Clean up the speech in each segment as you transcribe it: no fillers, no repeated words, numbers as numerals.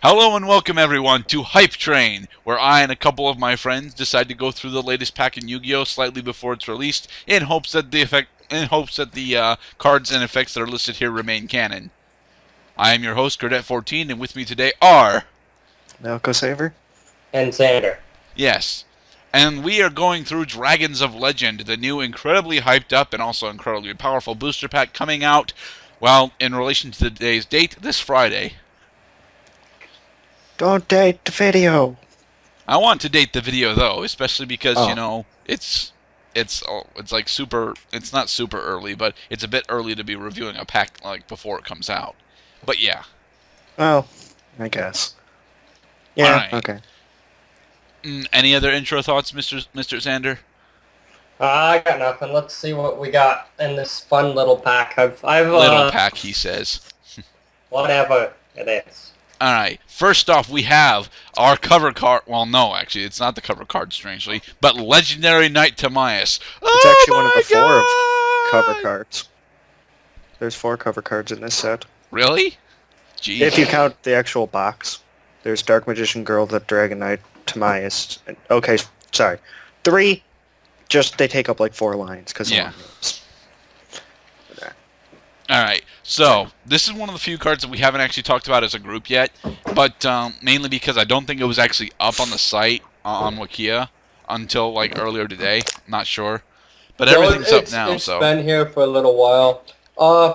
Hello and welcome everyone to Hype Train, where I and a couple of my friends decide to go through the latest pack in Yu-Gi-Oh! Slightly before it's released, in hopes that the cards and effects that are listed here remain canon. I am your host, Gurdette14, and with me today are Malco Saver? And Xander. yes, and we are going through Dragons of Legend, the new incredibly hyped up and also incredibly powerful booster pack coming out, well, in relation to today's date, this Friday. Don't date the video! I want to date the video though, especially because it's like super. It's not super early, but it's a bit early to be reviewing a pack like before it comes out. But yeah. Well, I guess. Yeah. All right. Okay. Any other intro thoughts, Mr. Xander? I got nothing. Let's see what we got in this fun little pack. I've Little pack, he says. Whatever it is. All right. First off, we have our cover card. Well, no, actually, it's not the cover card, strangely, but Legendary Knight Timaeus. It's actually one of the four God! cover cards. There's 4 cover cards in this set. Really? Jeez. If you count the actual box. There's Dark Magician Girl, the Dragon Knight, Timaeus. Okay, sorry. 3, just they take up like 4 lines because yeah. All right, so this is one of the few cards that we haven't actually talked about as a group yet, but mainly because I don't think it was actually up on the site on Wikia until like earlier today. Not sure, but everything's up now. It's so been here for a little while.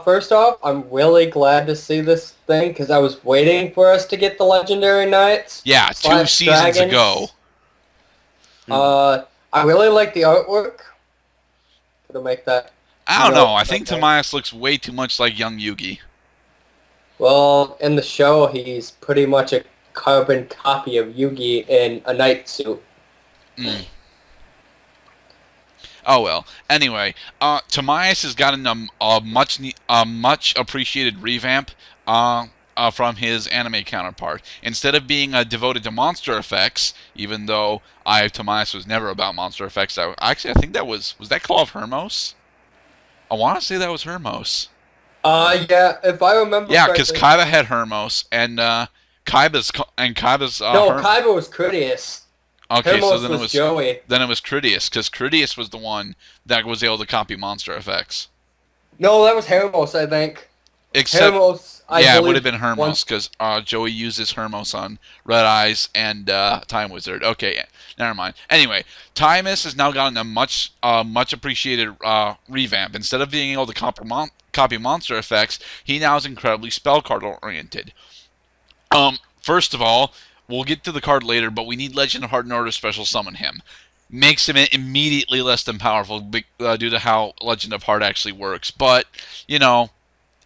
First off, I'm really glad to see this thing because I was waiting for us to get the Legendary Knights. Yeah, 2 seasons ago. I really like the artwork. Gonna make that. I don't know. I think Timaeus looks way too much like young Yugi. Well, in the show, he's pretty much a carbon copy of Yugi in a knight suit. Oh well. Anyway, Timaeus has gotten a much appreciated revamp from his anime counterpart. Instead of being devoted to monster effects, even though Timaeus was never about monster effects. I think that was that Claw of Hermos? I want to say that was Hermos. Yeah, if I remember. Yeah, because Kaiba had Hermos, and Kaiba's no, Kaiba was Critias. Okay, Hermos so then was Joey. Then it was Critias, because Critias was the one that was able to copy monster effects. No, that was Hermos, I think. Except, Hermos, it would have been Hermos, because Joey uses Hermos on Red Eyes and Time Wizard. Okay, never mind. Anyway, Timaeus has now gotten a much appreciated revamp. Instead of being able to copy monster effects, he now is incredibly spell card oriented. First of all, we'll get to the card later, but we need Legend of Heart in order to special summon him. Makes him immediately less than powerful due to how Legend of Heart actually works. But,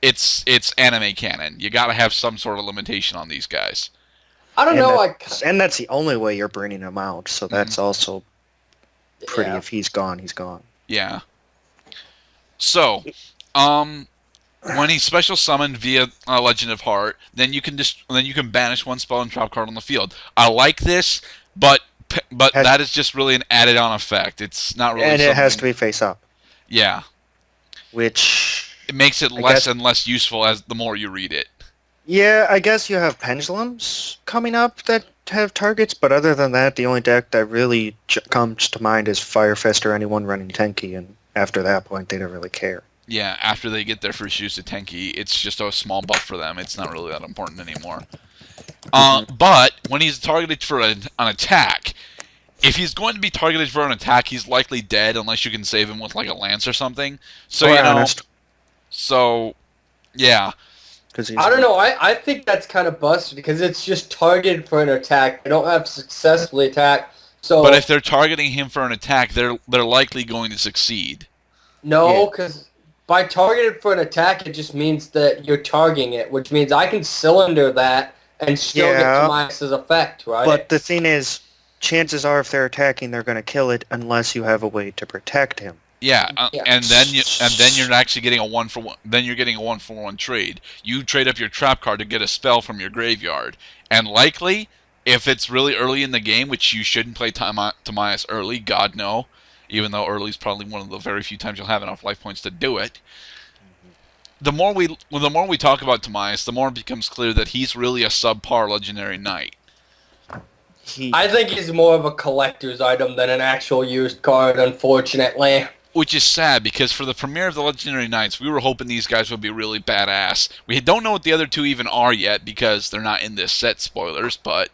it's anime canon. You gotta have some sort of limitation on these guys. I don't know. And that's the only way you're bringing him out, so that's also pretty. Yeah. If he's gone, he's gone. Yeah. So, when he's special summoned via Legend of Heart, then you can banish 1 spell and drop card on the field. I like this, but that is just really an added-on effect. It's not really. And it has to be face up. Yeah. Which it makes it less and less useful as the more you read it. Yeah, I guess you have pendulums coming up that have targets, but other than that, the only deck that really comes to mind is Fire Fist or anyone running Tenki, and after that point, they don't really care. Yeah, after they get their first use of Tenki, it's just a small buff for them. It's not really that important anymore. But when he's targeted for an attack, if he's going to be targeted for an attack, he's likely dead unless you can save him with like a lance or something. So honest. So yeah. I don't know. I think that's kind of busted because it's just targeted for an attack. They don't have to successfully attack. So. But if they're targeting him for an attack, they're likely going to succeed. No, because by targeted for an attack, it just means that you're targeting it, which means I can cylinder that and still get Timaeus' effect, right? But the thing is, chances are if they're attacking, they're going to kill it unless you have a way to protect him. Yeah, and then you're actually getting a 1-for-1. Then you're getting a 1-for-1 trade. You trade up your trap card to get a spell from your graveyard, and likely, if it's really early in the game, which you shouldn't play Timaeus early, God no, even though early is probably one of the very few times you'll have enough life points to do it. the more we talk about Tamias, the more it becomes clear that he's really a subpar legendary knight. I think he's more of a collector's item than an actual used card, unfortunately. Which is sad, because for the premiere of the Legendary Knights, we were hoping these guys would be really badass. We don't know what the other two even are yet, because they're not in this set, spoilers, but...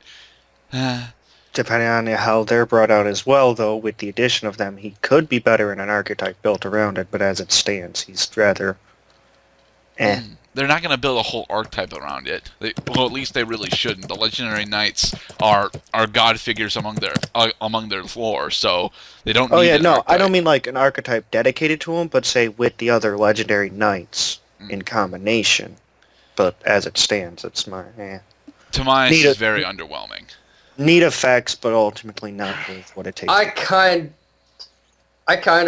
Depending on how they're brought out as well, though, with the addition of them, he could be better in an archetype built around it, but as it stands, he's rather... They're not going to build a whole archetype around it. Well, at least they really shouldn't. The Legendary Knights are god figures among their lore, so they don't. Oh need yeah, an no, archetype. I don't mean like an archetype dedicated to him, but say with the other Legendary Knights in combination. But as it stands, it's my Tamias is very underwhelming. Neat effects, but ultimately not worth what it takes. I kind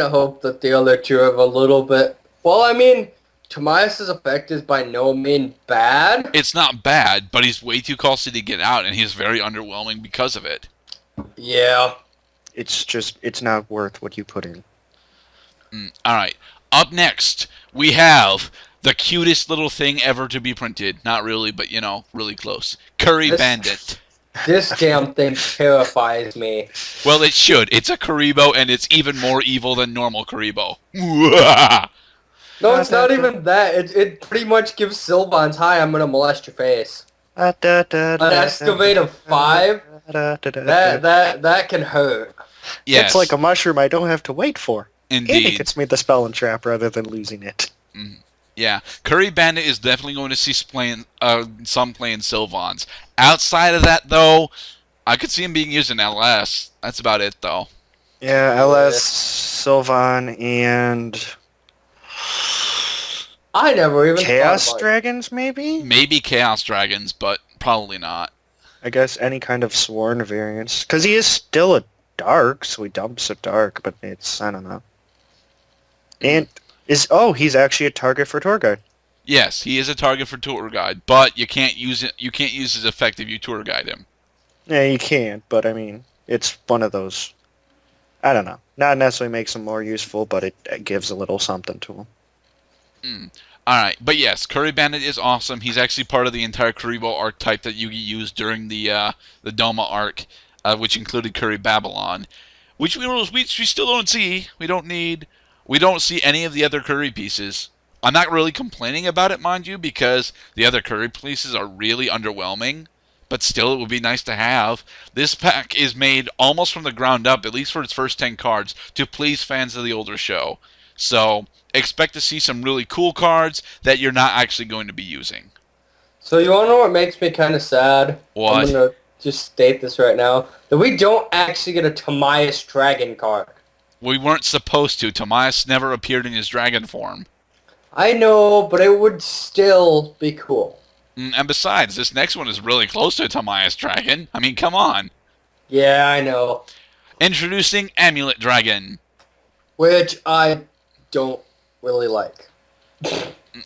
of hope that the other two have a little bit. Well, I mean, Tamias' effect is by no means bad. It's not bad, but he's way too costly to get out, and he's very underwhelming because of it. Yeah. It's not worth what you put in. Alright, up next, we have the cutest little thing ever to be printed. Not really, but, really close. Curry Bandit. This damn thing terrifies me. Well, it should. It's a Karibo, and it's even more evil than normal Karibo. No, it's not even that. It pretty much gives Sylvans, hi, I'm gonna molest your face. An excavate of 5? That can hurt. Yes. It's like a mushroom I don't have to wait for. Indeed. And it gets me the spell and trap rather than losing it. Yeah, Curry Bandit is definitely going to see some playing Sylvans. Outside of that, though, I could see him being used in LS. That's about it, though. Yeah, LS, Sylvan, and... I never even Chaos thought about Dragons, maybe? Maybe Chaos Dragons, but probably not. I guess any kind of Sworn variants. Because he is still a Dark, so he dumps a Dark, but it's, I don't know. And he's actually a target for Tour Guide. Yes, he is a target for Tour Guide, but you can't use it. You can't use his effect if you Tour Guide him. Yeah, you can't, but I mean, it's one of those. I don't know. Not necessarily makes him more useful, but it gives a little something to him. Alright, but yes, Curry Bandit is awesome. He's actually part of the entire Karibo archetype that Yugi used during the Doma arc, which included Curry Babylon, which we still don't see. We don't see any of the other Curry pieces. I'm not really complaining about it, mind you, because the other Curry pieces are really underwhelming, but still it would be nice to have. This pack is made almost from the ground up, at least for its first 10 cards, to please fans of the older show. So, expect to see some really cool cards that you're not actually going to be using. So you want to know what makes me kind of sad? What? I'm going to just state this right now. That we don't actually get a Tamias Dragon card. We weren't supposed to. Tamias never appeared in his dragon form. I know, but it would still be cool. And besides, this next one is really close to Tamias Dragon. I mean, come on. Yeah, I know. Introducing Amulet Dragon. Which I don't really like.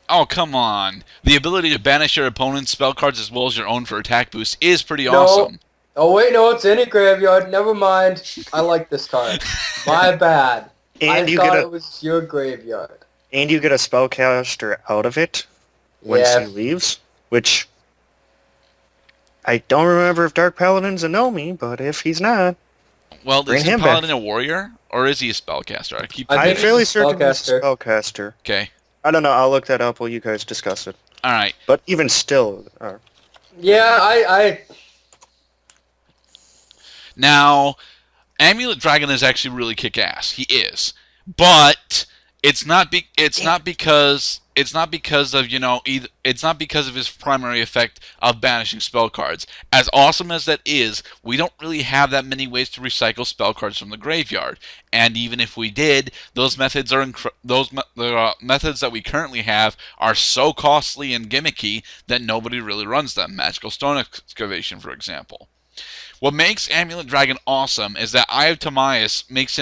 Oh, come on. The ability to banish your opponent's spell cards as well as your own for attack boost is pretty awesome. Oh, wait, no, it's in a graveyard. Never mind. I like this card. My bad. And I thought it was your graveyard. And you get a spellcaster out of it once he leaves, which I don't remember if Dark Paladin's a Nomi, but if he's not, well, bring is him Paladin back. a warrior, or is he a spellcaster? I'm fairly certain he's a spellcaster. Okay. I don't know. I'll look that up while you guys discuss it. All right. But even still, yeah, I Now, Amulet Dragon is actually really kick-ass. He is, but it's not because of it's not because of his primary effect of banishing spell cards. As awesome as that is, we don't really have that many ways to recycle spell cards from the graveyard. And even if we did, those methods are methods that we currently have are so costly and gimmicky that nobody really runs them. Magical Stone Excavation, for example. What makes Amulet Dragon awesome is that Eye of Tamias makes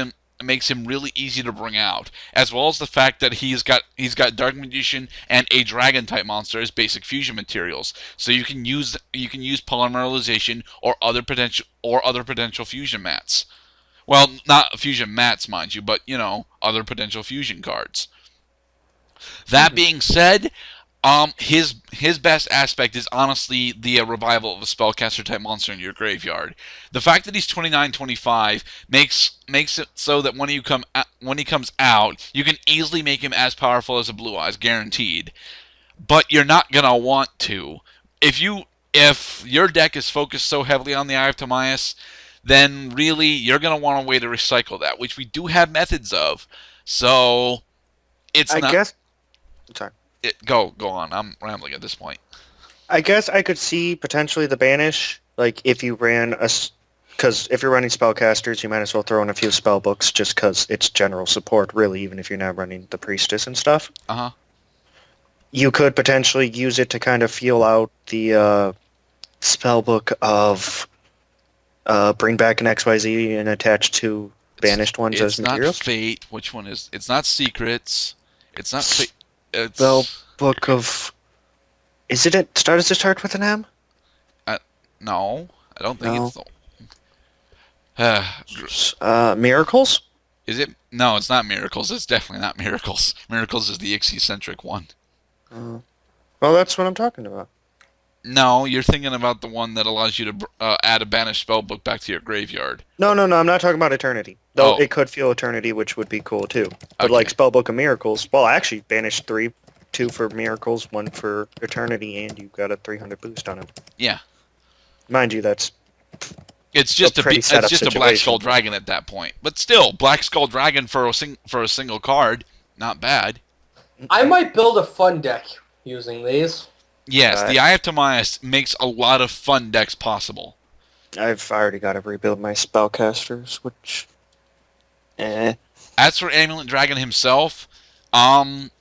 him really easy to bring out, as well as the fact that he's got Dark Magician and a Dragon type monster as basic fusion materials. So you can use polymerization or other potential fusion mats. Well, not fusion mats, mind you, but other potential fusion cards. That being said, his best aspect is honestly the revival of a spellcaster type monster in your graveyard. The fact that he's 29-25 makes it so that when he comes out, you can easily make him as powerful as a Blue Eyes, guaranteed. But you're not gonna want to. If your deck is focused so heavily on the Eye of Timaeus, then really you're gonna want a way to recycle that, which we do have methods of. So it's I not. guess. Sorry. Go on. I'm rambling at this point. I guess I could see potentially the banish, like if you ran because if you're running spellcasters, you might as well throw in a few spell books just because it's general support, really, even if you're not running the priestess and stuff. Uh-huh. You could potentially use it to kind of feel out the spell book of bring back an XYZ and attach two banished ones as materials. It's not Fate. Which one is? It's not Secrets. It's not Fate. It's Spell book of. Is it? Does it start with an M? No, I don't think No. it's Miracles. Is it? No, it's not Miracles. It's definitely not Miracles. Miracles is the Ixie-centric one. Well, that's what I'm talking about. No, you're thinking about the one that allows you to add a banished spellbook back to your graveyard. No, I'm not talking about Eternity. Though Oh. it could feel Eternity, which would be cool too. But Okay. like Spellbook of Miracles, well, I actually banished 3, 2 for Miracles, 1 for Eternity, and you got a 300 boost on it. Yeah. Mind you, that's It's just pretty it's setup just a Black situation. Skull Dragon at that point. But still, Black Skull Dragon for a single card, not bad. I might build a fun deck using these. Yes, the Eye of Timaeus makes a lot of fun decks possible. I've already got to rebuild my spellcasters, which, As for Amulet Dragon himself,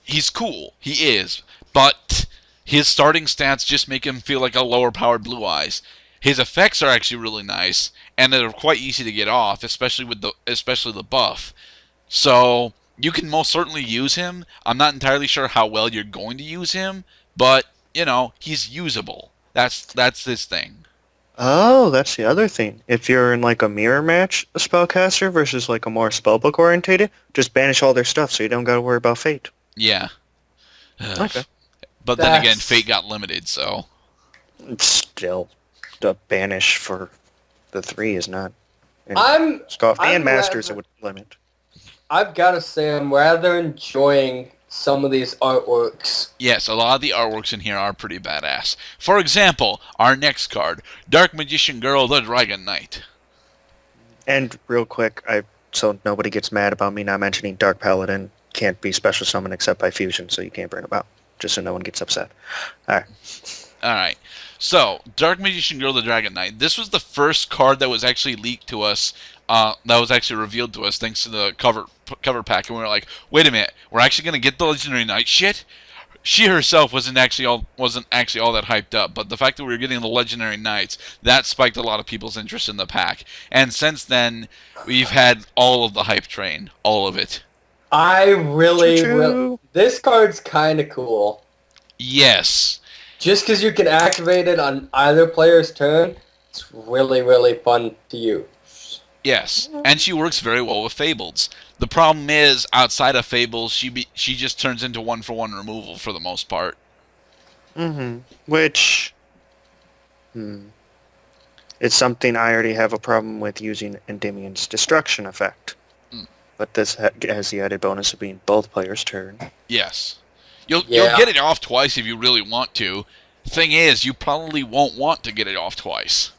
he's cool. He is, but his starting stats just make him feel like a lower-powered Blue Eyes. His effects are actually really nice, and they're quite easy to get off, especially the buff. So you can most certainly use him. I'm not entirely sure how well you're going to use him, but he's usable. That's his thing. Oh, that's the other thing. If you're in like a mirror match, a spellcaster versus like a more spellbook orientated, just banish all their stuff so you don't got to worry about fate. Yeah. Okay. But then again, Fate got limited, so. It's still the banish for the 3 is not. I'm and Masters rather- it would limit. I've got to say, I'm rather enjoying some of these artworks. Yes, a lot of the artworks in here are pretty badass. For example, our next card, Dark Magician Girl, the Dragon Knight. And real quick, so nobody gets mad about me not mentioning Dark Paladin can't be special summoned except by fusion, so you can't bring him out. Just so no one gets upset. Alright. So, Dark Magician Girl, the Dragon Knight. This was the first card that was actually leaked to us, that was actually revealed to us thanks to the cover pack, and we were like, wait a minute, we're actually going to get the Legendary Knight shit? She herself wasn't actually all that hyped up, but the fact that we were getting the Legendary Knights, that spiked a lot of people's interest in the pack. And since then, we've had all of the hype train. All of it. I really Choo-choo. will. This card's kind of cool. Yes. Just because you can activate it on either player's turn, it's really, really fun to use. Yes, and she works very well with Fables. The problem is, outside of Fables, she just turns into one-for-one removal for the most part. Mm-hmm. Which, it's something I already have a problem with using Endymion's Destruction effect. But this has the added bonus of being both players' turn. Yes. You'll get it off twice if you really want to. Thing is, you probably won't want to get it off twice.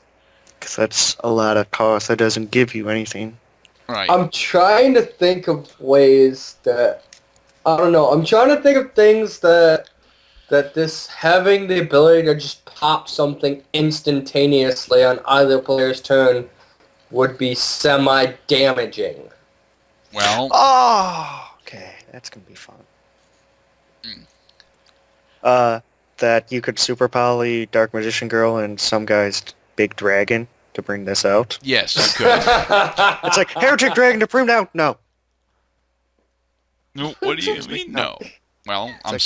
Because that's a lot of cost that doesn't give you anything. Right. I'm trying to think of ways that... I don't know. I'm trying to think of things that this having the ability to just pop something instantaneously on either player's turn would be semi-damaging. Well, Oh, okay. That's going to be fun. That you could super poly Dark Magician Girl and some guy's big dragon to bring this out. yes, you could. It's like, Heretic Dragon to prune out! No. No, what do you mean, no? Well, like,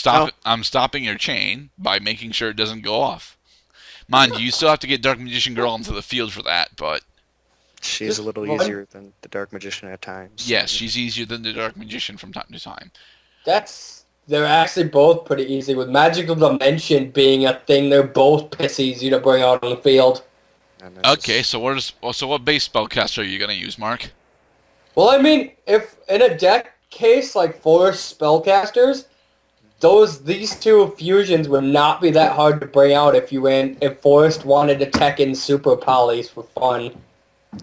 I'm stopping your chain by making sure it doesn't go off. Mind you, you still have to get Dark Magician Girl into the field for that, but... She's Just a little one- easier than the Dark Magician at times. Yes, she's easier than the Dark Magician from time to time. That's they're actually both pretty easy. With Magical Dimension being a thing, they're both piss easy to bring out on the field. Okay, so what base spellcaster are you gonna use, Mark? Well, I mean, if in a deck case like Forest Spellcasters, these two fusions would not be that hard to bring out if Forest wanted to tech in Super Polys for fun.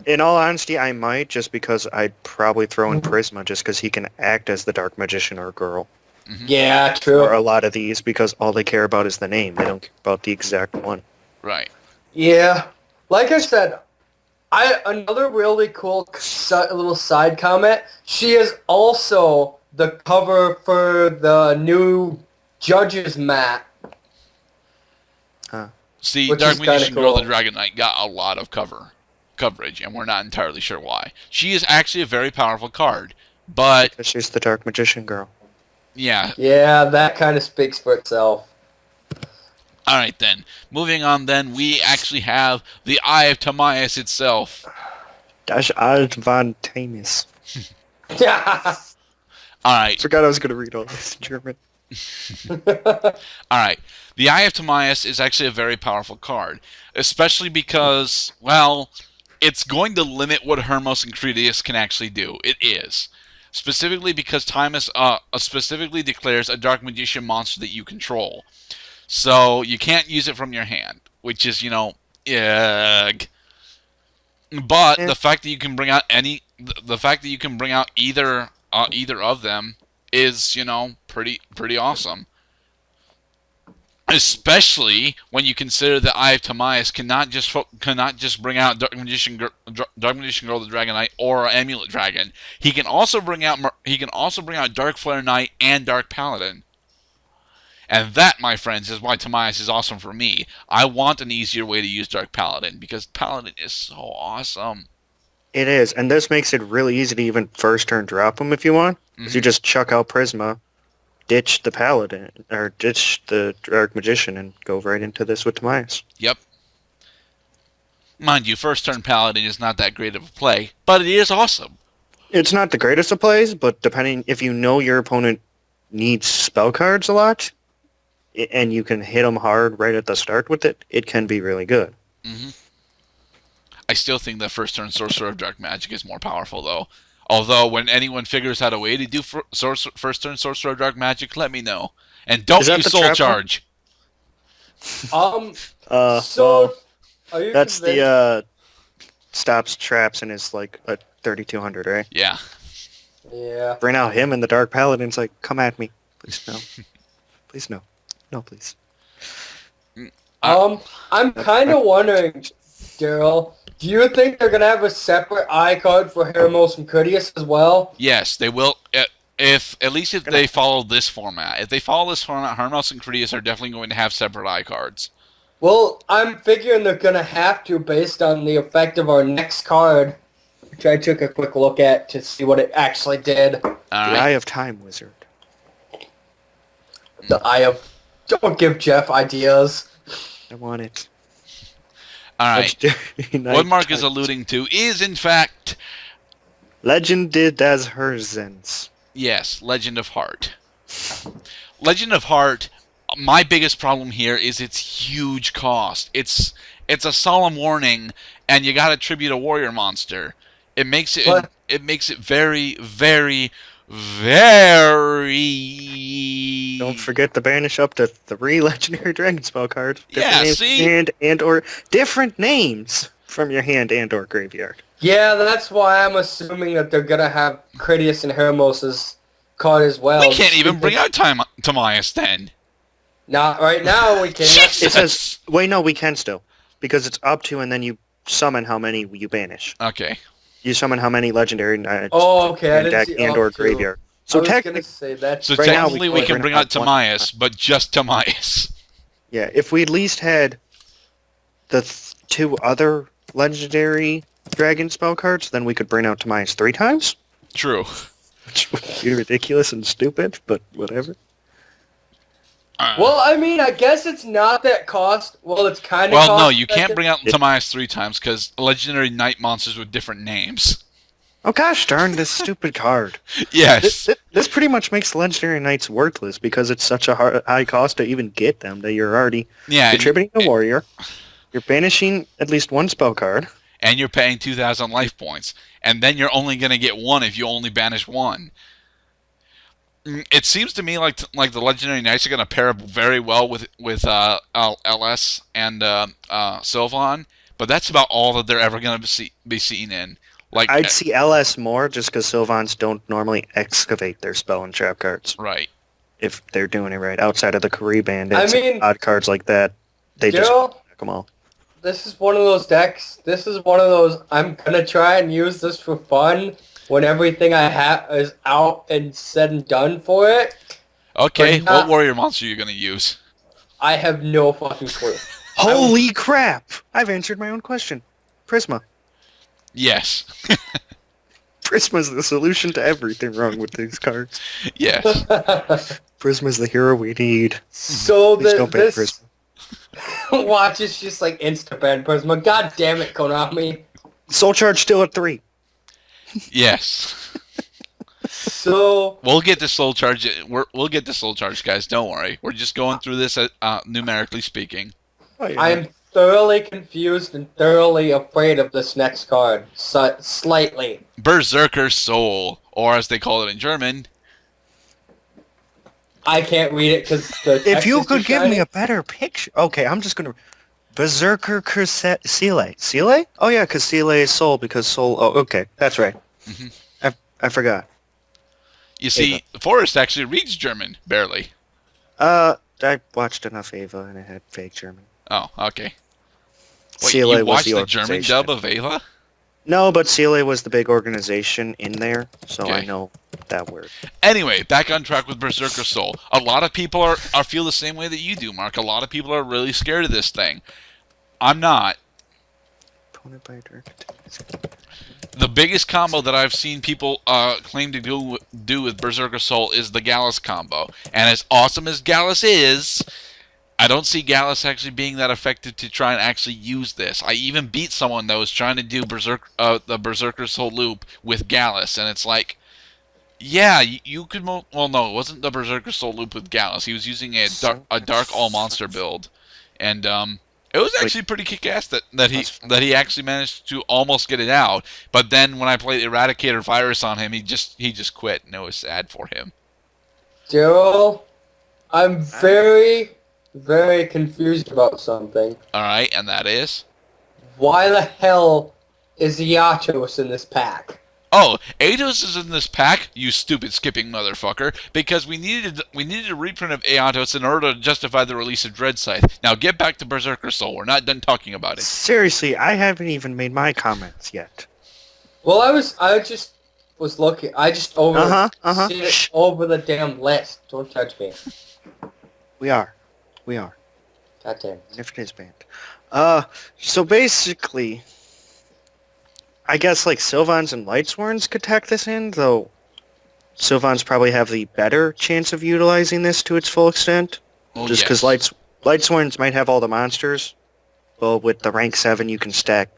In all honesty, I might, just because I'd probably throw in Prisma, just because he can act as the Dark Magician or Girl. Mm-hmm. Yeah, true. Or a lot of these, because all they care about is the name. They don't care about the exact one. Right. Yeah. Like I said, another really cool little side comment, she is also the cover for the new Judges mat. Huh. See, Which Dark is kinda Magician Girl cool. the Dragon Knight got a lot of coverage, and we're not entirely sure why. She is actually a very powerful card, but Because she's the Dark Magician Girl. yeah. Yeah, that kind of speaks for itself. All right then. Moving on, then we actually have the Eye of Timaeus itself. Das Alt von Tamis. All right. Forgot I was going to read all this in German. All right. The Eye of Timaeus is actually a very powerful card, especially because, well, it's going to limit what Hermos and Critias can actually do. It is. Specifically because Timaeus specifically declares a Dark Magician monster that you control. So you can't use it from your hand, which is, ugh. But the fact that you can bring out either of them is, pretty awesome. Especially when you consider that Eye of Timaeus cannot just bring out Dark Magician Girl the Dragon Knight or Amulet Dragon. He can also bring out Dark Flare Knight and Dark Paladin. And that, my friends, is why Timaeus is awesome for me. I want an easier way to use Dark Paladin, because Paladin is so awesome. It is, and this makes it really easy to even first turn drop him if you want. Because you just chuck out Prisma, ditch the Paladin, or ditch the Dark Magician, and go right into this with Timaeus. Yep. Mind you, first turn Paladin is not that great of a play, but it is awesome. It's not the greatest of plays, but depending if you know your opponent needs spell cards a lot, and you can hit them hard right at the start with it, it can be really good. Mm-hmm. I still think that first turn Sorcerer of Dark Magic is more powerful, though. Although, when anyone figures out a way to do first turn Sorcerer of Dark Magic, let me know. And don't use Soul Charge. Well, are you that's convinced? the stops traps and is like a 3200, right? Yeah. Yeah. Bring out him and the Dark Paladin's like, come at me. Please no. Please no. No, please. I'm kind of wondering, Daryl, do you think they're going to have a separate eye card for Hermos and Critias as well? Yes, they will. If they follow this format. If they follow this format, Hermos and Critias are definitely going to have separate eye cards. Well, I'm figuring they're going to have to based on the effect of our next card, which I took a quick look at to see what it actually did. All The right. Eye of Time Wizard. The Eye of... Don't give Jeff ideas. I want it. All right. Legendary What Mark Night is alluding to is, in fact, Legend des Herzens. yes, Legend of Heart. Legend of Heart, my biggest problem here is its huge cost. It's a solemn warning, and you got to tribute a warrior monster. It makes it What? it makes it very, very, very. Don't forget to banish up to 3 Legendary Dragon Spell cards. Yeah, names see? and or different names from your hand and or graveyard. Yeah, that's why I'm assuming that they're going to have Critias and Hermos' card as well. We can't even bring out Timaeus then. Not right now, we can't. Jesus. It says, wait, no, we can still. Because it's up to, and then you summon how many you banish. Okay. You summon how many Legendary Oh, okay, I didn't deck see and or up to. graveyard. I So was going to technically, say that's... So Right now, technically we can bring out one. Timaeus, but just Timaeus. yeah, if we at least had the 2 other Legendary Dragon Spell cards, then we could bring out Timaeus 3 times. True. Which would be ridiculous and stupid, but whatever. Well, I mean, I guess it's not that cost. Well, it's kind of Well, no, cost you can't bring out Timaeus 3 times because legendary knight monsters with different names. Oh gosh darn this stupid card. Yes. This pretty much makes Legendary Knights worthless because it's such a high cost to even get them that you're already contributing a warrior. You're banishing at least one spell card. And you're paying 2,000 life points. And then you're only going to get one if you only banish one. It seems to me like the Legendary Knights are going to pair up very well with LS and Sylvan, but that's about all that they're ever going to be seen in. Like I'd see LS more just because Sylvans don't normally excavate their spell and trap cards. Right. If they're doing it right. Outside of the Kari Bandits and odd cards like that, they just knock them all. This is one of those decks. This is one of those, I'm going to try and use this for fun when everything I have is out and said and done for it. Okay, what warrior monster are you going to use? I have no fucking clue. Holy crap! I've answered my own question. Prisma. Yes. Prisma's the solution to everything wrong with these cards. Yes. Prisma's the hero we need. So Please don't ban Prisma. Watch, it's just like insta-ban Prisma. God damn it, Konami. Soul Charge still at 3. Yes. So we'll get the soul charge. We'll get the soul charge, guys. Don't worry. We're just going through this numerically speaking. Oh, yeah. I am thoroughly confused and thoroughly afraid of this next card. Slightly. Berserker Soul, or as they call it in German. I can't read it because the text If you is could too give shiny. me a better picture. Okay, I'm just gonna. Berserker Sile. Sile? Oh yeah, because Sile is soul because soul. Oh, okay, that's right. Mm-hmm. I forgot. You see, Forrest actually reads German, barely. I watched enough Ava and it had fake German. Oh, okay. Wait, Sile you was watched the the German organization. dub of Ava? No, but Sile was the big organization in there, so Okay. I know that word. Anyway, back on track with Berserker Soul. A lot of people are feel the same way that you do, Mark. A lot of people are really scared of this thing. I'm not. Opponent by direct. The biggest combo that I've seen people claim to do with Berserker Soul is the Gallus combo. And as awesome as Gallus is, I don't see Gallus actually being that effective to try and actually use this. I even beat someone that was trying to do the Berserker Soul loop with Gallus, and it's like, yeah, you could... well, no, it wasn't the Berserker Soul loop with Gallus. He was using a dark all-monster build. And, it was actually pretty kick-ass that he actually managed to almost get it out. But then when I played Eradicator Virus on him, he just quit, and it was sad for him. Daryl, I'm very, very confused about something. Alright, and that is? Why the hell is Yatos in this pack? Oh, Atos is in this pack, you stupid skipping motherfucker, because we needed a reprint of Atos in order to justify the release of Dread Scythe. Now get back to Berserker Soul. We're not done talking about it. Seriously, I haven't even made my comments yet. Well, I just was looking. I just see it over the damn list. Don't touch me. We are. God damn. If it is banned. So basically, I guess like Sylvans and Lightsworns could tack this in, though Sylvans probably have the better chance of utilizing this to its full extent. Oh, just because Lightsworns might have all the monsters, but with the rank 7 you can stack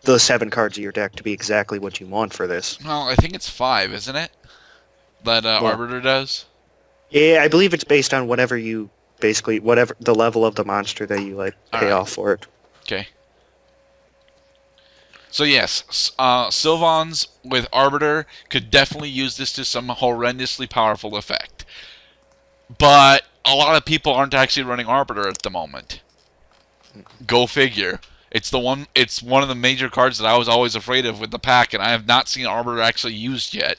the 7 cards of your deck to be exactly what you want for this. Well, I think it's 5, isn't it? That Arbiter does? Yeah, I believe it's based on whatever you, basically, whatever the level of the monster that you like pay off for it. Okay. So yes, Sylvans with Arbiter could definitely use this to some horrendously powerful effect. But a lot of people aren't actually running Arbiter at the moment. Go figure. It's one of the major cards that I was always afraid of with the pack, and I have not seen Arbiter actually used yet.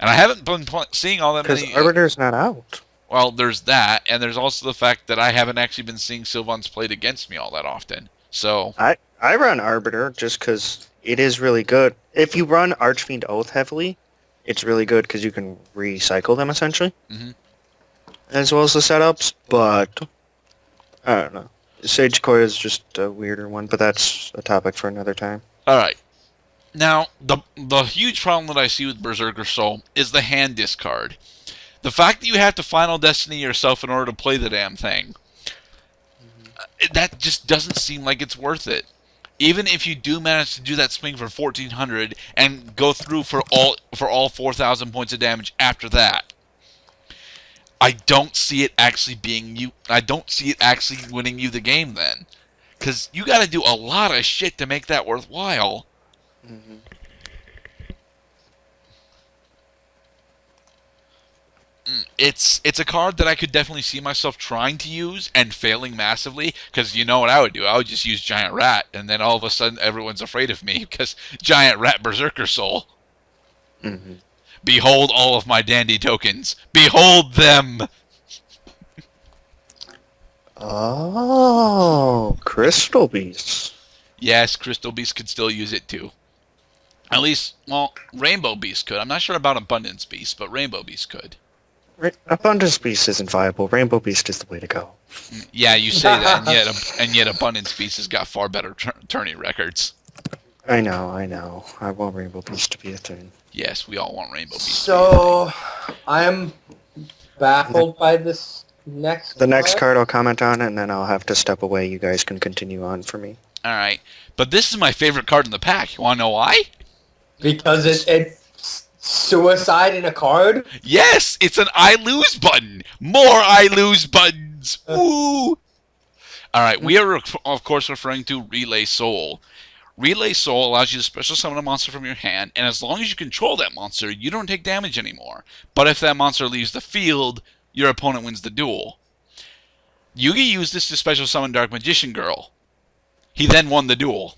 And I haven't been seeing all that many... Because Arbiter's not out. Well, there's that, and there's also the fact that I haven't actually been seeing Sylvans played against me all that often. So... I run Arbiter just because it is really good. If you run Archfiend Oath heavily, it's really good because you can recycle them, essentially. Mm-hmm. As well as the setups, but... I don't know. Sage Core is just a weirder one, but that's a topic for another time. Alright. Now, the huge problem that I see with Berserker Soul is the hand discard. The fact that you have to Final Destiny yourself in order to play the damn thing. That just doesn't seem like it's worth it. even if you do manage to do that swing for 1400 and go through for all 4000 points of damage after that, I don't see it actually winning you the game then, because you got to do a lot of shit to make that worthwhile. Mm-hmm. It's a card that I could definitely see myself trying to use and failing massively, because you know what I would do? I would just use Giant Rat, and then all of a sudden everyone's afraid of me because Giant Rat Berserker Soul. Mm-hmm. Behold all of my dandy tokens. Behold them! Oh, Crystal Beasts. Yes, Crystal Beast could still use it too. At least, well, Rainbow Beast could. I'm not sure about Abundance Beast, but Rainbow Beast could. Abundance Beast isn't viable. Rainbow Beast is the way to go. Yeah, you say that, and yet Abundance Beast has got far better tourney records. I know. I want Rainbow Beast to be a thing. Yes, we all want Rainbow Beast. So, I'm baffled by this next The next card I'll comment on, and then I'll have to step away. You guys can continue on for me. Alright, but this is my favorite card in the pack. You want to know why? Because it's suicide in a card? Yes, it's an I lose button. More I lose buttons. Woo! Alright, we are, of course, referring to Relay Soul. Relay Soul allows you to special summon a monster from your hand, and as long as you control that monster, you don't take damage anymore. But if that monster leaves the field, your opponent wins the duel. Yugioh used this to special summon Dark Magician Girl. He then won the duel.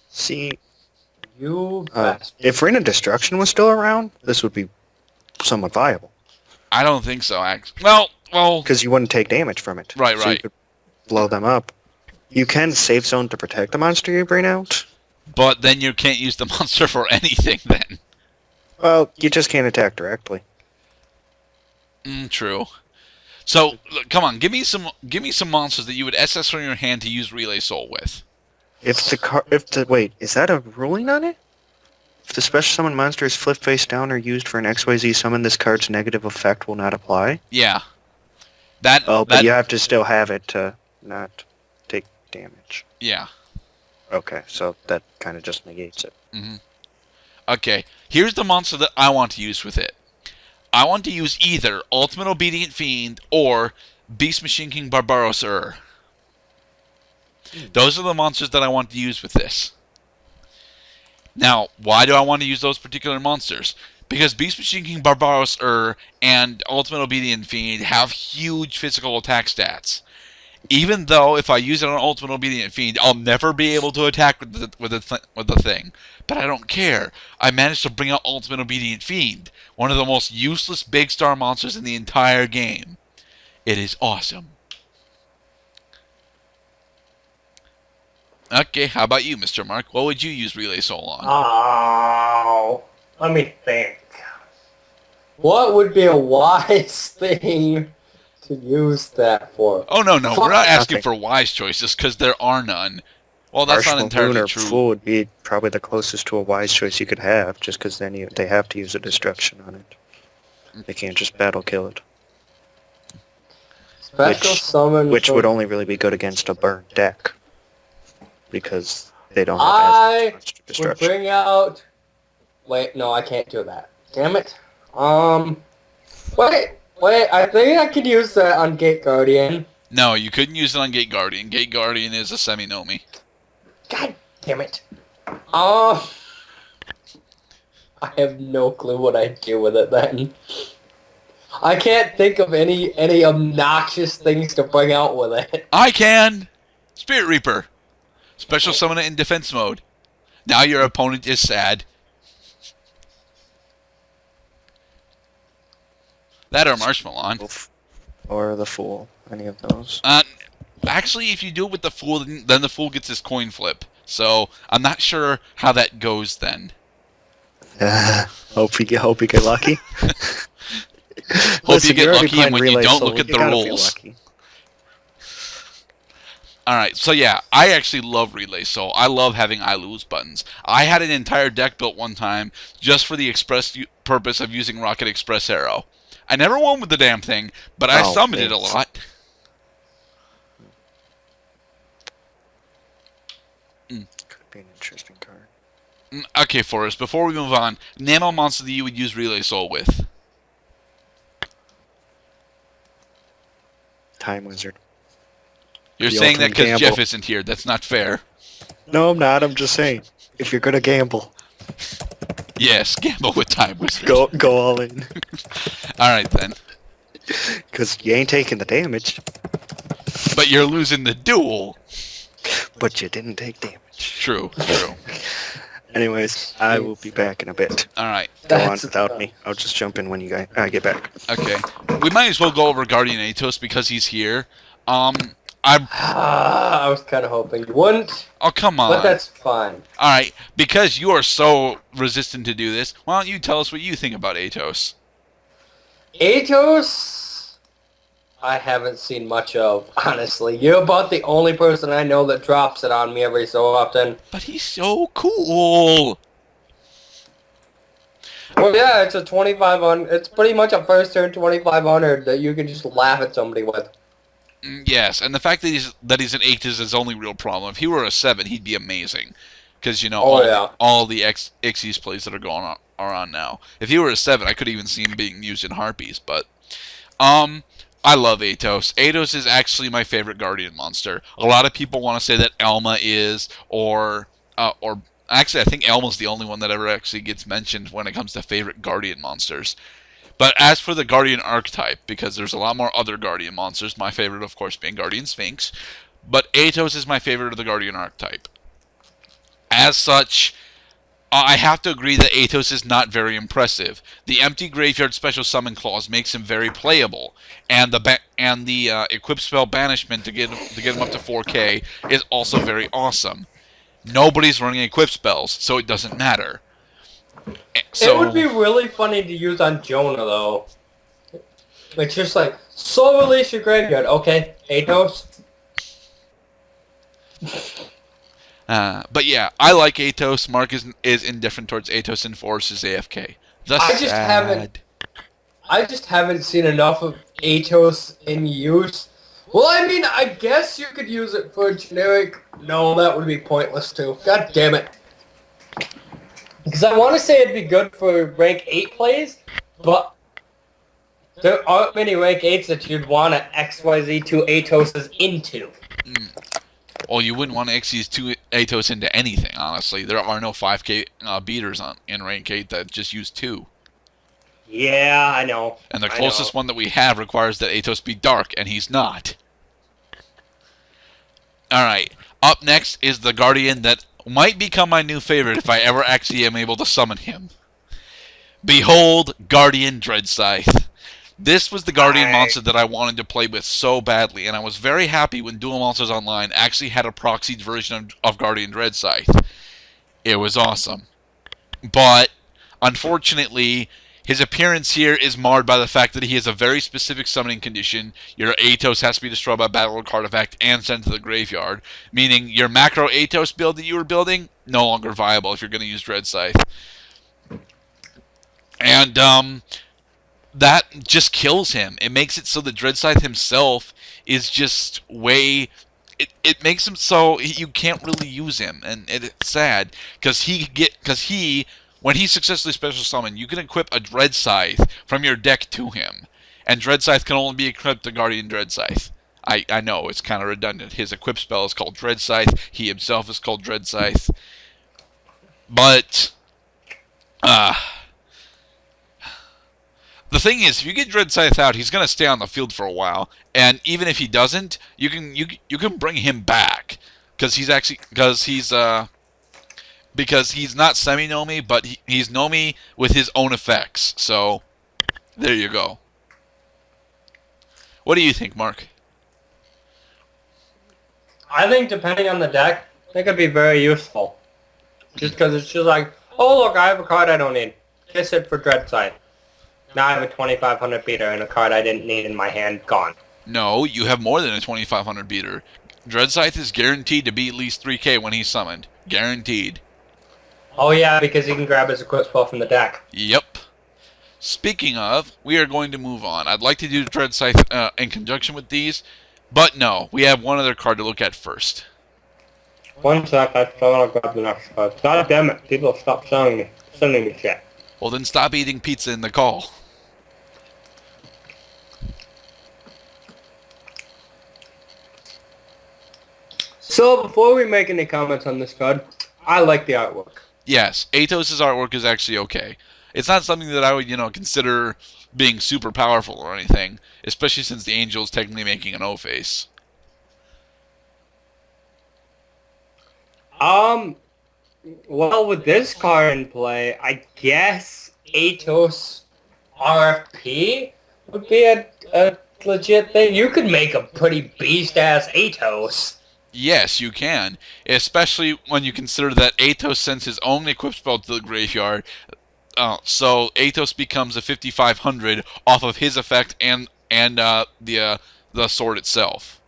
See, Bastard. if Ring of Destruction was still around, this would be somewhat viable. I don't think so, actually. Well... Because you wouldn't take damage from it. Right. You could blow them up. You can safe zone to protect the monster you bring out. But then you can't use the monster for anything then. Well, you just can't attack directly. True. So, look, come on, give me some monsters that you would SS from your hand to use Relay Soul with. Wait, is that a ruling on it? If the special summon monster is flipped face down or used for an XYZ summon, this card's negative effect will not apply? Yeah. But you have to still have it to not take damage. Yeah. Okay, so that kind of just negates it. Mm-hmm. Okay, here's the monster that I want to use with it. I want to use either Ultimate Obedient Fiend or Beast Machine King Barbaros Ur. Those are the monsters that I want to use with this. Now, why do I want to use those particular monsters? Because Beast Machine King Barbaros Ur and Ultimate Obedient Fiend have huge physical attack stats. Even though if I use it on Ultimate Obedient Fiend, I'll never be able to attack with the thing. But I don't care. I managed to bring out Ultimate Obedient Fiend, one of the most useless big star monsters in the entire game. It is awesome. Okay, how about you, Mr. Mark? What would you use Relay Soul on? Oh, let me think. What would be a wise thing to use that for? Oh, no, we're not asking for wise choices, because there are none. Well, that's not entirely true. Fool would be probably the closest to a wise choice you could have, just because then they have to use a destruction on it. They can't just battle kill it. Special summon, which would only really be good against a burnt deck, because they don't have as much destruction. Would bring out. Wait, no, I can't do that. Damn it. Wait. I think I could use that on Gate Guardian. No, you couldn't use it on Gate Guardian. Gate Guardian is a semi-nomi. God damn it. I have no clue what I'd do with it then. I can't think of any obnoxious things to bring out with it. I can! Spirit Reaper. Special summon it in defense mode. Now your opponent is sad. That or Marshmallow. Or the Fool. Any of those. Actually, if you do it with the Fool, then the Fool gets his coin flip. So, I'm not sure how that goes then. Hope you get lucky. Hope you get lucky, and when you don't, look at the rules. Alright, so yeah, I actually love Relay Soul. I love having I lose buttons. I had an entire deck built one time just for the express purpose of using Rocket Express Arrow. I never won with the damn thing, but I summoned it a lot. Mm. Could be an interesting card. Okay, Forrest, before we move on, name a monster that you would use Relay Soul with. Time Wizard. You're The saying that ultimate because gamble. Jeff isn't here. That's not fair. No, I'm not. I'm just saying. If you're gonna gamble, Yes, gamble with Time Wizard. go all in. Alright then. Because you ain't taking the damage, But you're losing the duel. but you didn't take damage. True. Anyways, I will be back in a bit. Alright, Go on without me. I'll just jump in when you guys get back. okay. We might as well go over Guardian Atos because he's here. I was kind of hoping you wouldn't. Oh, come on. But that's fine. Alright, because you are so resistant to do this, why don't you tell us what you think about Atos? Atos, I haven't seen much of, honestly. You're about the only person I know that drops it on me every so often. But he's so cool! Well, yeah, it's a 2500. It's pretty much a first turn 2500 that you can just laugh at somebody with. Yes, and the fact that he's an 8 is his only real problem. If he were a 7, he'd be amazing. Because, you know, all the Xyz plays that are going on are on now. If he were a 7, I could even see him being used in Harpies, but... I love Atos. Atos is actually my favorite Guardian monster. A lot of people want to say that Elma is, or actually I think Elma's the only one that ever actually gets mentioned when it comes to favorite Guardian monsters. But as for the Guardian archetype, because there's a lot more other Guardian monsters, my favorite of course being Guardian Sphinx, but Atos is my favorite of the Guardian archetype. As such, I have to agree that Atos is not very impressive. The empty graveyard special summon clause makes him very playable, and the equip spell banishment to get him up to 4K is also very awesome. Nobody's running equip spells, so it doesn't matter. So, it would be really funny to use on Jonah, though. It's just like, soul release your graveyard. Okay, Atos. But yeah, I like Atos. Mark is indifferent towards Atos, and Forrest is AFK. I just haven't seen enough of Atos in use. Well, I mean, I guess you could use it for generic. No, that would be pointless too. God damn it. Because I want to say it'd be good for rank 8 plays, but there aren't many rank 8s that you'd want to XYZ 2 Atoses into. Well, you wouldn't want to Xyz 2 Atos into anything, honestly. There are no 5K beaters in rank 8 that just use 2. Yeah, I know. And the closest one that we have requires that Atos be dark, and he's not. Alright, up next is the Guardian that might become my new favorite if I ever actually am able to summon him. Behold, Guardian Dreadscythe. This was the Guardian monster that I wanted to play with so badly, and I was very happy when Duel Monsters Online actually had a proxied version of Guardian Dreadscythe. It was awesome. But, unfortunately, his appearance here is marred by the fact that he has a very specific summoning condition. Your Atos has to be destroyed by Battle Card Effect and sent to the graveyard, meaning your macro Atos build that you were building, no longer viable if you're going to use Dreadscythe. And, that just kills him. It makes it so that Dreadscythe himself is just way... It makes him so you can't really use him, and it's sad because when he successfully special summon, you can equip a Dreadscythe from your deck to him, and Dreadscythe can only be equipped to Guardian Dreadscythe. I know it's kind of redundant. His equip spell is called Dreadscythe. He himself is called Dreadscythe, but the thing is, if you get Dreadscythe out, he's gonna stay on the field for a while, and even if he doesn't, you can bring him back because he's not semi-Nomi, but he's Nomi with his own effects. So there you go. What do you think, Mark? I think depending on the deck, it could be very useful. Just because it's just like, oh look, I have a card I don't need. Kiss it for Dreadscythe. Now I have a 2500 beater and a card I didn't need in my hand gone. No, you have more than a 2500 beater. Dreadscythe is guaranteed to be at least 3k when he's summoned. Guaranteed. Oh yeah, because he can grab his equip spell from the deck. Yep. Speaking of, we are going to move on. I'd like to do Dreadscythe in conjunction with these, but no, we have one other card to look at first. 1 sec, I still want to grab the next card. God damn it, people stop sending me shit. Well, then stop eating pizza in the call. So, before we make any comments on this card, I like the artwork. Yes, Atos' artwork is actually okay. It's not something that I would, consider being super powerful or anything, especially since the Angel's technically making an O-face. Well, with this card in play, I guess Atos RFP would be a legit thing. You could make a pretty beast-ass Atos. Yes, you can, especially when you consider that Atos sends his own equipped spell to the graveyard, so Atos becomes a 5500 off of his effect and the sword itself.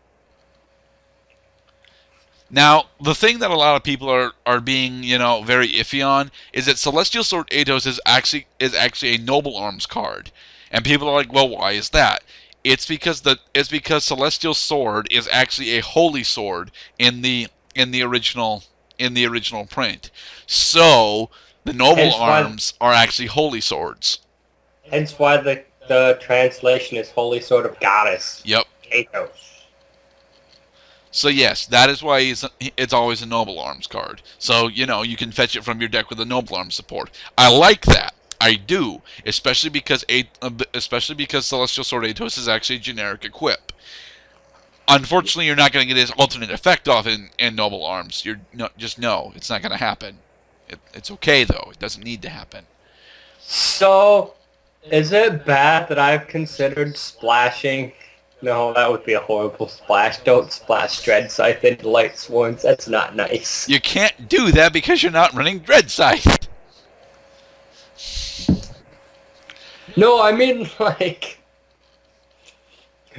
Now, the thing that a lot of people are being, very iffy on is that Celestial Sword Atos is actually a Noble Arms card. And people are like, well, why is that? It's because Celestial Sword is actually a holy sword in the original print. So, the Noble Arms are actually holy swords. Hence why the translation is Holy Sword of Goddess. Yep. Atos. So yes, that is why it's always a Noble Arms card. So, you can fetch it from your deck with a Noble Arms support. I like that. I do, especially because Celestial Sword Atos is actually a generic equip. Unfortunately, you're not going to get his alternate effect off in Noble Arms. Just no, it's not going to happen. It's okay though. It doesn't need to happen. So, is it bad that I've considered splashing? No, that would be a horrible splash. Don't splash Dread Scythe into Light Swords. That's not nice. You can't do that because you're not running Dread Scythe. No, I mean, like,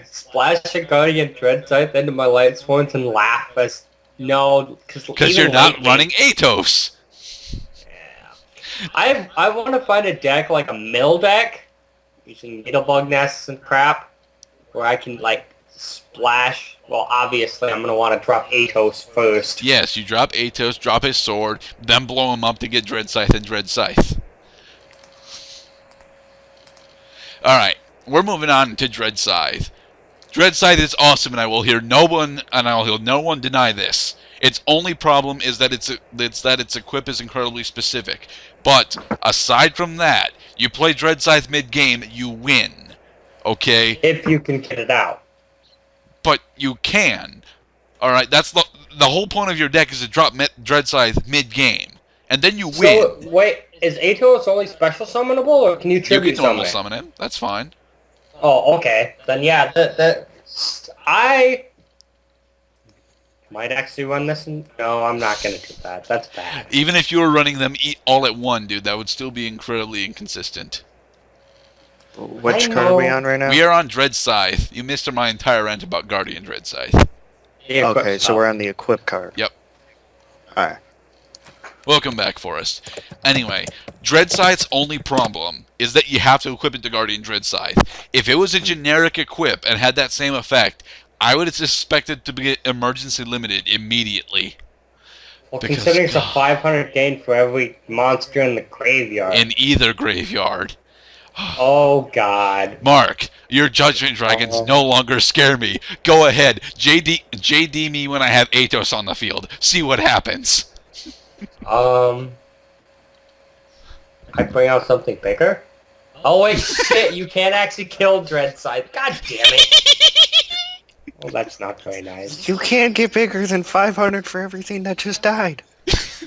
splash a Guardian Dread Scythe into my Light Swords and laugh as... No, because you're not running Atos. Yeah. I want to find a deck like a mill deck, using Needlebug Nests and crap, where I can, like, splash. Well, obviously, I'm going to want to drop Atos first. Yes, you drop Atos, drop his sword, then blow him up to get Dread Scythe and Dread Scythe. Alright, we're moving on to Dread Scythe. Dread Scythe is awesome, and I will hear no one deny this. Its only problem is that its equip is incredibly specific. But, aside from that, you play Dread Scythe mid-game, you win. Okay? If you can get it out. But you can. Alright, that's the whole point of your deck is to drop Dread Scythe mid-game. And then you win. So, wait, is Atos only special summonable, or can you tribute summon? You can normal summon him. That's fine. Oh, okay. Then yeah, I might actually run this. No, I'm not going to do that. That's bad. Even if you were running them all at one, dude, that would still be incredibly inconsistent. Which card are we on right now? We are on Dread Scythe. You missed my entire rant about Guardian Dread Scythe. Okay, so we're on the equip card. Yep. Alright. Welcome back, Forrest. Anyway, Dread Scythe's only problem is that you have to equip it to Guardian Dread Scythe. If it was a generic equip and had that same effect, I would expect it to be emergency limited immediately. Well, considering it's a 500 gain for every monster in the graveyard. In either graveyard. Oh, God. Mark, your Judgment Dragons no longer scare me. Go ahead, JD me when I have Atos on the field. See what happens. I bring out something bigger? Oh, wait, shit, you can't actually kill Dread Scythe. God damn it. Well, that's not very nice. You can't get bigger than 500 for everything that just died.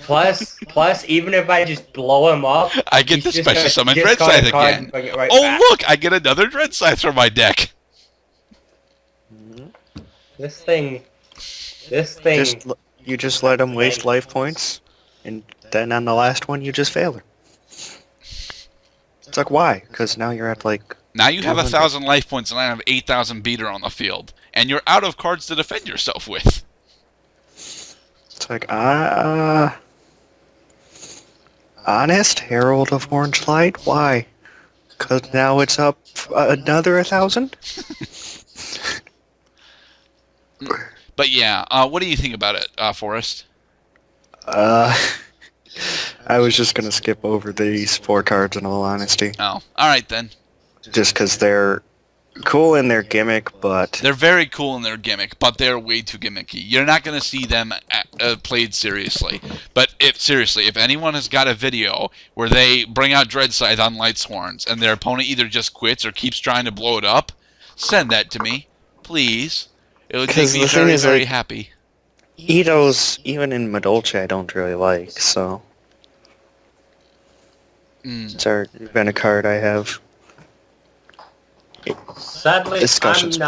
Plus, even if I just blow him up, I get the special summon Dread Scythe again. Right look, I get another Dread Scythe from my deck. This thing. You just let him waste life points, and then on the last one you just fail her. It's like, why? Because now you're at like... Now you have 1,000 life points and I have 8,000 beater on the field. And you're out of cards to defend yourself with. It's like, honest, Herald of Orange Light? Why? Because now it's up another 1,000? But yeah, what do you think about it, Forrest? Uh, I was just gonna skip over these 4 cards in all honesty, Oh, all right then. just because they're cool in their gimmick, but They're very cool in their gimmick, but they're way too gimmicky. You're not going to see them played seriously. But if anyone has got a video where they bring out Dread Scythe on Light Sworns and their opponent either just quits or keeps trying to blow it up, send that to me, please. It would make 'cause me the thing very, is, very like, happy. Itos, even in Madolce, I don't really like, so it's been a card I have Sadly, discussions.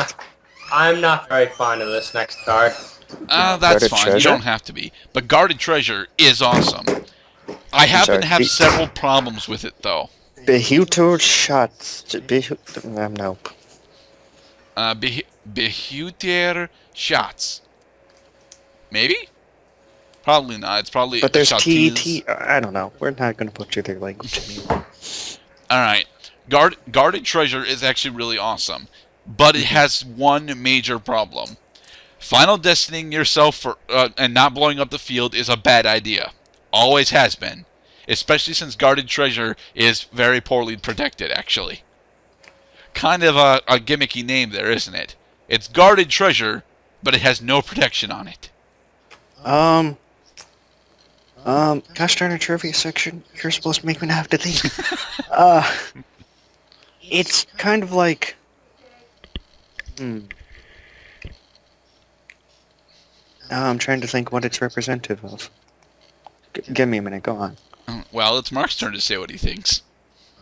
I'm not very fond of this next card. That's Guarded fine. You Treasure? don't have to be. But Guarded Treasure is awesome. I happen to have several problems with it, though. Behuto shots. Nope. Behuter shots. Maybe? Probably not. It's probably But there's Shatiz. T. I don't know. We're not going to butcher their language anymore. Alright. Guarded Treasure is actually really awesome. But it has one major problem. Final destinying yourself for and not blowing up the field is a bad idea. Always has been. Especially since Guarded Treasure is very poorly protected, actually. Kind of a gimmicky name there, isn't it? It's Guarded Treasure, but it has no protection on it. Gosh darn it, trivia section. You're supposed to make me have to think. It's kind of like... I'm trying to think what it's representative of. Give me a minute, go on. Well, it's Mark's turn to say what he thinks.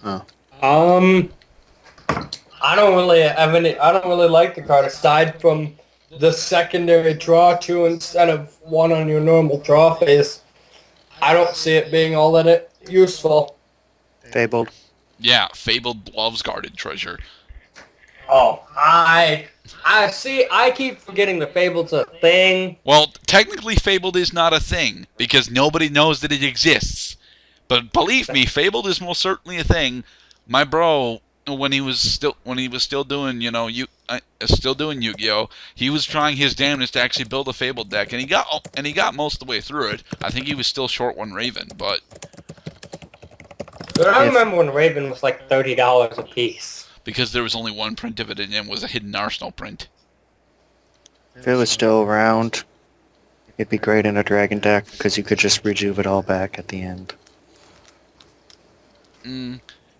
Oh. I don't really have any. I don't really like the card aside from the secondary draw 2 instead of 1 on your normal draw phase. I don't see it being all that useful. Fabled. Yeah, Fabled loves Guarded Treasure. Oh, I see. I keep forgetting the Fabled's a thing. Well, technically Fabled is not a thing, because nobody knows that it exists. But believe me, Fabled is most certainly a thing. My bro, when he was still doing, still doing Yu-Gi-Oh, he was trying his damnedest to actually build a Fabled deck, and he got most of the way through it. I think he was still short one Raven, but I remember when Raven was like $30 a piece. Because there was only one print of it, and it was a hidden Arsenal print. If it was still around, it'd be great in a dragon deck, because you could just rejuve it all back at the end.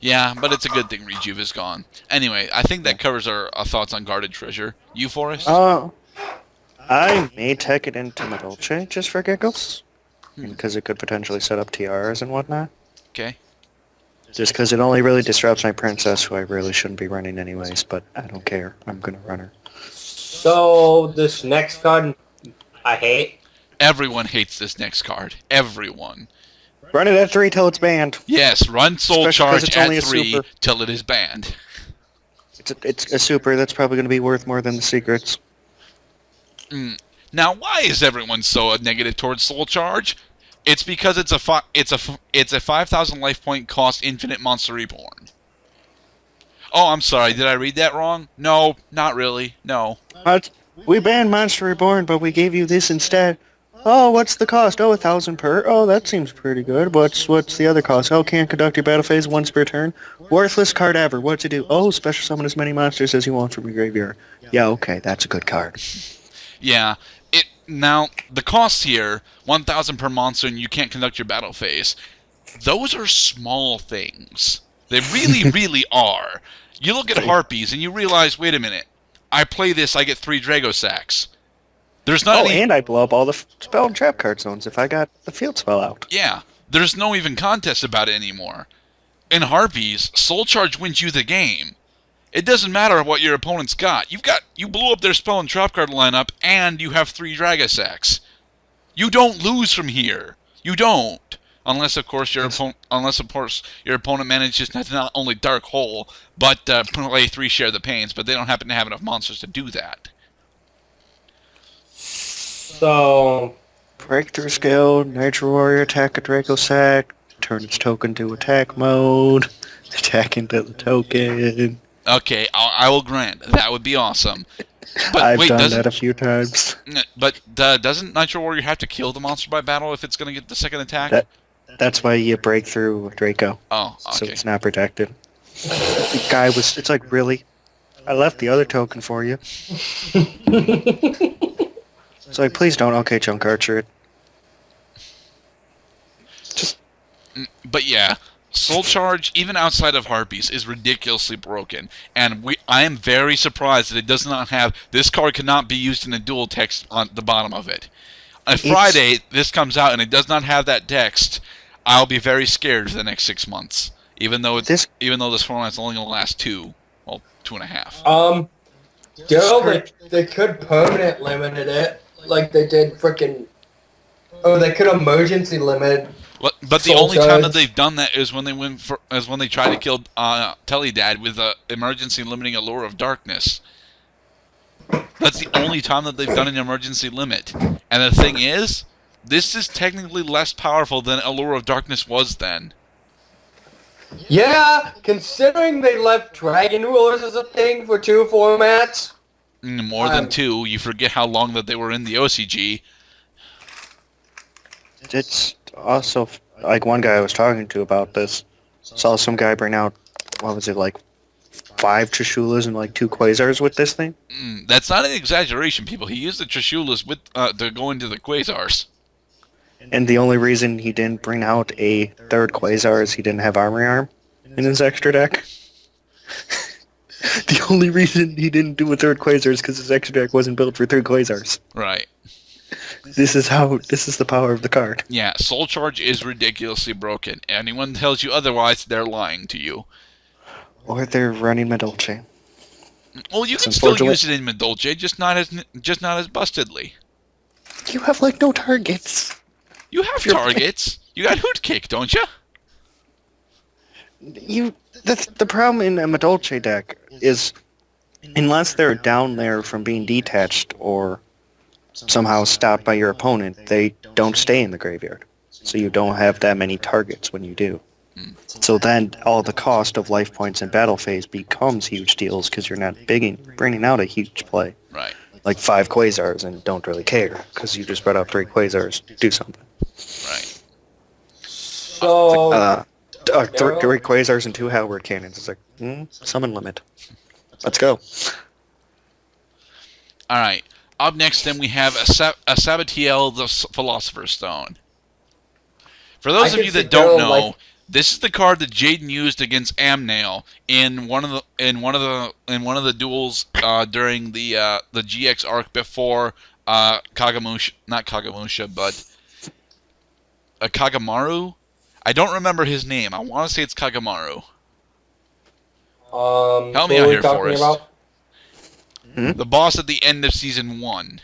Yeah, but it's a good thing Rejuve is gone. Anyway, I think that covers our thoughts on Guarded Treasure. You, Forrest? I may tech it into Madolce just for giggles, because it could potentially set up TRs and whatnot. Okay. Just because it only really disrupts my princess, who I really shouldn't be running anyways, but I don't care. I'm going to run her. So, this next card, I hate. Everyone hates this next card. Everyone. Run it at 3 till it's banned. Yes, run Soul Especially 'cause Charge it's at only a 3 super. till it is banned. It's a super that's probably going to be worth more than the secrets. Now, why is everyone so negative towards Soul Charge? It's because it's a 5,000 life point cost infinite monster reborn. Oh, I'm sorry. Did I read that wrong? No, not really. No. What? We banned Monster Reborn, but we gave you this instead. Oh, what's the cost? Oh, 1,000 per. Oh, that seems pretty good. What's the other cost? Oh, can't conduct your battle phase once per turn. Worthless card ever. What's it do? Oh, special summon as many monsters as you want from your graveyard. Yeah, okay, that's a good card. Yeah. Now, the costs here, 1,000 per monster, and you can't conduct your battle phase. Those are small things. They really, really are. You look at Harpies, and you realize, wait a minute. I play this, I get 3 Drago Sacks. There's not any... and I blow up all the spell and trap card zones if I got the field spell out. Yeah. There's no even contest about it anymore. In Harpies, Soul Charge wins you the game. It doesn't matter what your opponent's got. You blew up their spell and trap card lineup, and you have 3 Drago Sacks. You don't lose from here. You don't. Unless, of course, your opponent manages to not only Dark Hole, but play 3 Share the Pains, but they don't happen to have enough monsters to do that. So... Breakthrough skill, Nitro Warrior, attack a Draco Sack, turn its token to attack mode, attack into the token. Okay, I will grant that would be awesome. But I've wait, done that a few times. doesn't Nitro Warrior have to kill the monster by battle if it's going to get the second attack? That's why you break through Draco, Oh, so okay. it's not protected. The guy was. It's like, really? I left the other token for you. It's like, please don't. Okay, Chunk Archer. Just. But yeah, Soul Charge, even outside of Harpies, is ridiculously broken, and I am very surprised that it does not have this card cannot be used in a dual text on the bottom of it. On Friday, this comes out and it does not have that text. I'll be very scared for the next 6 months, even though this format's only going to last 2.5. They could permanent limit it, like they did frickin'. Oh, they could emergency limit. But the only time that they've done that is when they tried to kill Teledad with emergency limiting Allure of Darkness. That's the only time that they've done an emergency limit. And the thing is, this is technically less powerful than Allure of Darkness was then. Yeah, considering they left Dragon Rulers as a thing for 2 formats. More than 2. You forget how long that they were in the OCG. It's also, like, one guy I was talking to about this saw some guy bring out, what was it, like 5 Chishulas and like 2 Quasars with this thing? That's not an exaggeration, people. He used the Chishulas to go into the Quasars. And the only reason he didn't bring out a 3rd Quasar is he didn't have Armory Arm in his extra deck. The only reason he didn't do a 3rd Quasar is because his extra deck wasn't built for 3 Quasars. Right. This is the power of the card. Yeah, Soul Charge is ridiculously broken. Anyone tells you otherwise, they're lying to you. Or they're running Medolce. Well, you can still use it in Medolce, just not as bustedly. You have like no targets. You have targets. You got Hoot Kick, don't you? The problem in a Medolce deck is, unless they're down there from being detached or somehow stopped by your opponent, they don't stay in the graveyard. So you don't have that many targets when you do. So then all the cost of life points in battle phase becomes huge deals because you're not bringing out a huge play. Right. Like 5 Quasars and don't really care because you just brought out 3 Quasars to do something. Right. So... 3 Quasars and 2 Halberd Cannons. It's like, summon limit. Let's go. Alright. Up next, then, we have a Sabatiel, the Philosopher's Stone. For those of you that don't know, this is the card that Jaden used against Amnail in one of the duels during the GX arc before Kagamusha, not Kagamusha, but Kagamaru. I don't remember his name. I want to say it's Kagamaru. Help me out here, Forrest. The boss at the end of Season 1.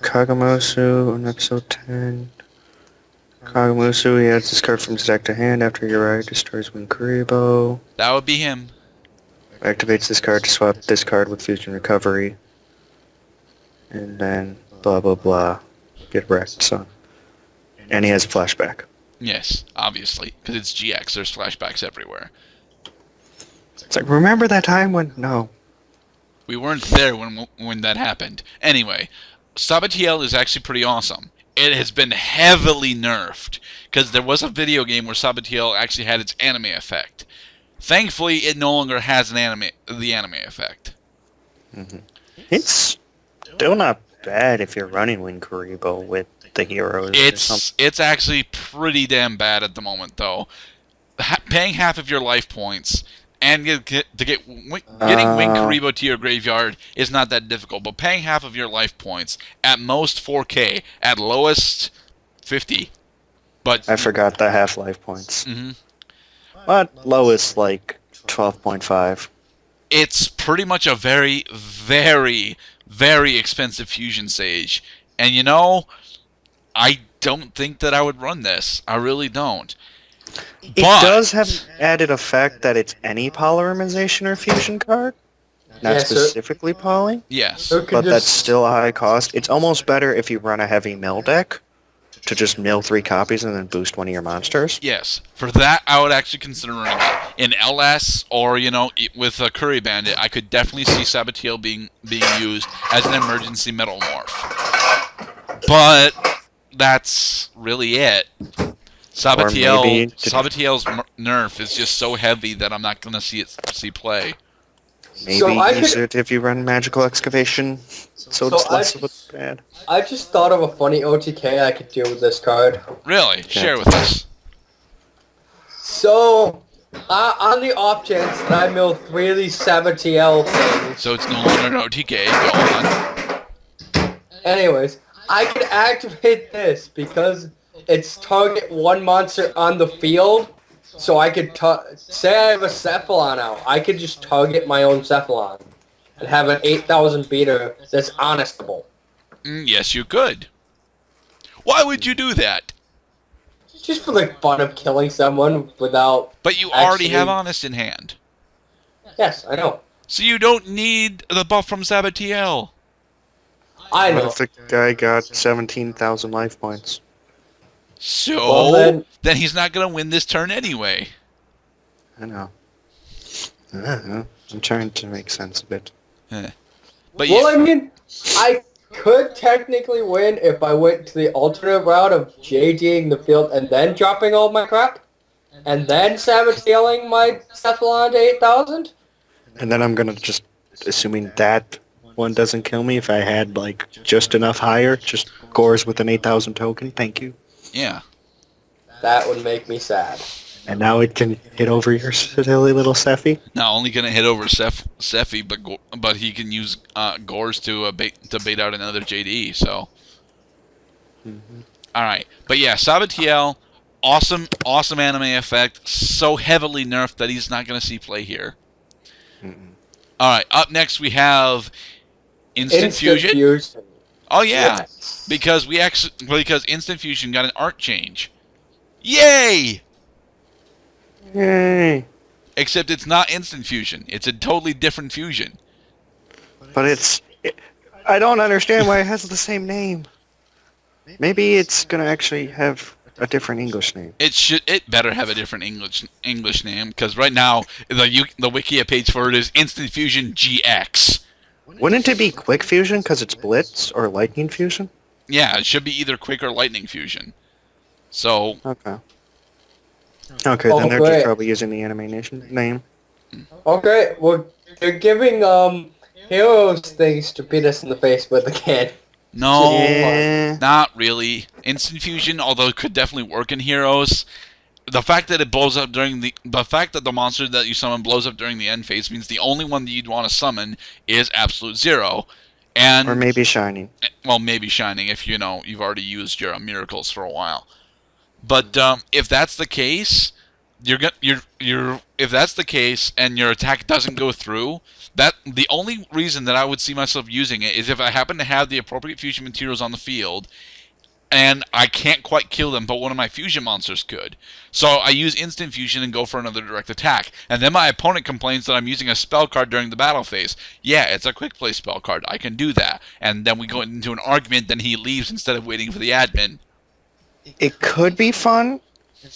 Kagamosu on episode 10. Kagamosu, he adds this card from his deck to hand after your eye destroys Winkuribo. That would be him. Activates this card to swap this card with Fusion Recovery. And then blah blah blah. Get wrecked, son. And he has a flashback. Yes, obviously, because it's GX. There's flashbacks everywhere. It's like, remember that time when... No. We weren't there when that happened. Anyway, Sabatiel is actually pretty awesome. It has been heavily nerfed, because there was a video game where Sabatiel actually had its anime effect. Thankfully, it no longer has the anime effect. Mm-hmm. It's still not bad if you're running Winkuribo with the heroes. It's actually pretty damn bad at the moment, though. Paying half of your life points and getting Winkuribo to your graveyard is not that difficult, but paying half of your life points, at most 4K, at lowest 50. But I forgot the half life points. Mm-hmm. But lowest, like 12.5. It's pretty much a very, very, very expensive Fusion Sage. And you know, I don't think that I would run this. I really don't. It does have an added effect that it's any polymerization or fusion card. not Yeah, specifically poly, Yes. but that's still a high cost. It's almost better if you run a heavy mill deck to just mill 3 copies and then boost one of your monsters. Yes. For that, I would actually consider running it. In LS or, with a Curry Bandit, I could definitely see Sabatiel being used as an emergency metal morph. But that's really it. Sabatiel's nerf is just so heavy that I'm not going to see play. Maybe use it if you run Magical Excavation, so it's less of a bad. I just thought of a funny OTK I could do with this card. Really? Okay. Share with us. So, on the off chance that I mill 3 of these Sabatiel things... So it's no longer an OTK, go on. Anyways, I could activate this because it's target 1 monster on the field. So I could say I have a Cephalon out. I could just target my own Cephalon and have an 8,000 beater that's honestable. Yes, you could. Why would you do that? Just for the fun of killing someone without... But you already have Honest in hand. Yes, I know. So you don't need the buff from Sabatiel. I know. What if the guy got 17,000 life points? So, then he's not going to win this turn anyway. I know. I'm trying to make sense of it. But I mean, I could technically win if I went to the alternate route of JDing the field and then dropping all my crap. And then Sabatailing my Cephalon to 8,000. And then I'm going to just, assuming that one doesn't kill me, if I had, like, just enough higher, just Gores with an 8,000 token, thank you. Yeah. That would make me sad. And now it can hit over your silly little Sephi? Not only can it hit over Sephi, but he can use Gores to bait out another JD, so... Alright. But yeah, Sabatiel, awesome anime effect, so heavily nerfed that he's not going to see play here. Alright, up next we have Instant Fusion. Oh yeah, yes. because Instant Fusion got an art change. Yay! Yay! Except it's not Instant Fusion. It's a totally different fusion. But I don't understand why it has the same name. Maybe it's gonna actually have a different English name. It better have a different English name, because right now the Wikia page for it is Instant Fusion GX. Wouldn't it be Quick Fusion because it's Blitz or Lightning Fusion? Yeah, it should be either Quick or Lightning Fusion. So... Okay, then they're just probably using the animation name. Okay, well, you're giving Heroes things to beat us in the face with again. No, not really. Instant Fusion, although it could definitely work in Heroes, the fact that it blows up the fact that the monster that you summon blows up during the end phase means the only one that you'd want to summon is Absolute Zero, or maybe Shining. Well, maybe Shining if you've already used your miracles for a while. But if that's the case, if that's the case and your attack doesn't go through, the only reason that I would see myself using it is if I happen to have the appropriate fusion materials on the field, and I can't quite kill them, but one of my fusion monsters could. So I use Instant Fusion and go for another direct attack. And then my opponent complains that I'm using a spell card during the battle phase. Yeah, it's a quick play spell card. I can do that. And then we go into an argument, then he leaves instead of waiting for the admin. It could be fun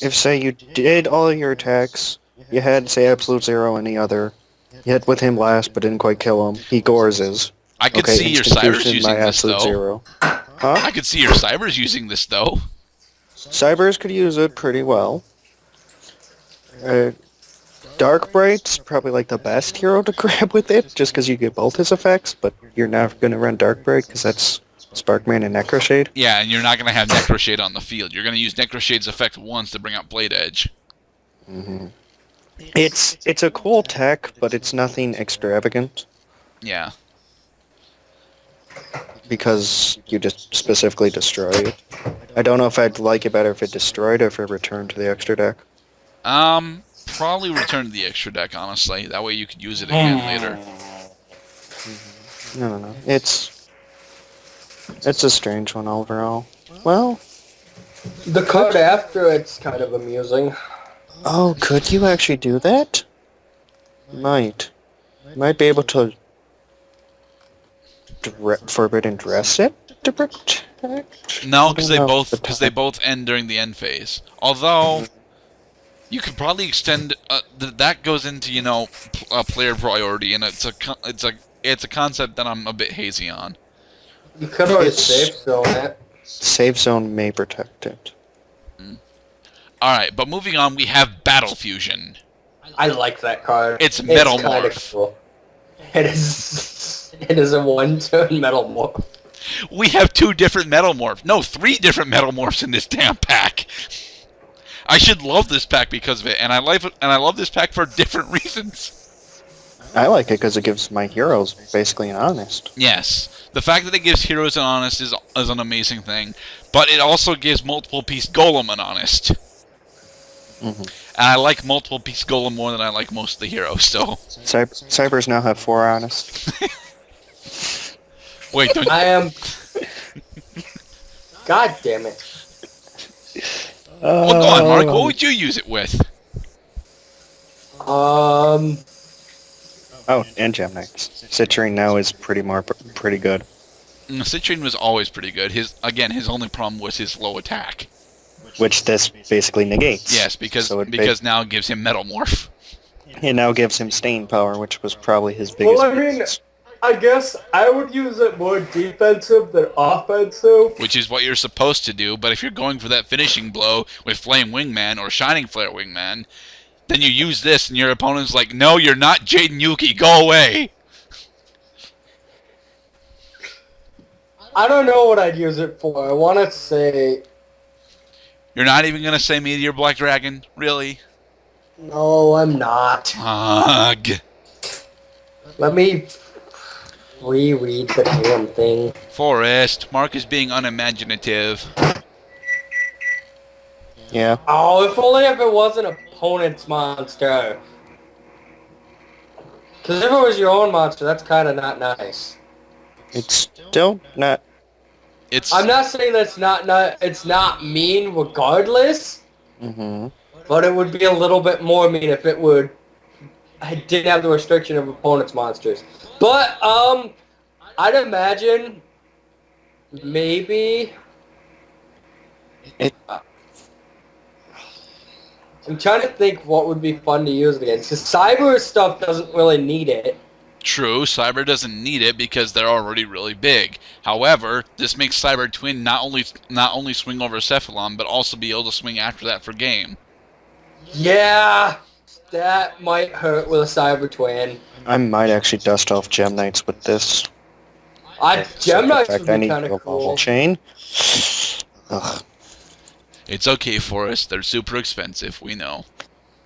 if, say, you did all of your attacks, you had, say, Absolute Zero and the other, you hit with him last but didn't quite kill him, he Gores. I could see your Cybers using this, though. Zero. Huh? I could see your Cybers using this, though. Cybers could use it pretty well. Darkbright's probably like the best hero to grab with it, just because you get both his effects, but you're not going to run Darkbright because that's Sparkman and Necroshade. Yeah, and you're not going to have Necroshade on the field. You're going to use Necroshade's effect once to bring out Blade Edge. Mm-hmm. It's a cool tech, but it's nothing extravagant. Yeah. Because you just specifically destroy it. I don't know if I'd like it better if it destroyed or if it returned to the extra deck. Probably return to the extra deck, honestly. That way you could use it again later. No. It's a strange one overall. Well... The card after it's kind of amusing. Oh, could you actually do that? Might be able to Forbidden Dress it to protect? No, because they both end during the end phase. Although you could probably extend that goes into player priority, and it's a concept that I'm a bit hazy on. You could always safe zone it. Save zone may protect it. All right, but moving on, we have Battle Fusion. I like that card. It's Metal Morph. Cool. It is. It is a one-turn Metal Morph. We have 2 different Metal Morphs. No, 3 different Metal Morphs in this damn pack. I should love this pack because of it, and I love this pack for different reasons. I like it because it gives my heroes basically an Honest. Yes, the fact that it gives heroes an Honest is an amazing thing, but it also gives multiple piece Golem an Honest. And I like multiple piece Golem more than I like most of the heroes. So Cybers now have 4 Honest. Wait, don't I am. God damn it. Well, go on, Mark. What would you use it with? Oh, and Gem Knights. Citrine now is pretty good. Citrine was always pretty good. His only problem was his low attack. Which this basically negates. Yes, because now it gives him Metal Morph. It now gives him Stain Power, which was probably his biggest weakness. I guess I would use it more defensive than offensive. Which is what you're supposed to do, but if you're going for that finishing blow with Flame Wingman or Shining Flare Wingman, then you use this and your opponent's like, no, you're not Jaden Yuki, go away! I don't know what I'd use it for. I want to say... You're not even going to say Meteor Black Dragon? Really? No, I'm not. Ugh. Let me reread the damn thing. Forrest, Mark is being unimaginative. Yeah. Oh, if only if it was an opponent's monster. Because if it was your own monster, that's kind of not nice. It's still not... I'm not saying that's it's not mean regardless. But it would be a little bit more mean if it didn't have the restriction of opponent's monsters. But, I'd imagine maybe... I'm trying to think what would be fun to use it against. Because Cyber stuff doesn't really need it. True, Cyber doesn't need it because they're already really big. However, this makes Cyber Twin not only swing over Cephalon, but also be able to swing after that for game. Yeah, that might hurt with a Cyber Twin. I might actually dust off Gem Knights with this. Gem Knights would be kind of cool. Chain. Ugh. It's okay for us. They're super expensive, we know.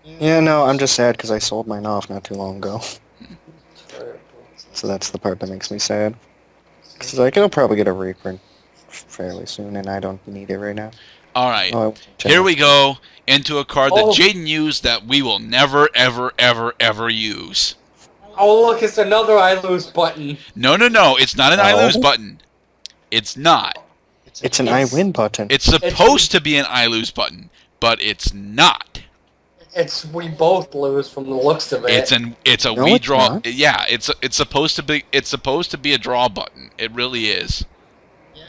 Yeah, no, I'm just sad because I sold mine off not too long ago. So that's the part that makes me sad. Because like, I'll probably get a reprint fairly soon, and I don't need it right now. Alright, here we go into a card that Jaden used that we will never, ever, ever, ever use. Oh, look, it's another I lose button. No, it's not an I lose button. It's not. It's an I win button. It's supposed to be an I lose button, but it's not. We both lose from the looks of it. We draw. Not. Yeah, it's supposed to be a draw button. It really is.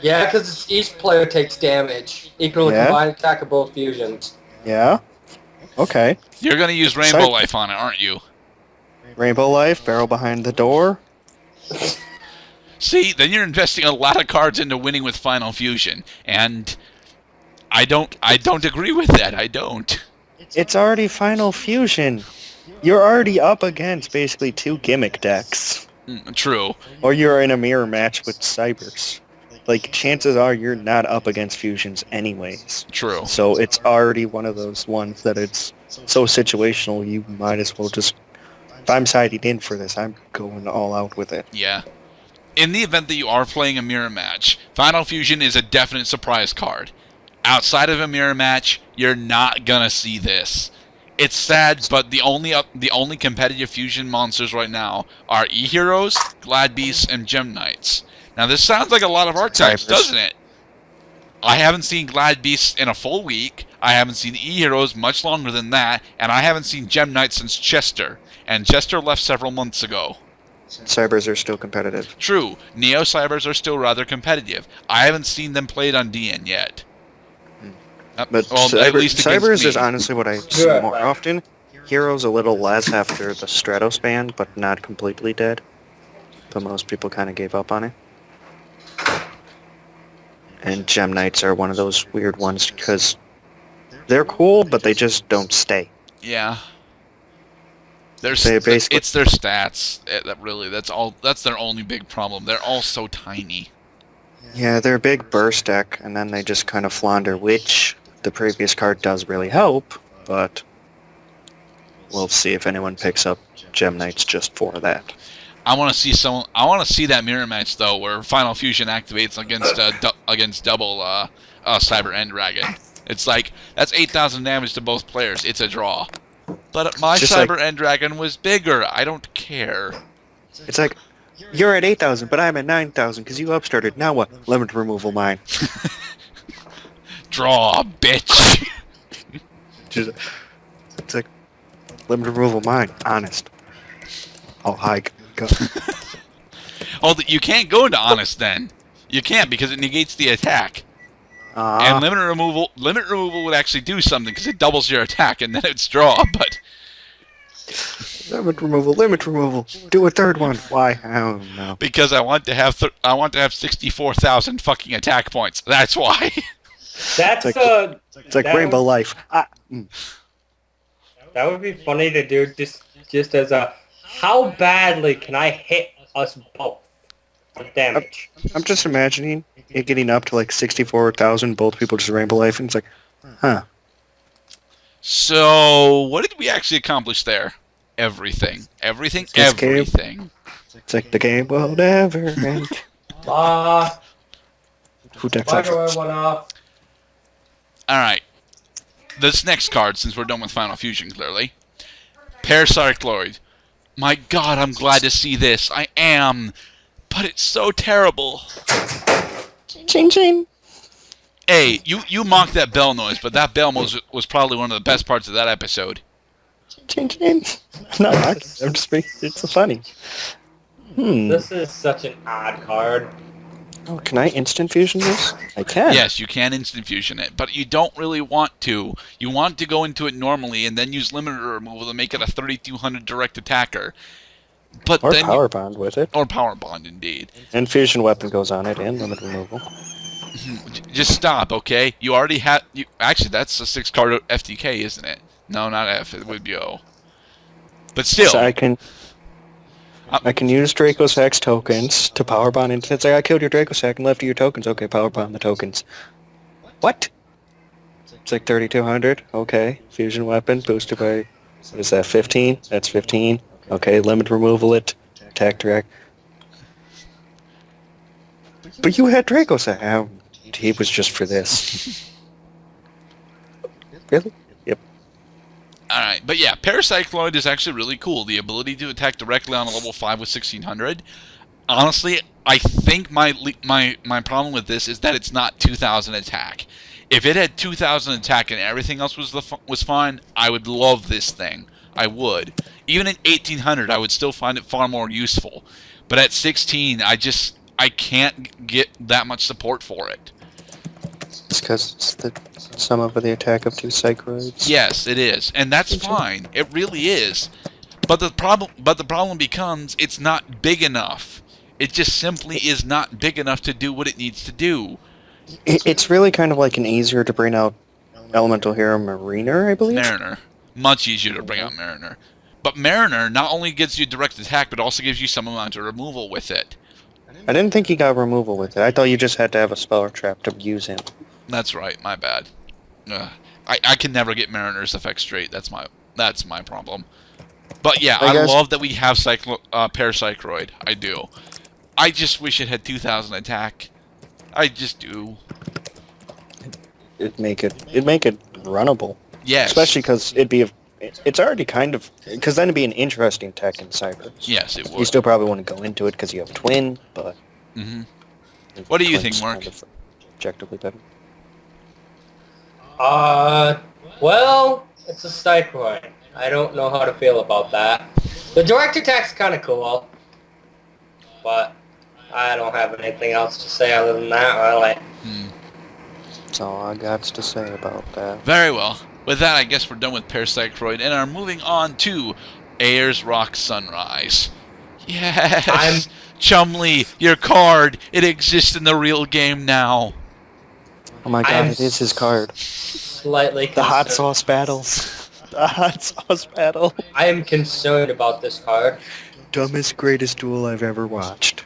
Yeah, because each player takes damage equal to the combined attack of both fusions. Yeah. Okay. You're gonna use Rainbow Life on it, aren't you? Rainbow Life, barrel behind the door. See, then you're investing a lot of cards into winning with Final Fusion, and I don't agree with that. I don't. It's already Final Fusion. You're already up against basically 2 gimmick decks. True. Or you're in a mirror match with Cybers. Like, chances are you're not up against fusions anyways. True. So it's already one of those ones that it's so situational, you might as well just... If I'm siding in for this, I'm going all out with it. Yeah. In the event that you are playing a mirror match, Final Fusion is a definite surprise card. Outside of a mirror match, you're not gonna see this. It's sad, but the only competitive fusion monsters right now are E-Heroes, Glad Beasts, and Gem Knights. Now this sounds like a lot of archetypes, doesn't it? I haven't seen Glad Beasts in a full week, I haven't seen E-Heroes much longer than that, and I haven't seen Gem Knights since Chester. And Chester left several months ago. Cybers are still competitive. True, Neo Cybers are still rather competitive. I haven't seen them played on DN yet. But Well, at least against Cybers me. is honestly what I see more often. Heroes a little less after the Stratos ban, but not completely dead. But most people kind of gave up on it. And Gem Knights are one of those weird ones because they're cool, but they just don't stay. Yeah. They basically, it's their stats. That's their only big problem. They're all so tiny. yeah, they're a big burst deck, and then they just kind of flounder, which the previous card does really help, but we'll see if anyone picks up Gem Knights just for that. I want to see that mirror match though, where Final Fusion activates against double Cyber End Dragon. It's like that's 8,000 damage to both players. It's a draw. But my Cyber End Dragon was bigger. I don't care. It's like, you're at 8,000, but I'm at 9,000 because you upstarted. Now what? Limit removal mine. Draw, bitch. It's like, limit removal mine. Honest. Oh, hi. Go. Oh, you can't go into honest then. You can't because it negates the attack. And limit removal would actually do something because it doubles your attack and then it's draw. But limit removal. Do a third one. Why? I don't know. Because I want to have 64,000 fucking attack points. That's why. It's like Rainbow Life. That would be funny to do just as a how badly can I hit us both with damage? I'm just imagining it getting up to like 64,000, both people just Rainbow Life, and it's like, huh. So, what did we actually accomplish there? Everything. It's like the game will never end. Who decks Alright. This next card, since we're done with Final Fusion, clearly. Paracycloid. My god, I'm glad to see this. I am. But it's so terrible. Ching ching. Hey, you mocked that bell noise, but that bell was probably one of the best parts of that episode. Ching ching. No, I'm just being, it's funny. This is such an odd card. Oh, can I instant fusion this? I can. Yes, you can instant fusion it, but you don't really want to. You want to go into it normally and then use limiter removal to make it a 3,200 direct attacker. But or then power bond with it. Or power bond, indeed. And fusion weapon goes on it, and limit removal. Just stop, okay? You already have. Actually, that's a 6-card FTK, isn't it? No, not F. It would be O. But still. So I can use Draco's Hex tokens to power bond, and since I killed your Draco's Hex and left you your tokens, okay, power bond the tokens. What? It's like 3,200. Okay, fusion weapon boosted by. What is that? 15. That's 15. Okay, limit removal it. Attack direct. But you had Draco's Hex. He was just for this. Really? Yep. Alright, but yeah, Paracycloid is actually really cool. The ability to attack directly on a level 5 with 1,600. Honestly, I think my problem with this is that it's not 2,000 attack. If it had 2,000 attack and everything else was fine, I would love this thing. I would. Even at 1,800, I would still find it far more useful. But at 16, I can't get that much support for it. It's because it's the sum over the attack of 2 Psychroids. Yes, it is, and that's fine. It really is. But the problem becomes it's not big enough. It just simply is not big enough to do what it needs to do. It's really kind of like an easier to bring out elemental hero Mariner, I believe. Mariner, much easier to bring out Mariner. But Mariner not only gives you direct attack, but also gives you some amount of removal with it. I didn't think he got removal with it. I thought you just had to have a spell or trap to use him. That's right, my bad. I can never get Mariner's effect straight. That's my problem. But yeah, I love that we have Paracycloid. I do. I just wish it had 2,000 attack. I just do. It'd make it runnable. Yes. Especially because it's already kind of, because then it'd be an interesting tech in Cyber. Yes, it would. You still probably want to go into it because you have Twin, but. What do you think, Mark? Kind of objectively better. Well, it's a Psychoid. I don't know how to feel about that. The direct attack's kind of cool. but I don't have anything else to say other than that, really. That's all I got to say about that. Very well. With that, I guess we're done with Parasite and are moving on to Ayers Rock Sunrise. Yes! Chumley, your card, it exists in the real game now. Oh my god, it is his card. Slightly The hot sauce battles. The hot sauce battle. I am concerned about this card. Dumbest, greatest duel I've ever watched.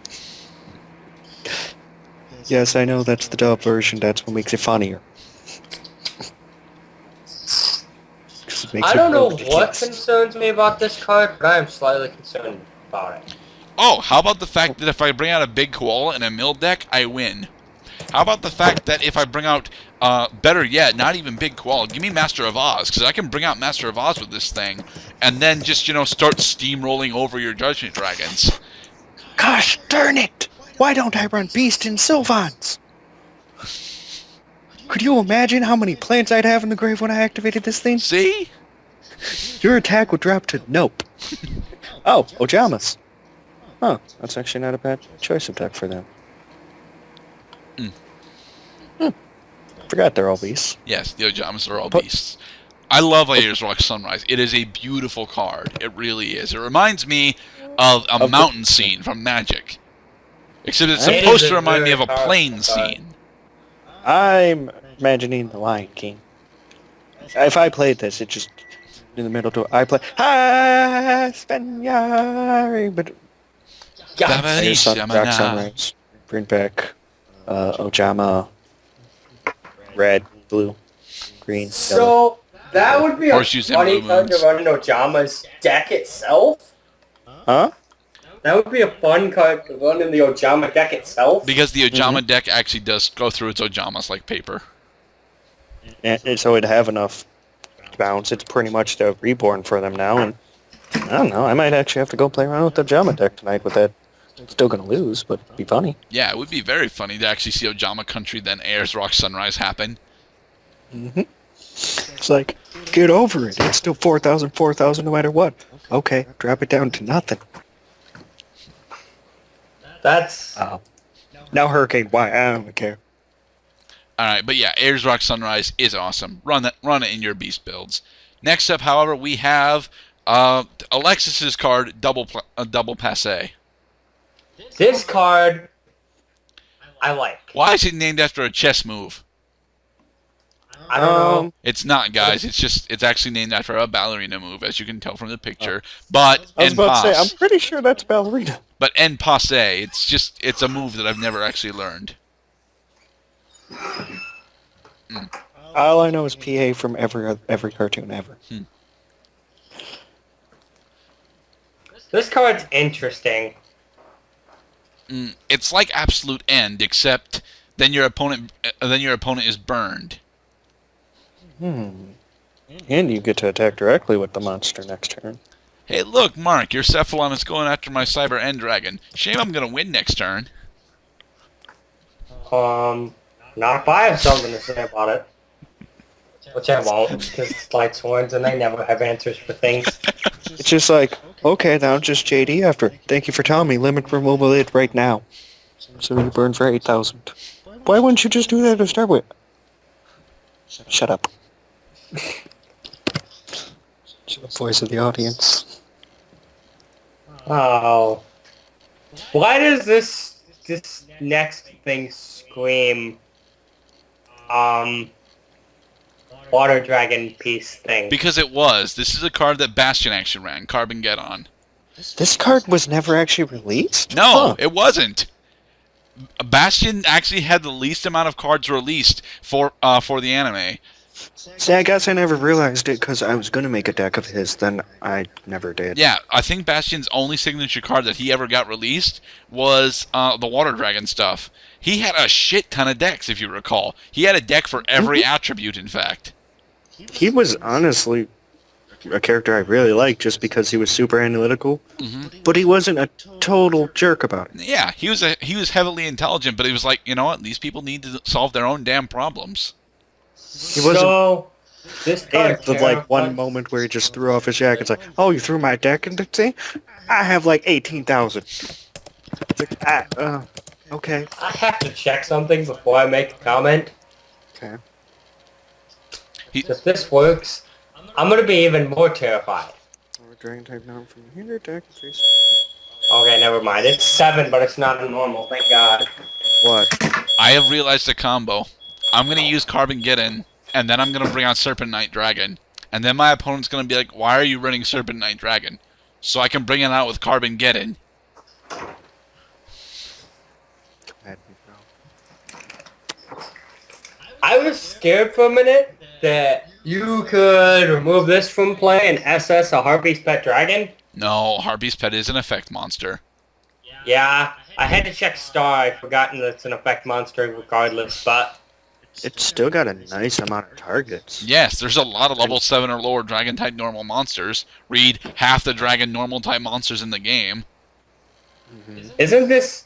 Yes, I know that's the dub version. That's what makes it funnier. I don't know what concerns me about this card, but I am slightly concerned about it. Oh, how about the fact that if I bring out a big koala in a mill deck, I win? How about the fact that if I bring out, better yet, not even big koala, give me Master of Oz, because I can bring out Master of Oz with this thing, and then just, start steamrolling over your Judgment Dragons. Gosh darn it! Why don't I run Beast and Sylvans? Could you imagine how many plants I'd have in the grave when I activated this thing? See? Your attack would drop to nope. Oh, Ojamas. Huh, that's actually not a bad choice of deck for them. Forgot they're all beasts. Yes, the Ojamas are all beasts. I love Ayers Rock Sunrise. It is a beautiful card. It really is. It reminds me of a mountain scene from Magic. Except it's supposed to remind me of a plain scene. I'm imagining the Lion King. If I played this, it just in the middle to I play Spanyari, but Rock Sunrise, bring back Ojama, red, blue, green. So yellow. that would be a Horseshoes and funny blue card to moons. run in Ojama's deck itself. Huh? That would be a fun card to run in the Ojama deck itself. Because the Ojama deck actually does go through its Ojamas like paper. And so it'd have enough bounce. It's pretty much the reborn for them now, and I don't know. I might actually have to go play around with the Ojama deck tonight with that. Still gonna lose, but it'd be funny. Yeah, it would be very funny to actually see Ojama Country then Ayers Rock Sunrise happen. It's like, get over it. It's still 4,000 no matter what. Okay, drop it down to nothing. That's... Now Hurricane, why? I don't care. Alright, but yeah, Ayers Rock Sunrise is awesome. Run it in your beast builds. Next up, however, we have Alexis's card, Double Passe. This card, I like. Why is it named after a chess move? I don't know. It's not, guys. It's actually named after a ballerina move, as you can tell from the picture. But I was en about to say, passe. I'm pretty sure that's ballerina. But en passe, it's a move that I've never actually learned. All I know is PA from every cartoon ever. This card's interesting. It's like Absolute End, except then your opponent is burned. And you get to attack directly with the monster next turn. Hey, look, Mark, your Cephalon is going after my Cyber End Dragon. Shame I'm gonna win next turn. Not if I have something to say about it. Which I won't, because it's Light Swords and they never have answers for things. It's just like, okay, now just JD after. Thank you for telling me. Limit removal it right now. So you burn for 8,000. Why wouldn't you just do that to start with? Shut up. Voice of the audience. Oh. Why does this next thing scream Water Dragon piece thing? Because it was. This is a card that Bastion actually ran. Carbon Get On. This card was never actually released? No, Huh. it wasn't. Bastion actually had the least amount of cards released for the anime. See, I guess I never realized it because I was going to make a deck of his, then I never did. Yeah, I think Bastion's only signature card that he ever got released was the Water Dragon stuff. He had a shit ton of decks, if you recall. He had a deck for every attribute, in fact. He was honestly a character I really liked just because he was super analytical, but he wasn't a total jerk about it. Yeah, he was heavily intelligent, but he was like, you know what? These people need to solve their own damn problems. He wasn't. So, this card And the like one moment where he just threw off his jacket. It's like, oh, you threw my deck into the thing? I have like 18,000. Okay. I have to check something before I make a comment. Okay. If this works, I'm gonna be even more terrified. Dragon type down from here, attack increase. Okay, never mind. It's 7, but it's not a normal. Thank God. What? I have realized a combo. I'm going to use Carbon Geddon, and then I'm going to bring out Serpent Knight Dragon. And then my opponent's going to be like, why are you running Serpent Knight Dragon? So I can bring it out with Carbon Geddon. I was scared for a minute that you could remove this from play and SS a Harpy's Pet Dragon. No, Harpy's Pet is an effect monster. Yeah, I had to check Star. I'd forgotten that it's an effect monster regardless, but... It's still got a nice amount of targets. Yes, there's a lot of level 7 or lower Dragon-type normal monsters. Read half the Dragon normal-type monsters in the game. Isn't this...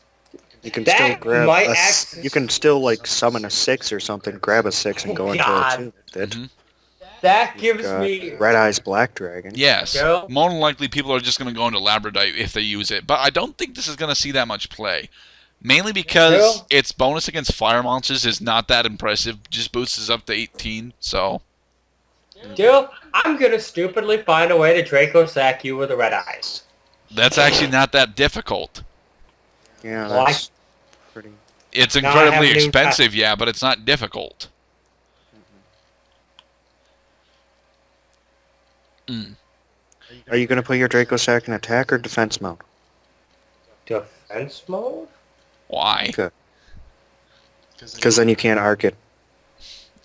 You can That still grab might you can still like summon a 6 or something, grab a 6 and go into God. it too. With it. That gives Got me... Red Eyes Black Dragon. Yes, Joe? more than likely people are just going to go into Labradite if they use it, but I don't think this is going to see that much play. Mainly because Joe? its bonus against fire monsters is not that impressive, just boosts up to 18, so... Jill, I'm gonna stupidly find a way to Draco sack you with the red eyes. That's actually not that difficult. Yeah, Well, that's pretty... It's Now I incredibly have a new expensive, yeah, but it's not difficult. Are you going to put your Draco Sack in attack or defense mode? Defense mode? Why? Good. Because then you can't arc it.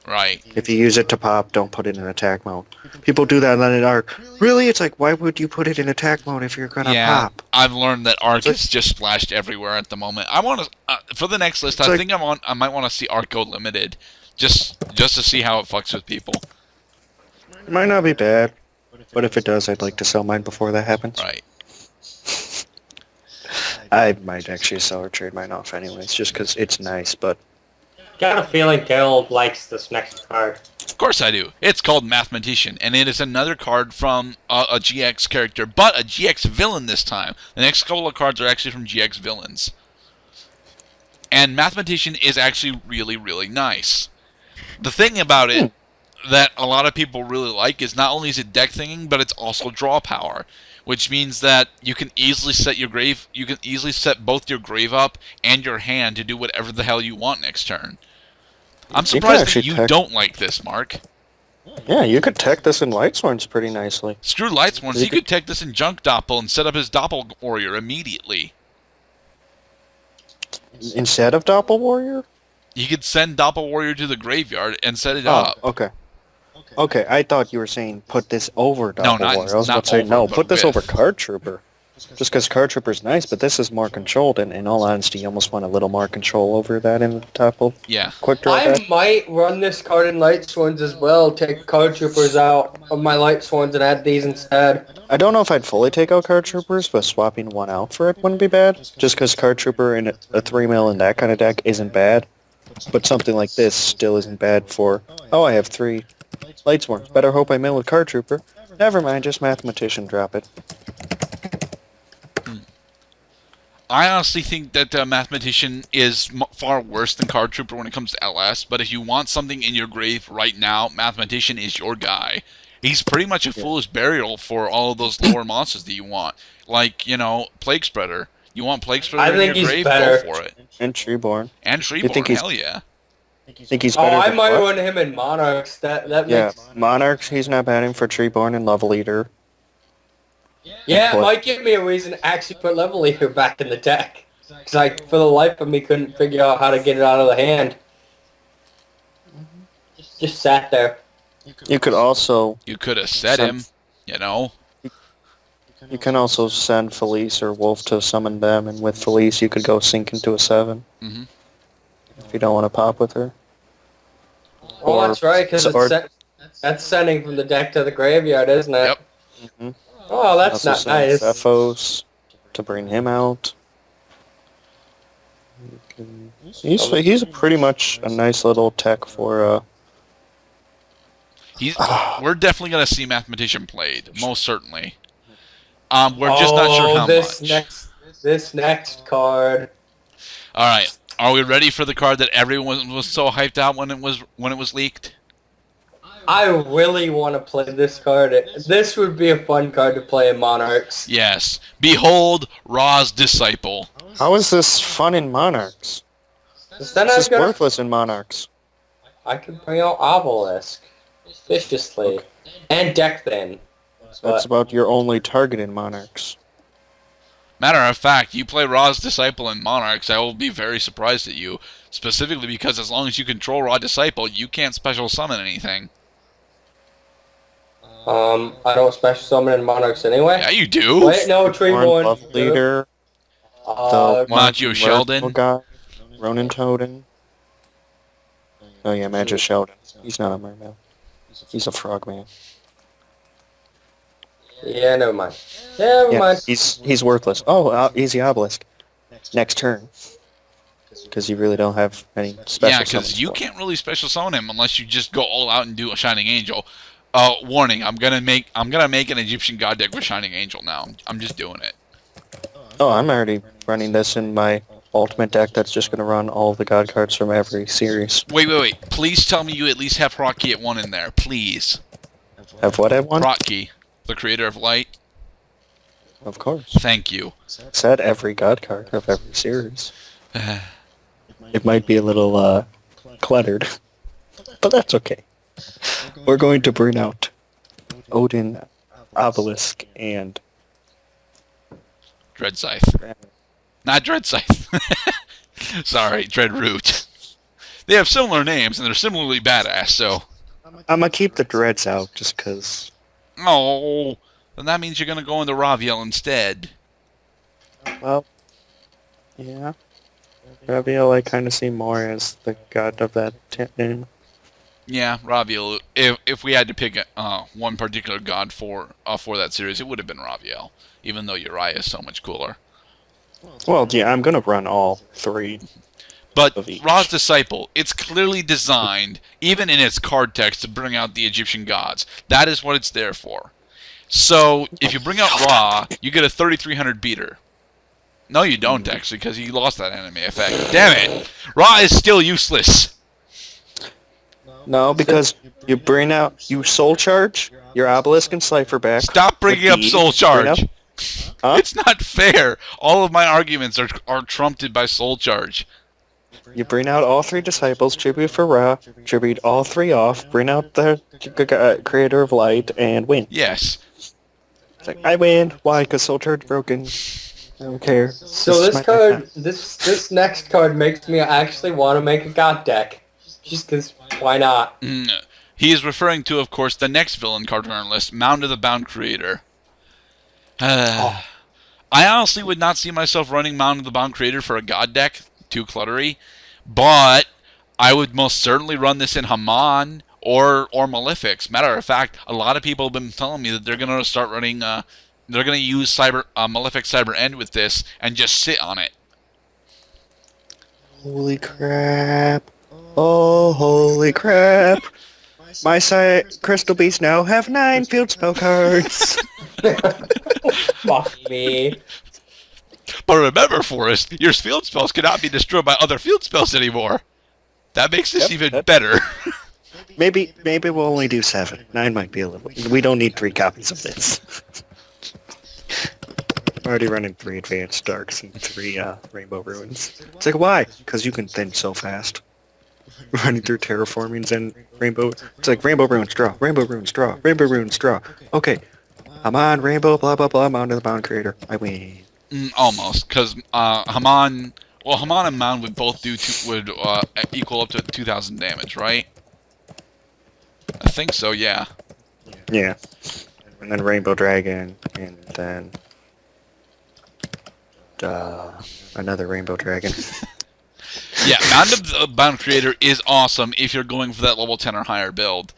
Right. If you use it to pop, don't put it in attack mode. People do that and then it arc. Really? It's like, why would you put it in attack mode if you're going to Yeah, pop? I've learned that Arc like- is just splashed everywhere at the moment. I want to, for the next list, It's I like- think I might want to see Arc go limited, just to see how it fucks with people. It might not be bad, but if it does, I'd like to sell mine before that happens. Right. I might actually sell or trade mine off anyways, just because it's nice, but... Got a feeling Daryl likes this next card. Of course I do. It's called Mathematician, and it is another card from a GX character, but a GX villain this time. The next couple of cards are actually from GX villains. And Mathematician is actually really, really nice. The thing about it that a lot of people really like is not only is it deck thinging, but it's also draw power. Which means that you can easily set your grave, you can easily set both your grave up and your hand to do whatever the hell you want next turn. I'm You can surprised that actually you tech- don't like this, Mark. Yeah, you could tech this in Lightsworns pretty nicely. Screw Lightsworns, You you could take this in Junk Doppel and set up his Doppel Warrior immediately. Instead of Doppel Warrior? You could send Doppel Warrior to the graveyard and set it Oh, up. okay. Okay, I thought you were saying put this over Doppel not- Warrior. I was not about to say, over, no, but put this with. over Card Trooper. Just because Card Trooper's nice, but this is more controlled, and in all honesty, you almost want a little more control over that in the top of Yeah. Quick Draw I deck. might run this card in Light Swans as well, take Card Troopers out of my Light Swans and add these instead. I don't know if I'd fully take out Card Troopers, but swapping one out for it wouldn't be bad. Just because Card Trooper in a 3 mil in that kind of deck isn't bad. But something like this still isn't bad for, oh, I have 3 Lightsworns. Better hope I mill with Card Trooper. Never mind, just Mathematician, drop it. I honestly think that Mathematician is far worse than Card Trooper when it comes to LS, but if you want something in your grave right now, Mathematician is your guy. He's pretty much a foolish burial for all of those lower monsters that you want. Like, you know, Plague Spreader. You want Plague Spreader I in think your he's grave? better. Go for it. And Treeborn. And Treeborn, think he's- hell yeah. Think he's Oh, better I than might what? run him in Monarchs. That Yeah, makes... Monarchs, he's not bad in for Treeborn and Level Eater. Yeah, it What? might give me a reason to actually put Level Eater back in the deck. Because I, for the life of me, couldn't figure out how to get it out of the hand. Just sat there. You could also, You could have set him, you know. you can also send Felice or Wolf to summon them, and with Felice you could go sink into a 7. Mhm. If you don't want to pop with her. Oh, Or- that's right, because or- that's sending from the deck to the graveyard, isn't it? Yep. Mhm. Oh, that's Also not send nice. Zephos to bring him out. He's pretty much a nice little tech for We're definitely going to see Mathematician played, most certainly. We're just not sure how this much. this next card. All right, are we ready for the card that everyone was so hyped out when it was leaked? I really want to play this card. This would be a fun card to play in Monarchs. Yes. Behold, Ra's Disciple. How is this fun in Monarchs? Then This is worthless in Monarchs. I could bring out Obelisk viciously and deck then. That's about your only target in Monarchs. Matter of fact, you play Ra's Disciple in Monarchs, I will be very surprised at you. Specifically because as long as you control Ra's Disciple, you can't special summon anything. I don't special summon in Monarchs anyway. Yeah, you do. Wait, no, Treeborn. Buff Leader. Magio Sheldon. Guy, Ronin Totem. Oh yeah, Magio Sheldon. He's not a mermaid. He's a frogman. Yeah, never mind. Never mind. He's worthless. Oh, easy Obelisk. Next turn. Because you really don't have any special Yeah, because summons you for him. can't really special summon him unless you just go all out and do a Shining Angel. Warning, I'm gonna make an Egyptian God deck with Shining Angel now. I'm just doing it. Oh, I'm already running this in my ultimate deck that's just going to run all the God cards from every series. Wait. Please tell me you at least have Rocky at 1 in there. Please. Have what at one? Rocky, the creator of light. Of course. Thank you. Said every God card of every series. It might be a little cluttered, but that's okay. We're going to bring out Odin, Obelisk, and Dread Scythe. Not Dread Scythe. Sorry, Dread Root. They have similar names and they're similarly badass, so... I'm going to keep the Dreads out just because... Oh, then that means you're going to go into Raviel instead. Well, yeah. Raviel I kind of see more as the god of that name. Yeah, Raviel. If we had to pick one particular god for that series, it would have been Raviel, even though Uriah is so much cooler. Well, yeah, I'm going to run all three. But Of each. Ra's Disciple, it's clearly designed, even in its card text, to bring out the Egyptian gods. That is what it's there for. So, if you bring out Ra, you get a 3,300 beater. No, you don't, actually, because he lost that enemy effect. Damn it! Ra is still useless! No, because you soul charge your Obelisk and Cypher back. Stop bringing with up the- Soul Charge! Huh? It's not fair! All of my arguments are trumped by Soul Charge. You bring out all three disciples, tribute for Ra, tribute all three off, bring out the creator of light, and win. Yes. It's like, I win. Why? Because soul charge broken. I don't care. So is this my card, this next card makes me actually want to make a God deck. Just because, why not? He is referring to, of course, the next villain card on our list, Mound of the Bound Creator. I honestly would not see myself running Mound of the Bound Creator for a God deck, too cluttery, but I would most certainly run this in Haman or Malefics. Matter of fact, a lot of people have been telling me that they're going to start running, they're going to use Malefic Cyber End with this and just sit on it. Holy crap. Oh, holy crap. My Crystal Beasts now have 9 field spell cards. Fuck me. But remember, Forrest, your field spells cannot be destroyed by other field spells anymore. That makes this even better. Maybe we'll only do 7. 9 might be a little... We don't need 3 copies of this. I'm already running 3 Advanced Darks and 3 Rainbow Ruins. It's like, why? Because you can thin so fast. Running through Terraformings and Rainbow... It's like, Rainbow Ruins, draw. Rainbow Ruins, draw. Rainbow Ruins, draw. Okay. I'm on Rainbow, blah, blah, blah. I'm on to the Bound Creator. I win. Almost, because Haman and Mound would both equal up to 2,000 damage, right? I think so, yeah. Yeah. And then Rainbow Dragon, and then... another Rainbow Dragon. Yeah, Mound of the Bound Creator is awesome if you're going for that level 10 or higher build.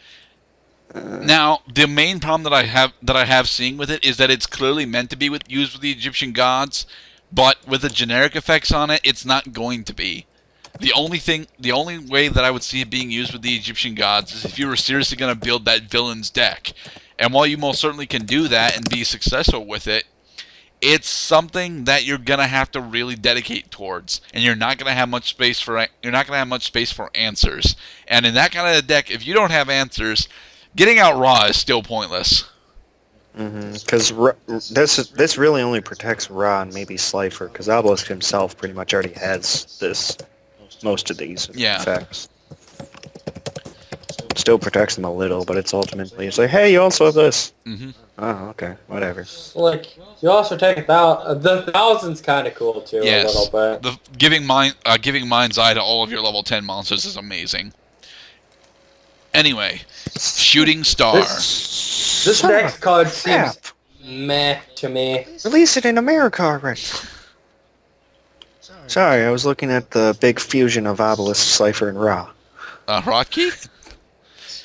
Now, the main problem that I have seeing with it is that it's clearly meant to be used with the Egyptian gods, but with the generic effects on it, it's not going to be. The only way that I would see it being used with the Egyptian gods is if you were seriously going to build that villain's deck. And while you most certainly can do that and be successful with it, it's something that you're gonna have to really dedicate towards, and you're not gonna have much space for answers. And in that kind of deck, if you don't have answers, getting out Ra is still pointless. Because this really only protects Ra and maybe Slifer, because Obelisk himself pretty much already has most of these effects. Still protects them a little, but it's ultimately it's like, hey, you also have this. Oh, okay, whatever. Like, you also take the 1,000's kind of cool too, a little bit. The giving Mind's Eye to all of your level 10 monsters is amazing. Anyway, Shooting Star. This next card seems meh to me. Release it in America already. Sorry, I was looking at the big fusion of Obelisk, Slifer, and Ra. Hotkey?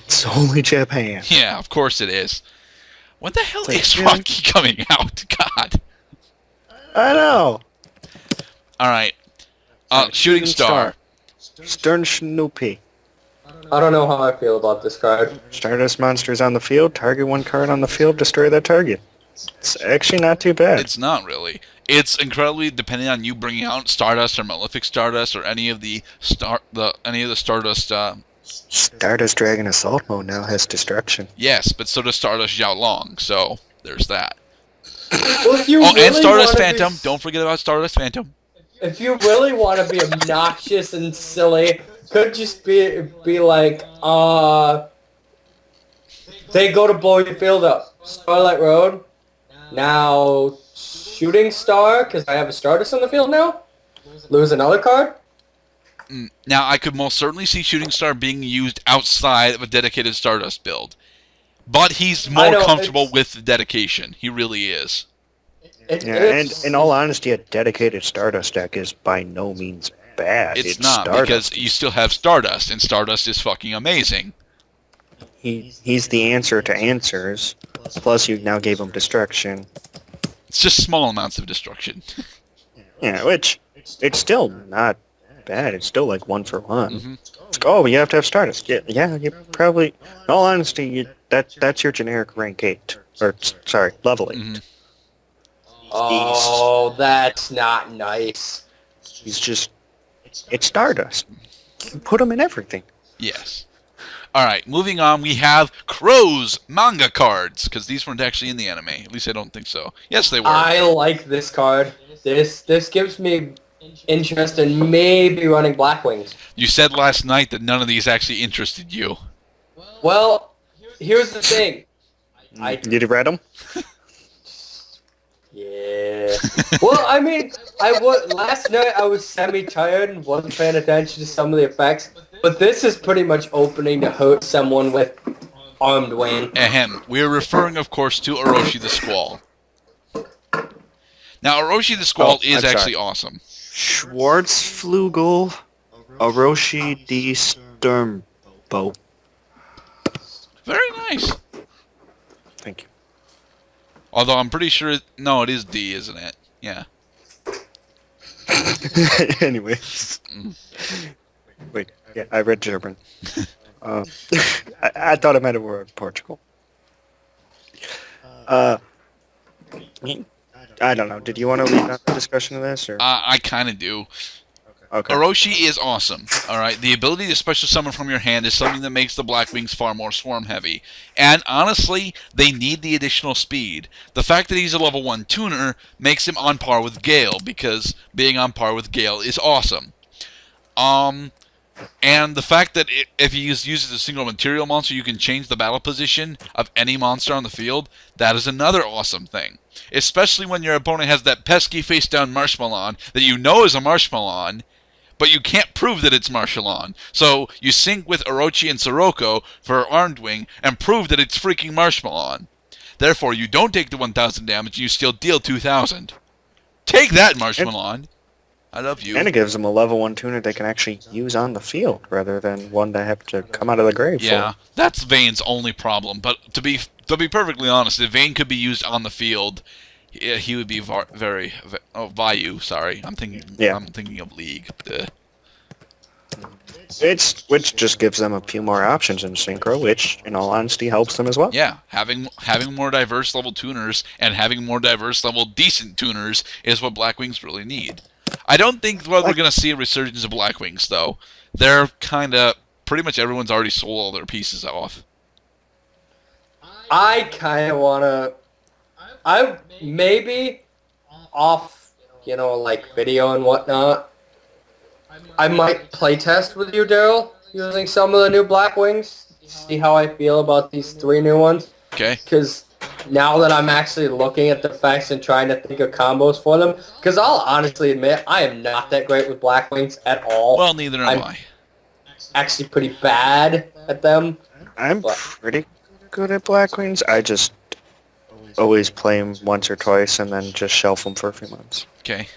It's only Japan. Yeah, of course it is. When the hell is Hotkey coming out? God. I know. Alright. Shooting Star. Stern Snoopy. I don't know how I feel about this card. Stardust monsters on the field, target one card on the field, destroy that target. It's actually not too bad. It's not really. It's incredibly depending on you bringing out Stardust or Malefic Stardust or any of the Stardust. Stardust Dragon Assault mode now has destruction. Yes, but so does Stardust Yao Long. So there's that. Well, if you really and Stardust Phantom. Don't forget about Stardust Phantom. If you really want to be obnoxious and silly, could just be like, they go to blow your field up. Starlight Road. Now, Shooting Star, because I have a Stardust on the field now. Lose another card. Now, I could most certainly see Shooting Star being used outside of a dedicated Stardust build. But he's more comfortable with the dedication. He really is. And in all honesty, a dedicated Stardust deck is by no means bad. It's not, Stardust. because you still have Stardust, and Stardust is fucking amazing. He's the answer to answers. Plus, you now gave him destruction. It's just small amounts of destruction. Yeah, which it's still not bad. It's still like 1 for 1. It's like, oh, you have to have Stardust. Yeah, you probably. In all honesty, that's your generic rank 8, or sorry, level 8. Oh, that's not nice. He's just. It's Stardust. You put him in everything. Yes. Alright, moving on, we have Crow's manga cards, because these weren't actually in the anime. At least I don't think so. Yes, they were. I like this card. This gives me interest in maybe running Blackwings. You said last night that none of these actually interested you. Well, here's the thing. Did you read them? Yeah. Well, I mean, last night I was semi-tired and wasn't paying attention to some of the effects, but this is pretty much opening to hurt someone with Armed Wayne. Ahem. We're referring, of course, to Orochi the Squall. Now, Orochi the Squall is actually awesome. Schwarzflugel Orochi D. Sternbo. Very nice. Thank you. Although I'm pretty sure... No, it is D, isn't it? Yeah. Anyway. Wait, yeah, I read German. I thought it meant a word Portugal. I don't know. Did you want to lead on the discussion of this? Or? I kind of do. Okay. Orochi is awesome. Alright, the ability to special summon from your hand is something that makes the Blackwings far more swarm heavy. And honestly, they need the additional speed. The fact that he's a level 1 tuner makes him on par with Gale, because being on par with Gale is awesome. And the fact that if he uses a single material monster, you can change the battle position of any monster on the field, that is another awesome thing. Especially when your opponent has that pesky face-down Marshmallow that you know is a Marshmallow, but you can't prove that it's Marshallon. So you sync with Orochi and Sirocco for Armed Wing and prove that it's freaking Marshmallow. Therefore, you don't take the 1,000 damage and you still deal 2,000. Take that, Marshmallow. I love you. And it gives them a level 1 tuner they can actually use on the field rather than one they have to come out of the grave Yeah, for. that's Vane's only problem. But to be perfectly honest, if Vane could be used on the field, he would be Vayu, sorry. I'm thinking of League. Which just gives them a few more options in synchro, which, in all honesty, helps them as well. Yeah, having more diverse level tuners and having more diverse level decent tuners is what Blackwings really need. I don't think we're going to see a resurgence of Blackwings, though. They're kind of... Pretty much everyone's already sold all their pieces off. I kind of want to... I maybe off, like video and whatnot, I might playtest with you, Daryl, using some of the new Blackwings. See how I feel about these 3 new ones. Okay. Because now that I'm actually looking at the facts and trying to think of combos for them, because I'll honestly admit, I am not that great with Blackwings at all. Well, neither am I. Actually pretty bad at them. I'm pretty good at Blackwings. I just always play them once or twice and then just shelf them for a few months. Okay.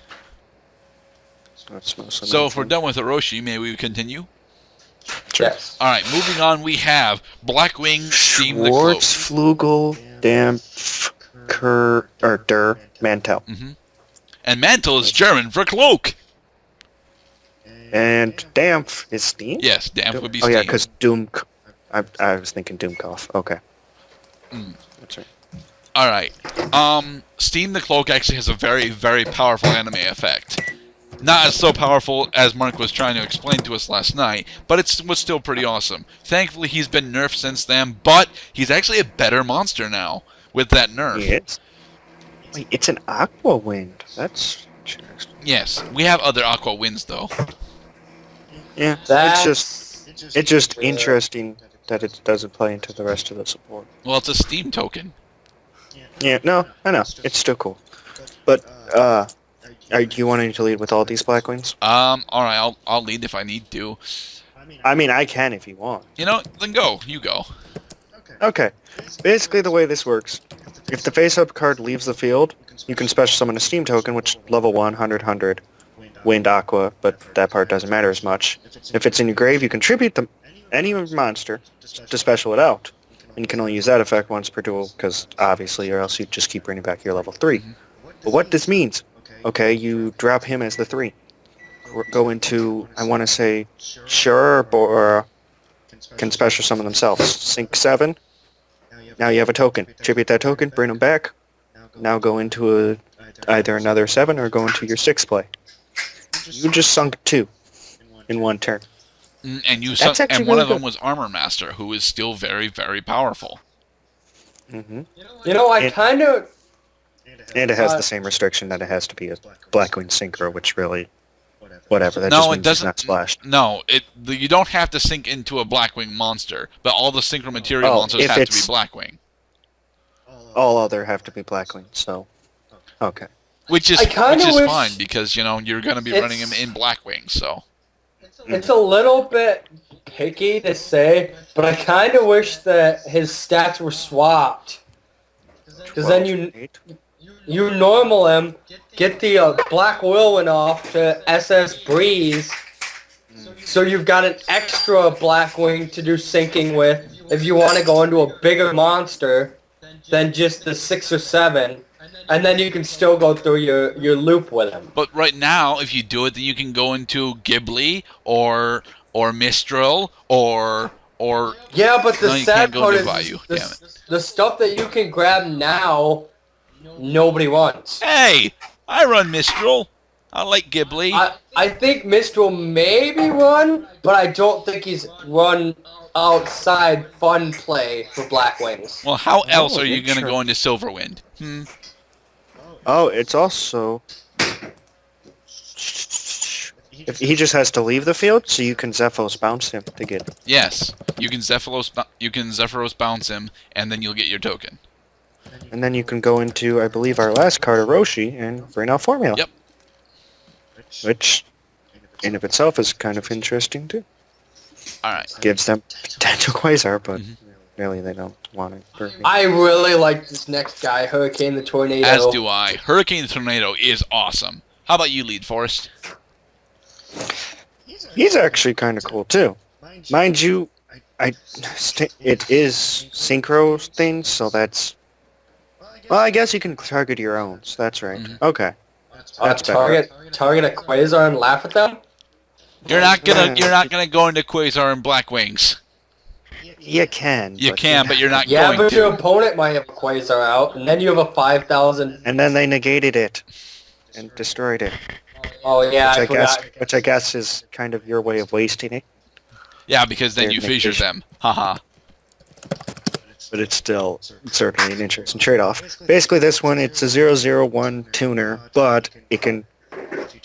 That's mostly So if we're done with Orochi, may we continue? Sure. Yes. All right, moving on, we have Blackwing Steam the Cloak. Schwarzflugel, Dampf, Der, Mantel. And Mantle is German for cloak. And Dampf is Steam? Yes, Damp would be Oh Steam. yeah, because Doom... I was thinking Doomcough. Okay. That's right. All right. Steam the Cloak actually has a very, very powerful anime effect. Not as so powerful as Mark was trying to explain to us last night, but it was still pretty awesome. Thankfully, he's been nerfed since then, but he's actually a better monster now with that nerf. Yes. Wait, it's an Aqua Wind. That's interesting. Yes, we have other Aqua Winds, though. Yeah, it's just interesting that it doesn't play into the rest of the support. Well, it's a Steam token. Yeah, no, I know. It's still cool. But, are you wanting to lead with all these Blackwings? Alright, I'll lead if I need to. I mean, I can if you want. You know, then go. You go. Okay. Basically, the way this works, if the face-up card leaves the field, you can special summon a Steam token, which level 1, 100, Wind Aqua, but that part doesn't matter as much. If it's in your grave, you can tribute any monster to special it out. And you can only use that effect once per duel, because obviously, or else you just keep bringing back your level 3. But what this means, okay, you drop him as the 3. Go into, I want to say, Sure, or can special summon themselves. Sync 7. Now you have a token. Tribute that token, bring them back. Now go into either another 7 or go into your 6 play. You just sunk 2 in one turn. And That's one really of them good. was Armor Master, who is still very, very powerful. Mm-hmm. I kind of... And it has the same restriction that it has to be a Blackwing Synchro, which really, whatever. That No, just it means it's doesn't. not splashed. No, you don't have to sync into a Blackwing monster, but all the Synchro Material monsters if have to be it's- Blackwing. All other have to be Blackwing, so... Okay. Which is I kinda wish- fine, because, you're going to be running him in Blackwing, so... It's a little bit picky to say, but I kind of wish that his stats were swapped. Because then you normal him, get the Black Whirlwind off to SS Breeze, so you've got an extra Blackwing to do syncing with if you want to go into a bigger monster than just the 6 or 7, and then you can still go through your loop with him. But right now, if you do it, then you can go into Ghibli, or Mistral, or... Yeah, but the No, you sad can't go part to is Vayu, damn the stuff that you can grab now, nobody wants. Hey! I run Mistral! I like Ghibli. I think Mistral may be run, but I don't think he's run outside fun play for Blackwings. Well, how else are you going to sure. go into Silverwind? Oh, it's also... If he just has to leave the field, so you can Zephyros bounce him to get... Yes, you can Zephyros bounce him, and then you'll get your token. And then you can go into, I believe, our last card, Orochi, and bring out Formula. Yep. Which, in of itself, is kind of interesting, too. Alright. Gives them potential Quasar, but really they don't want it. I really like this next guy, Hurricane the Tornado. As do I. Hurricane Tornado is awesome. How about you, Lead Forest? He's actually kind of cool, too. Mind you, it is synchro things, so that's... Well, I guess you can target your own, so that's right. Okay. That's better. Target a Quasar and laugh at them? You're not gonna go into Quasar and Black Wings. You can. You can, but you're not Yeah, going but to. your opponent might have a Quasar out, and then you have a 5,000. And then they negated it and destroyed it. Oh yeah, I forgot. Which I guess is kind of your way of wasting it. Yeah, because then Their you fissure negation. them. Haha. But it's still certainly an interesting trade-off. Basically, this one, it's a 001 tuner, but it can,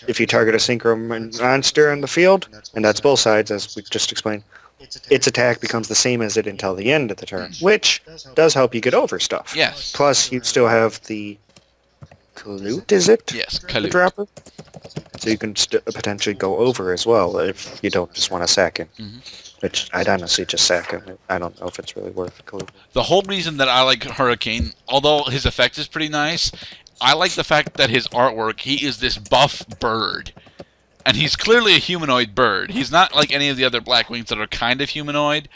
if you target a synchro monster in the field, and that's both sides, as we just explained, its attack becomes the same as it until the end of the turn, which does help you get over stuff. Yes. Plus, you still have the Kalute, is it? Yes, The Kalute. dropper? So you can potentially go over as well if you don't just want to sack him. Which I'd honestly just sack him. I don't know if it's really worth Kalute. The whole reason that I like Hurricane, although his effect is pretty nice, I like the fact that his artwork, he is this buff bird. And he's clearly a humanoid bird. He's not like any of the other Black Wings that are kind of humanoid,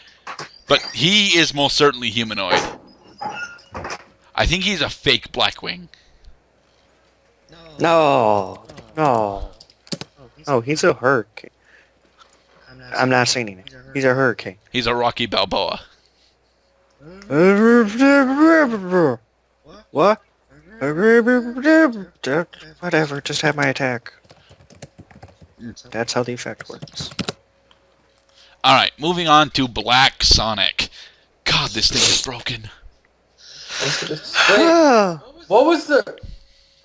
but he is most certainly humanoid. I think he's a fake Black Wing. No. Oh, he's a hurricane. I'm not saying anything. He's a hurricane. He's a Rocky Balboa. What? Whatever, just have my attack. That's how the effect works. Alright, moving on to Black Sonic. God, this thing is broken. Wait, what was the...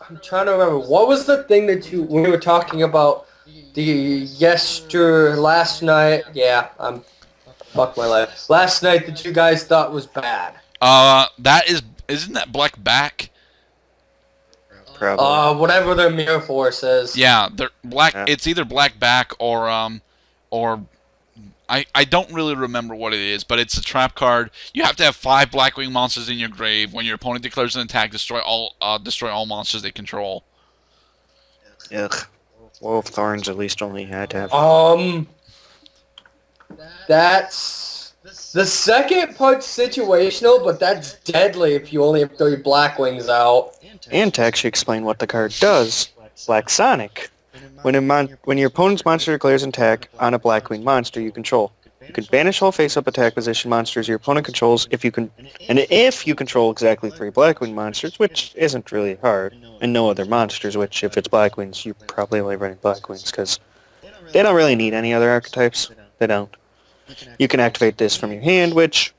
I'm trying to remember. What was the thing that we were talking about last night? Yeah, fuck my life. Last night that you guys thought was bad. Isn't that Black Back? Probably. Whatever their mirror force is. Yeah, they're black. Yeah. It's either Black Back or I don't really remember what it is, but it's a trap card. You have to have 5 Blackwing monsters in your grave. When your opponent declares an attack, destroy all monsters they control. Ugh. Wolf Thorns at least only had to have... That's... The second part's situational, but that's deadly if you only have 3 Blackwings out. And to actually explain what the card does, Black Sonic. When your opponent's monster declares an attack on a Blackwing monster you control, you can banish all face-up attack position monsters your opponent controls if you control exactly 3 Blackwing monsters, which isn't really hard, and no other monsters, which if it's Blackwings, you're probably only running Blackwings, because they don't really need any other archetypes. They don't. You can activate this from your hand, which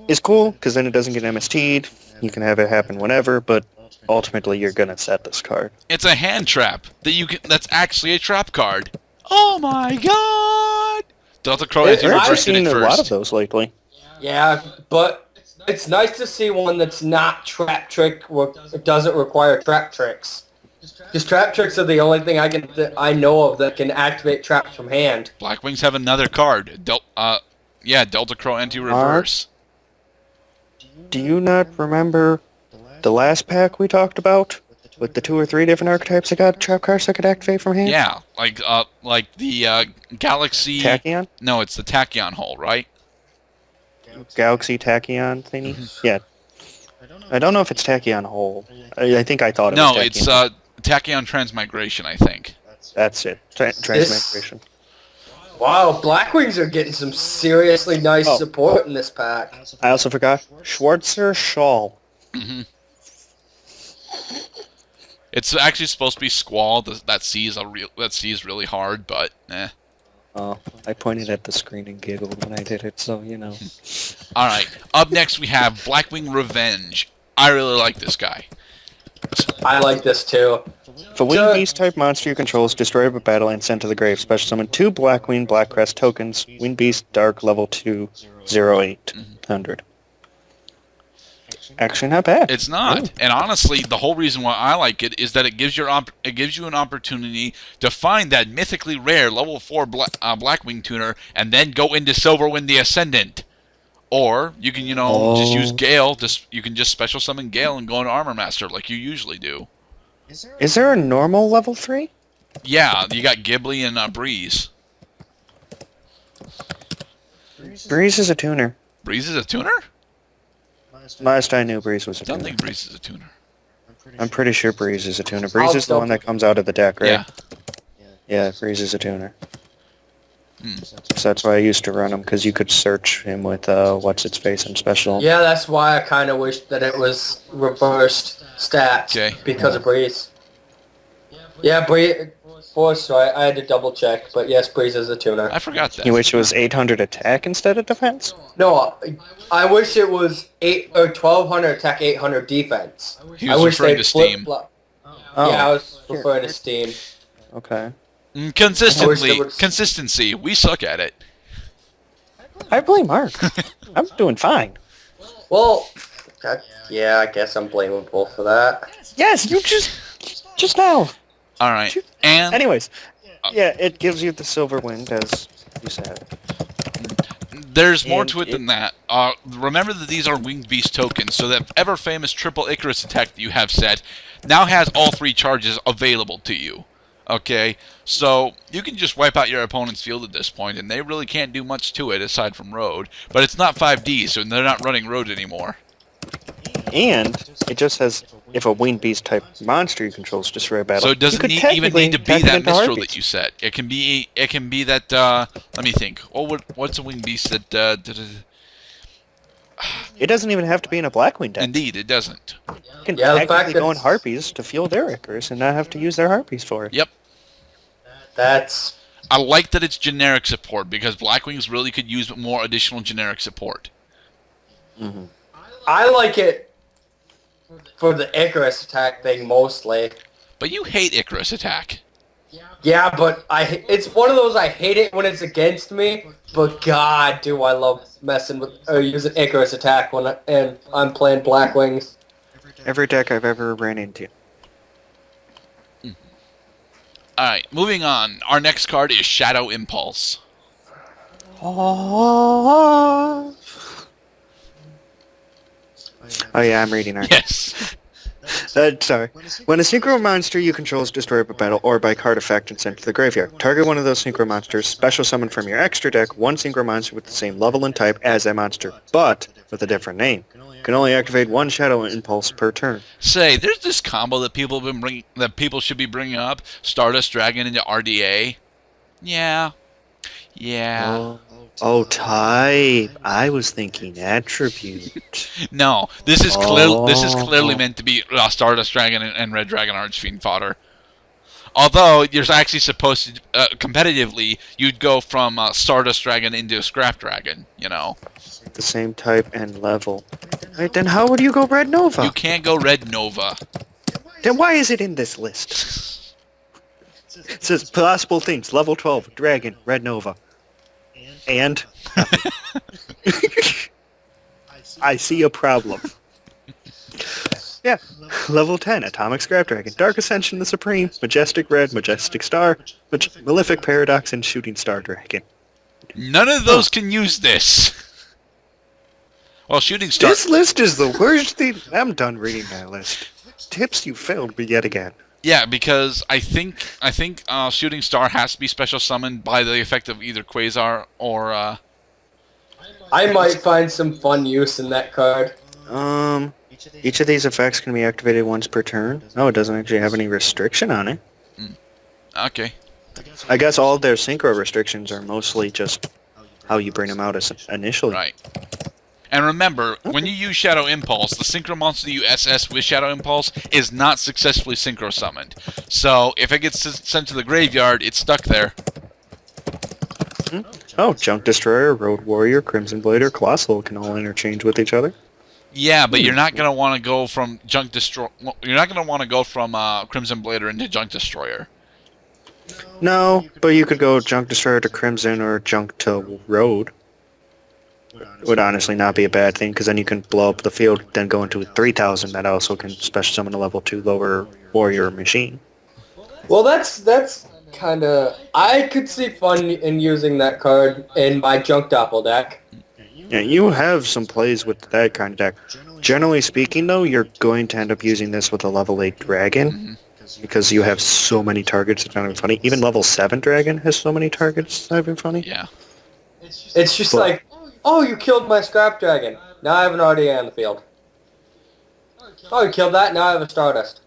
is cool, because then it doesn't get MST'd. You can have it happen whenever, but ultimately you're gonna set this card. It's a hand trap that's actually a trap card. Oh my god! Delta Crow I've anti-reverse actually did it seen a lot of first. those lately. Yeah, but it's nice to see one that's not trap trick, it doesn't require trap tricks. Because trap tricks are the only thing I know of that can activate traps from hand. Black Wings have another card. Delta Crow anti-reverse. Do you not remember the last pack we talked about? With the 2 or 3 different archetypes that got trap cards that could activate from hand? Yeah, like the Galaxy... Tachyon? No, it's the Tachyon hole, right? Galaxy Tachyon thingy? Yeah. I don't know if it's Tachyon Hole. I think I thought it was No, Tachyon. it's Tachyon Transmigration, I think. That's it. Transmigration. Wow, Blackwings are getting some seriously nice support in this pack. I also forgot Schwarzer Shawl. hmm It's actually supposed to be Squall. That C is really hard, but eh. Oh, I pointed at the screen and giggled when I did it, so you know. All right. Up next we have Blackwing Revenge. I really like this guy. I like this too. If a Winged Beast type monster you control is destroyed by battle and sent to the grave, special summon 2 Blackwing Blackcrest tokens. Winged Beast Dark level 2, 0800. Actually, not bad. It's not. Ooh. And honestly, the whole reason why I like it is that it gives you an opportunity to find that mythically rare level 4 Blackwing tuner and then go into Silverwind the Ascendant. Or you can, just use Gale. You can just special summon Gale and go into Armor Master like you usually do. Is there a normal level 3? Yeah, you got Ghibli and Breeze. Breeze is a tuner. Breeze is a tuner? Last I knew, Breeze was a I don't tuner. think Breeze is a tuner. I'm pretty sure Breeze is a tuner. Breeze is the one that comes out of the deck, right? Yeah. Yeah, Breeze is a tuner. So that's why I used to run him, because you could search him with what's-its-face and special. Yeah, that's why I kind of wish that it was reversed stats because of Breeze. Yeah, Breeze. So I had to double check, but yes, Breeze is a tuner. I forgot that. You wish it was 800 attack instead of defense? No, I wish it was 1200 attack, 800 defense. He was referring to Steam. Yeah, I was referring to Steam. Okay. Consistency. We suck at it. I blame Mark. I'm doing fine. Well, yeah, I guess I'm blamable for that. Yes, you just now. All right. And anyways, yeah, it gives you the silver winged, as you said. There's more to it than that. Remember that these are Winged Beast tokens, so that ever-famous triple Icarus attack that you have set now has all 3 charges available to you. Okay? So, you can just wipe out your opponent's field at this point, and they really can't do much to it aside from Road. But it's not 5D, so they're not running Road anymore. And it just says, if a Winged Beast type monster you control is destroyed by battle, so it doesn't even need to be that Mistral that you set. It can be that, let me think. What's a Winged Beast that, It doesn't even have to be in a Blackwing deck. Indeed, it doesn't. You can technically go in Harpies to fuel their Icarus and not have to use their Harpies for it. Yep. I like that it's generic support, because Blackwings really could use more additional generic support. Mm-hmm. I like it for the Icarus attack thing mostly. But you hate Icarus attack. Yeah, but it's one of those I hate it when it's against me, but God, do I love messing with or using Icarus attack when I'm playing Blackwings. Every deck I've ever ran into. Alright, moving on. Our next card is Shadow Impulse. Oh yeah, I'm reading her. Yes. Sorry. When a synchro monster you control is destroyed by battle or by card effect and sent to the graveyard, target one of those synchro monsters, special summon from your extra deck one synchro monster with the same level and type as that monster, but with a different name. Can only activate one Shadow Impulse per turn. Say, there's this combo that people should be bringing up: Stardust Dragon into RDA. Yeah. Oh, type. I was thinking attribute. No, this is clearly meant to be Stardust Dragon and Red Dragon Archfiend fodder. Although you're actually supposed to competitively, you'd go from Stardust Dragon into Scrap Dragon. You know. The same type and level. Right, then how would you go Red Nova? You can't go Red Nova. Then why is it in this list? It says possible things. Level 12, Dragon, Red Nova. And? I see a problem. Yeah. Level 10, Atomic Scrap Dragon, Dark Ascension the Supreme, Majestic Red, Majestic Star, Malefic Paradox, and Shooting Star Dragon. None of those can use this. Well, Shooting Star... This list is the worst thing... I'm done reading that list. Tips you failed me yet again. Yeah, because I think Shooting Star has to be special summoned by the effect of either Quasar or... I might find some fun use in that card. Each of these effects can be activated once per turn. Oh, it doesn't actually have any restriction on it. Okay. I guess all of their synchro restrictions are mostly just how you bring them out as initially. Right. And remember, when you use Shadow Impulse, the synchro monster you SS with Shadow Impulse is not successfully synchro summoned. So, if it gets sent to the graveyard, it's stuck there. Oh, Junk Destroyer, Road Warrior, Crimson Blade, or Colossal can all interchange with each other. Yeah, but you're not gonna want to go from You're not gonna want to go from Crimson Blader into Junk Destroyer. No, but you could go Junk Destroyer to Crimson or Junk to Road. Would honestly not be a bad thing, because then you can blow up the field, then go into 3000 that also can special summon a level 2 lower warrior machine. Well, that's kind of... I could see fun in using that card in my Junk Doppel deck. Yeah, you have some plays with that kind of deck. Generally speaking, though, you're going to end up using this with a level 8 dragon, because you have so many targets, it's not even funny. Even level 7 dragon has so many targets, it's not even funny. Yeah. It's just like... Oh, you killed my Scrap Dragon. Now I have an RDA on the field. Oh, you killed that. Now I have a Stardust.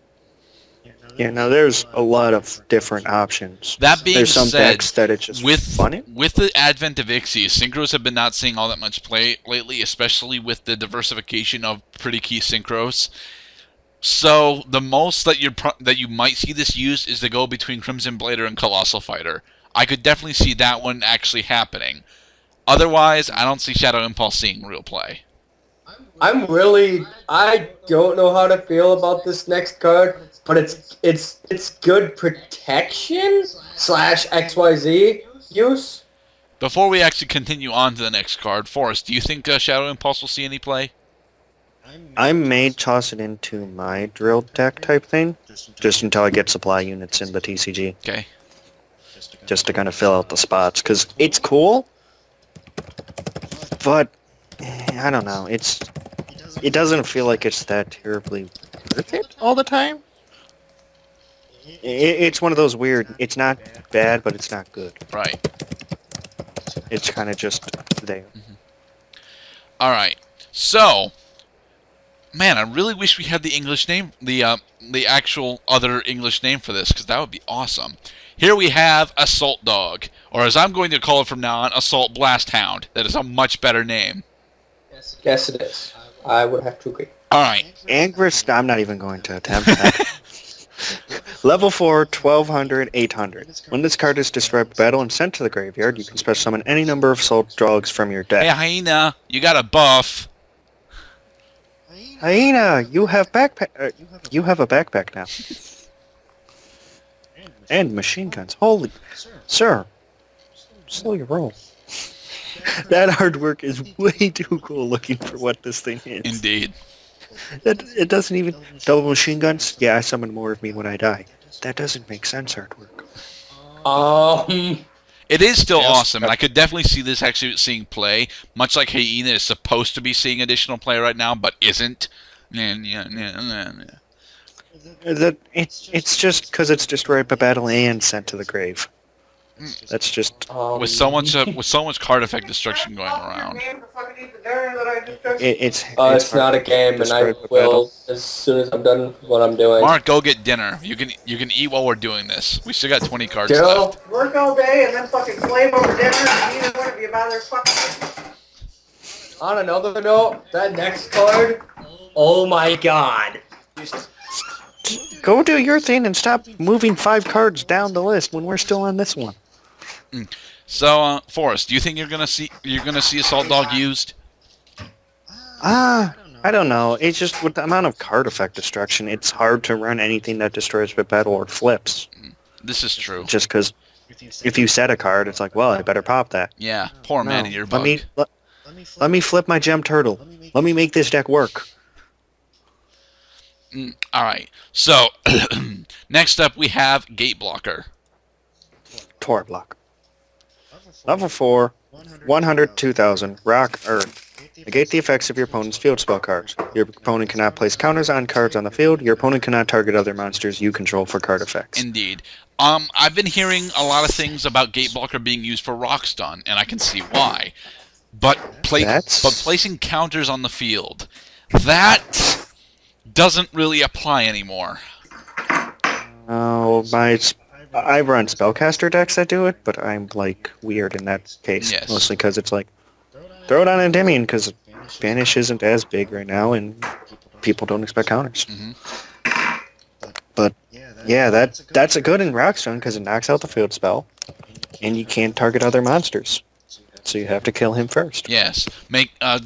Yeah, no, there's a lot of different options. That being There's some said, decks that it's just with funny. with the advent of Ixie, synchros have been not seeing all that much play lately, especially with the diversification of pretty key synchros. So the most that you might see this used is to go between Crimson Blader and Colossal Fighter. I could definitely see that one actually happening. Otherwise, I don't see Shadow Impulse seeing real play. I don't know how to feel about this next card, but it's good protection slash XYZ use. Before we actually continue on to the next card, Forrest, do you think Shadow Impulse will see any play? I may toss it into my drill deck type thing, just until I get supply units in the TCG, Okay. just to kind of fill out the spots, because it's cool, but I don't know, it doesn't feel like it's that terribly worth it all the time. It's one of those weird, it's not bad, but it's not good. Right. It's kind of just there. All right. So, man, I really wish we had the English name, the actual other English name for this, because that would be awesome. Here we have Assault Dog, or as I'm going to call it from now on, Assault Blast Hound. That is a much better name. Yes, it is. I would have to agree. All right. Angrist, I'm not even going to attempt that. Level 4, 1200, 800. When this card is destroyed by battle and sent to the graveyard, you can special summon any number of Assault Dogs from your deck. Hey, Hyena, you got a buff. Hyena, you have you have a backpack now. And machine guns. Holy, sir, slow your roll. That artwork is way too cool looking for what this thing is. Indeed. It doesn't even... Double machine guns? Yeah, I summon more of me when I die. That doesn't make sense, artwork. It is still awesome, and I could definitely see this actually seeing play, much like Hyena is supposed to be seeing additional play right now, but isn't. It's just because it's destroyed by battle and sent to the grave. That's just... With so much card effect destruction going around. It's not a game, and I will as soon as I'm done with what I'm doing. Mark, go get dinner. You can eat while we're doing this. We still got 20 cards Jill? left. Work all day and then fucking slave over dinner and neither one of you bother fucking... On another note, that next card, oh my god. Go do your thing and stop moving 5 cards down the list when we're still on this one. So, Forrest, do you think you're gonna see Assault Dog used? I don't know. It's just with the amount of card effect destruction, it's hard to run anything that destroys with battle or flips. This is true. Just because if you set a card, it's like, well, I better pop that. Yeah, poor man in your bug. Let me flip my gem turtle. Let me make this deck work. All right. So, next up we have Gate Blocker. Tor block. Level 4, 100, 2000, rock, earth. Negate the effects of your opponent's field spell cards. Your opponent cannot place counters on cards on the field. Your opponent cannot target other monsters you control for card effects. Indeed. I've been hearing a lot of things about Gate Blocker being used for rock stun, and I can see why. But placing counters on the field, that doesn't really apply anymore. Oh, I run spellcaster decks that do it, but I'm like weird in that case. Yes. Mostly because it's like, throw it on Endymion because Banish isn't as big right now and people don't expect counters. But yeah, that's a good in Rockstone because it knocks out the field spell and you can't target other monsters. So you have to kill him first. Yes,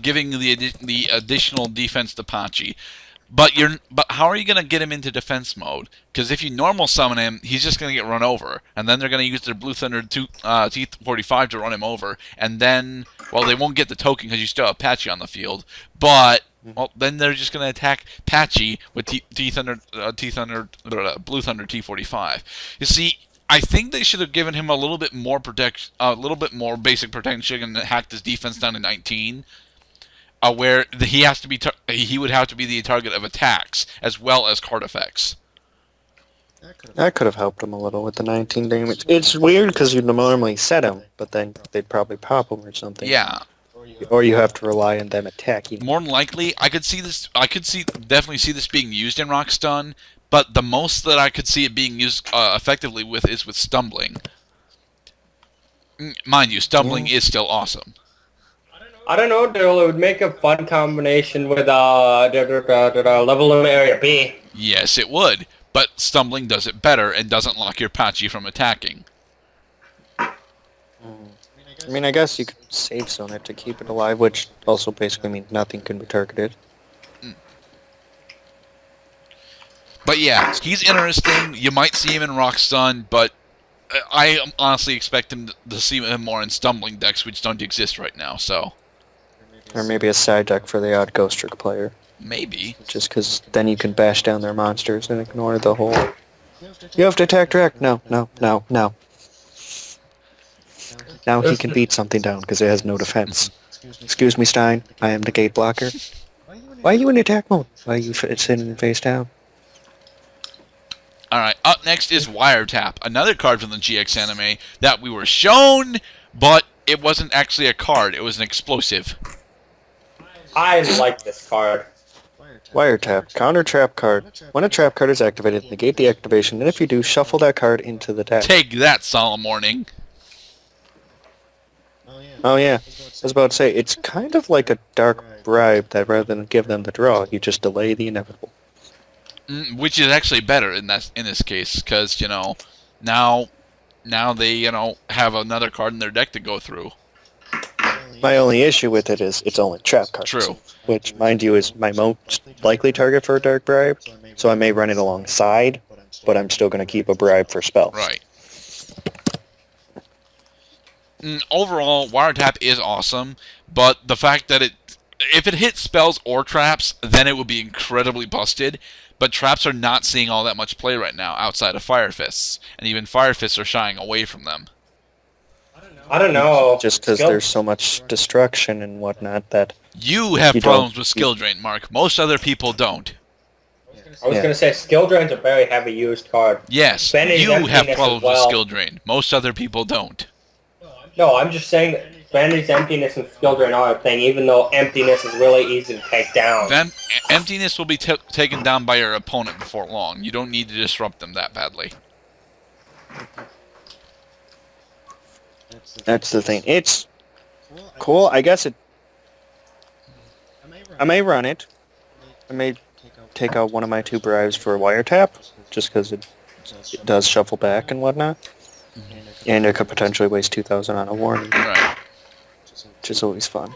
giving the additional defense to Pachi. But how are you going to get him into defense mode? Because if you normal summon him, he's just going to get run over, and then they're going to use their Blue Thunder T45 to run him over, and then, well, they won't get the token because you still have Pachi on the field, but well, then they're just going to attack Pachi with Blue Thunder T45. You see, I think they should have given him a little bit more basic protection and hacked his defense down to 19. Where he would have to be the target of attacks as well as card effects. That could have helped him a little with the 19 damage. It's weird because you'd normally set him, but then they'd probably pop him or something. Yeah. Or you have to rely on them attacking. More than likely, I could definitely see this being used in Rock Stun, but the most that I could see it being used effectively with is with stumbling. Mind you, stumbling is still awesome. I don't know, Daryl. It would make a fun combination with level limit area B. Yes, it would, but stumbling does it better and doesn't lock your Patchy from attacking. I mean, I guess you could save zone it to keep it alive, which also basically means nothing can be targeted. But yeah, he's interesting. You might see him in Rock Stun, but I honestly expect him to see him more in stumbling decks, which don't exist right now. So Or maybe a side deck for the odd Ghost Trick player. maybe. Just because then you can bash down their monsters and ignore the whole... You have to attack direct. No, no, no, no. Now he can beat something down because it has no defense. Excuse me, Stein. I am the gate blocker. Why are you in attack mode? Why are you sitting face down? All right. Up next is Wiretap, another card from the GX anime that we were shown, but it wasn't actually a card. It was an explosive. I like this card. Wiretap. Counter trap card. When a trap card is activated, negate the activation, and if you do, shuffle that card into the deck. Take that, Solemn Warning. Oh yeah, I was about to say, it's kind of like a dark bribe that rather than give them the draw, you just delay the inevitable. Which is actually better in this case, because now they have another card in their deck to go through. My only issue with it is it's only trap cards. True. Which, mind you, is my most likely target for a dark bribe, so I may run it alongside, but I'm still going to keep a bribe for spells. Right. Overall, Wiretap is awesome, but the fact that if it hits spells or traps, then it would be incredibly busted. But traps are not seeing all that much play right now outside of Fire Fists, and even Fire Fists are shying away from them. I don't know. Just because there's so much destruction and whatnot that... You have problems with skill drain, Mark. Most other people don't. I was going to say, skill drain's a very heavy used card. Yes, you have problems with skill drain. Most other people don't. No, I'm just saying that Vanity's emptiness and skill drain are a thing, even though emptiness is really easy to take down. Then emptiness will be taken down by your opponent before long. You don't need to disrupt them that badly. That's the thing. It's cool. I guess it... I may run it. I may take out one of my 2 bribes for a Wiretap, just because it does shuffle back and whatnot. And it could potentially waste 2,000 on a warning. Right. Which is always fun.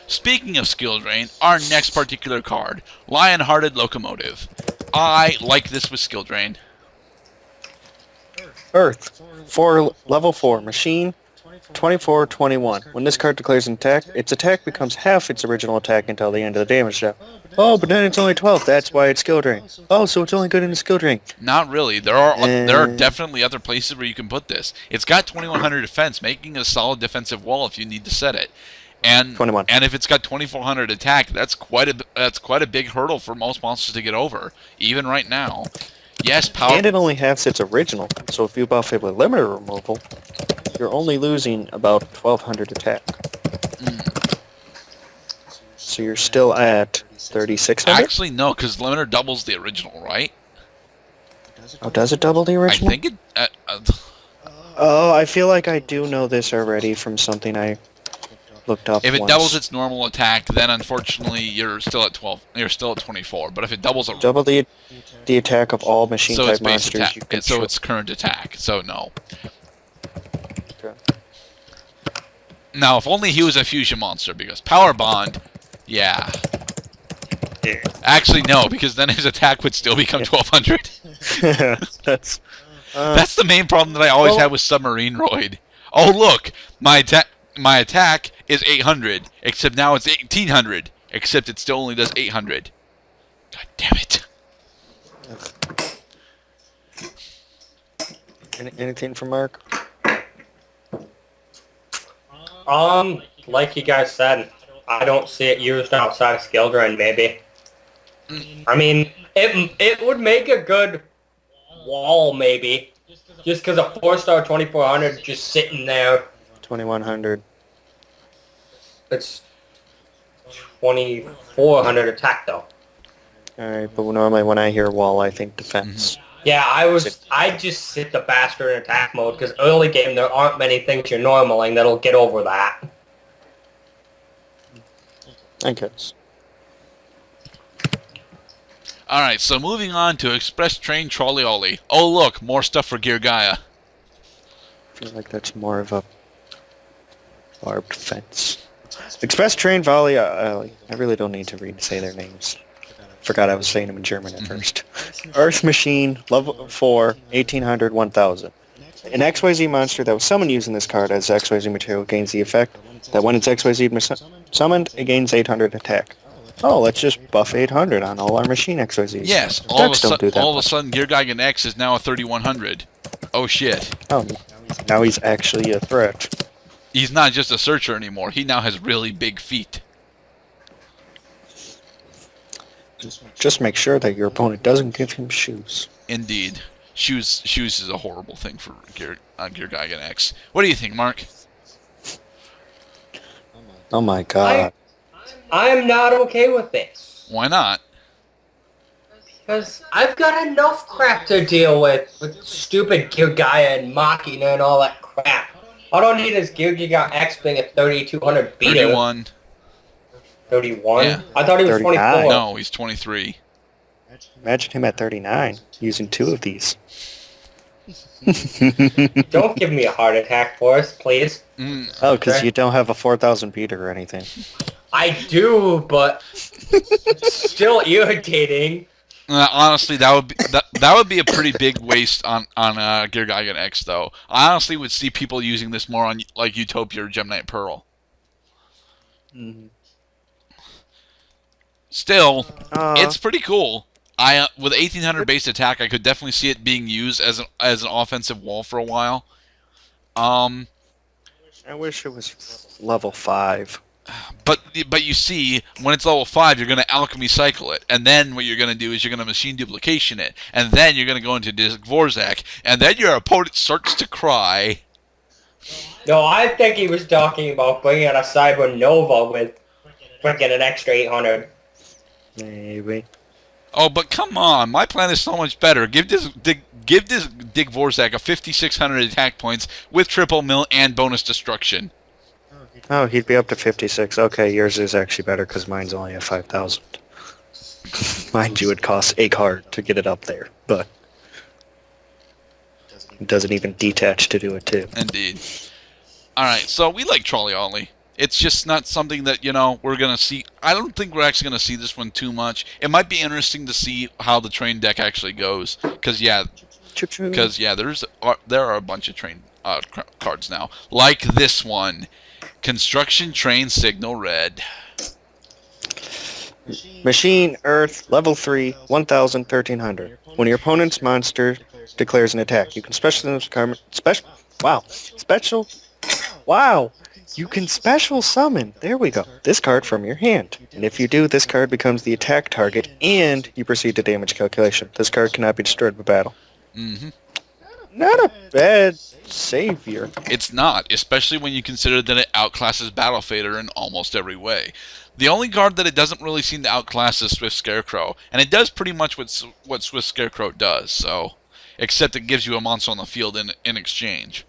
Speaking of skill drain, our next particular card, Lion-Hearted Locomotive. I like this with skill drain. Earth. Level 4. Machine. 24/21. When this card declares an attack, its attack becomes half its original attack until the end of the damage step. Oh, but then it's only 12. That's why it's skill drain. Oh, so it's only good in the skill drain. Not really. There are definitely other places where you can put this. It's got 2100 defense, making a solid defensive wall if you need to set it. And 21. And if it's got 2400 attack, that's quite a big hurdle for most monsters to get over, even right now. Yes, power. And it only halves its original. So if you buff it with limiter removal, you're only losing about 1200 attack. So you're still at 3600? Actually, no, because limiter doubles the original, right? Oh, does it double the original? I think it... Oh, I feel like I do know this already from something I looked up If it once. doubles its normal attack, then unfortunately you're still at 12. You're still at 24. But if it doubles a... Double the attack of all machine-type monsters. Attack. You can So it's current attack. So no. Okay. Now, if only he was a fusion monster, because Power Bond, yeah. Actually, no, because then his attack would still become 1200. That's the main problem that I always had with Submarine Roid. Oh, look, my attack is 800, except now it's 1800, except it still only does 800. God damn it. Anything from Mark? Like you guys said, I don't see it used outside of skill drain, maybe. I mean, it would make a good wall, maybe. Just because a 4-star 2400 just sitting there. 2100. It's 2400 attack, though. Alright, but normally when I hear wall, I think defense. Yeah, I just sit the bastard in attack mode, because early game there aren't many things you're normaling that'll get over that. I guess. Alright, so moving on to Express Train Trolley Ollie. Oh look, more stuff for Gear Gaia. I feel like that's more of a barbed fence. Express Train Volley Alley. I really don't need to say their names. Forgot I was saying them in German at first. Earth Machine, level 4, 1800, 1000. An XYZ monster that was summoned using this card as XYZ material gains the effect that when it's XYZ summoned, it gains 800 attack. Oh, let's just buff 800 on all our machine XYZs. Yes, all of a sudden Gear Gaia X is now a 3100. Oh shit. Oh, now he's actually a threat. He's not just a searcher anymore, he now has really big feet. Just make sure that your opponent doesn't give him shoes. Indeed. Shoes is a horrible thing for Gear Gaia X. What do you think, Mark? Oh my god. I'm not okay with this. Why not? Because I've got enough crap to deal with stupid Gear Gaia and Machina and all that crap. All I don't need is Gear Gaia X being a 3200 beater. 31. 31? Yeah. I thought he was 39. 24. No, he's 23. Imagine him at 39, using 2 of these. Don't give me a heart attack, Forrest, please. Oh, because you don't have a 4000 beater or anything. I do, but still irritating. Honestly, that would be a pretty big waste on Gear Gaia X, though. I honestly would see people using this more on like Utopia or Gemini Pearl. Mm-hmm. Still, it's pretty cool. With 1800 base attack, I could definitely see it being used as an offensive wall for a while. I wish it was level 5. But you see, when it's level 5, you're going to alchemy cycle it, and then what you're going to do is you're going to machine duplication it, and then you're going to go into Dvorzak, and then your opponent starts to cry. No, I think he was talking about bringing out a Cyber Nova with freaking an extra 800. Maybe. Oh, but come on, my plan is so much better. Give this Dvorzak a 5600 attack points with triple mill and bonus destruction. Oh, he'd be up to 56. Okay, yours is actually better because mine's only at 5,000. Mind you, it costs a card to get it up there, but it doesn't even detach to do it too. Indeed. Alright, so we like Trolley Ollie. It's just not something that, we're going to see. I don't think we're actually going to see this one too much. It might be interesting to see how the train deck actually goes. Because, there are a bunch of train cards now. Like this one. Construction Train Signal Red. Machine, Earth, level 3, 1,000, 1,300. When your opponent's monster declares an attack, you can you can special summon, there we go, this card from your hand. And if you do, this card becomes the attack target, and you proceed to damage calculation. This card cannot be destroyed by battle. Mm-hmm. Not a bad savior. It's not, especially when you consider that it outclasses Battle Fader in almost every way. The only card that it doesn't really seem to outclass is Swift Scarecrow, and it does pretty much what Swift Scarecrow does, so except it gives you a monster on the field in exchange.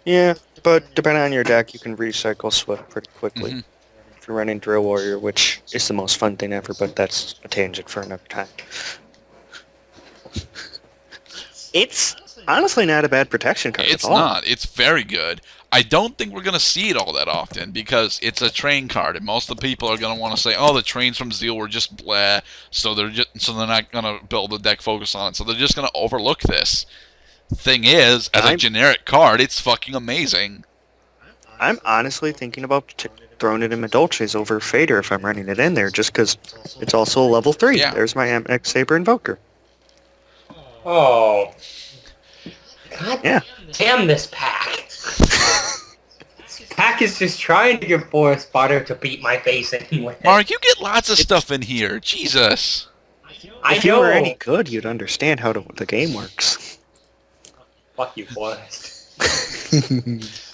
Yeah, but depending on your deck, you can recycle Swift pretty quickly. Mm-hmm. If you're running Drill Warrior, which is the most fun thing ever, but that's a tangent for another time. It's honestly not a bad protection card It's at all. not. It's very good. I don't think we're going to see it all that often because it's a train card, and most of the people are going to want to say, "Oh, the trains from Zeal were just blah," so they're not going to build a deck focus on it. So they're just going to overlook this. Thing is, as a generic card, it's fucking amazing. I'm honestly thinking about throwing it in Madolches over Fader if I'm running it in there, just because it's also a level 3. Yeah. There's my MX Saber Invoker. Oh. God Yeah. damn this pack. This pack is just trying to get Forest Spotter to beat my face anyway. Mark, you get lots of stuff in here. Jesus. If you were any good, you'd understand how the game works. Fuck you, Forest.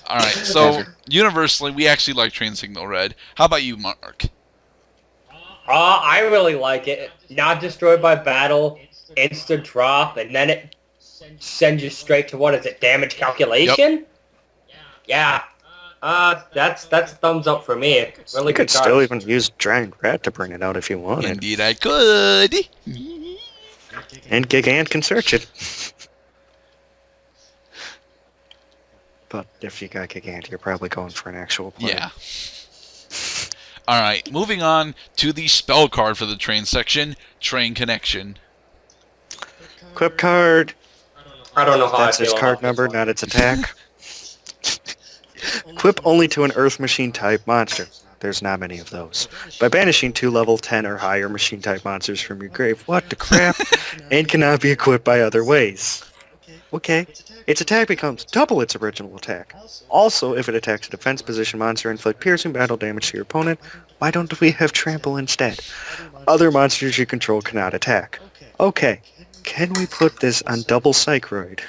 Alright, so universally, we actually like Train Signal Red. How about you, Mark? I really like it. Not destroyed by battle, instant drop, and then it sends you straight to, what is it, damage calculation? Yep. Yeah. That's a thumbs up for me. Really You good could card. still even use Giant Rat to bring it out if you wanted. Indeed, I could. And Gigant can search it. But if you got Gigant, you're probably going for an actual play. Yeah. Alright, moving on to the spell card for the train section, Train Connection. Equip card. I don't know how That's I feel its card about number, this one. not its attack. Equip only to an Earth Machine type monster. There's not many of those. By banishing 2 level 10 or higher machine type monsters from your grave. What the crap? And cannot be equipped by other ways. Okay. Its attack becomes double its original attack. Also, if it attacks a defense position monster, inflict piercing battle damage to your opponent. Why don't we have trample instead? Other monsters you control cannot attack. Okay. Can we put this on double Psychroid?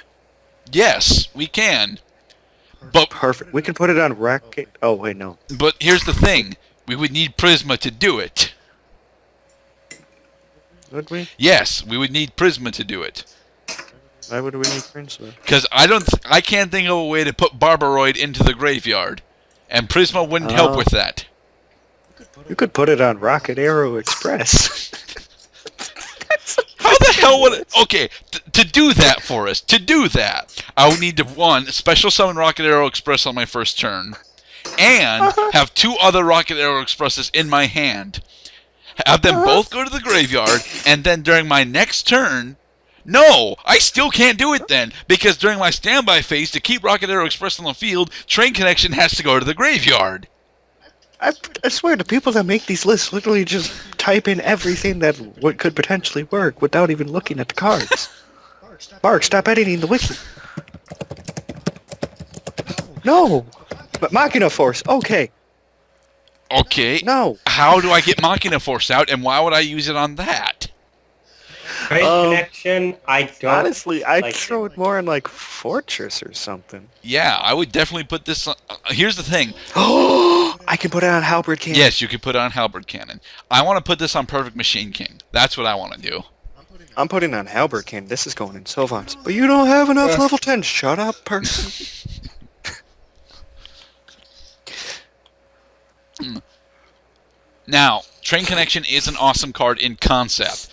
Yes, we can. But Perfect. We can put it on Rocket. Oh, wait, no. here's the thing. We would need Prisma to do it. Would we? Yes, we would need Prisma to do it. Why would we need Prisma? Because I can't think of a way to put Barbaroid into the graveyard. And Prisma wouldn't help with that. You could put it on Rocket Arrow Express. How the hell would it... Okay, to do that for us, I would need to, 1, special summon Rocket Arrow Express on my first turn, and have 2 other Rocket Arrow Expresses in my hand. Have them both go to the graveyard, and then during my next turn... No! I still can't do it then, because during my standby phase, to keep Rocket Arrow Express on the field, Train Connection has to go to the graveyard. I swear, the people that make these lists literally just type in everything that could potentially work without even looking at the cards. Mark, stop editing the wiki. No! But Machina Force, okay. Okay, No. how do I get Machina Force out, and why would I use it on that? Train Connection, I don't Honestly, I'd like throw it more in, like, Fortress or something. Yeah, I would definitely put this on... here's the thing. Oh! I can put it on Halberd Cannon. Yes, you could put it on Halberd Cannon. I want to put this on Perfect Machine King. That's what I want to do. I'm putting on Halberd Cannon. This is going in Sylvans. But you don't have enough level 10. Shut up, person. Now, Train Connection is an awesome card in concept.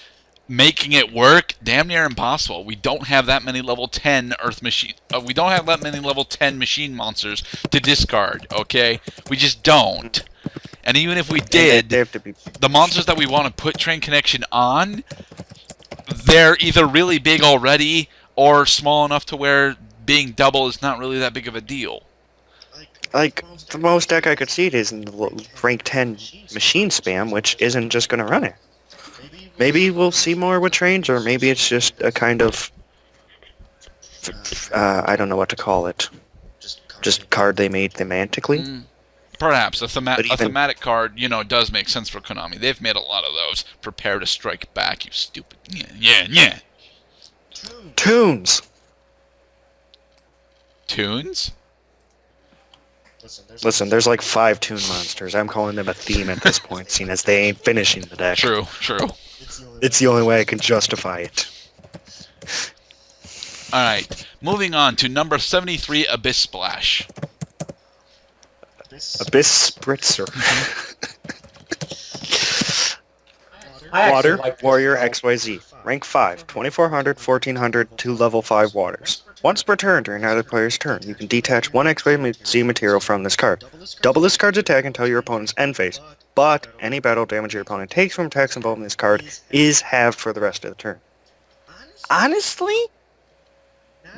Making it work, damn near impossible. We don't have that many level 10 Earth Machine... we don't have that many level 10 machine monsters to discard, okay? We just don't. And even if we did, They have to be... the monsters that we want to put Train Connection on, they're either really big already, or small enough to where being double is not really that big of a deal. Like, the most deck I could see it is in the rank 10 machine spam, which isn't just going to run it. Maybe we'll see more with trains, or maybe it's just a kind of... I don't know what to call it. Just card they made thematically. Perhaps. A But even- thematic card, you know, does make sense for Konami. They've made a lot of those. Prepare to strike back, you stupid... Yeah. Tunes! Tunes? Listen, there's like 5 Toon monsters. I'm calling them a theme at this point, seeing as they ain't finishing the deck. True. It's the only way I can justify it. Alright, moving on to number 73, Abyss Splash. Abyss Spritzer. I actually Water, like this Warrior card. XYZ. Rank 5, 2400, 1400, 2 level 5 waters. Once per turn during either player's turn, you can detach 1 XYZ material from this card. Double this card's attack until your opponent's end phase, but any battle damage your opponent takes from attacks involving this card is halved for the rest of the turn. Honestly,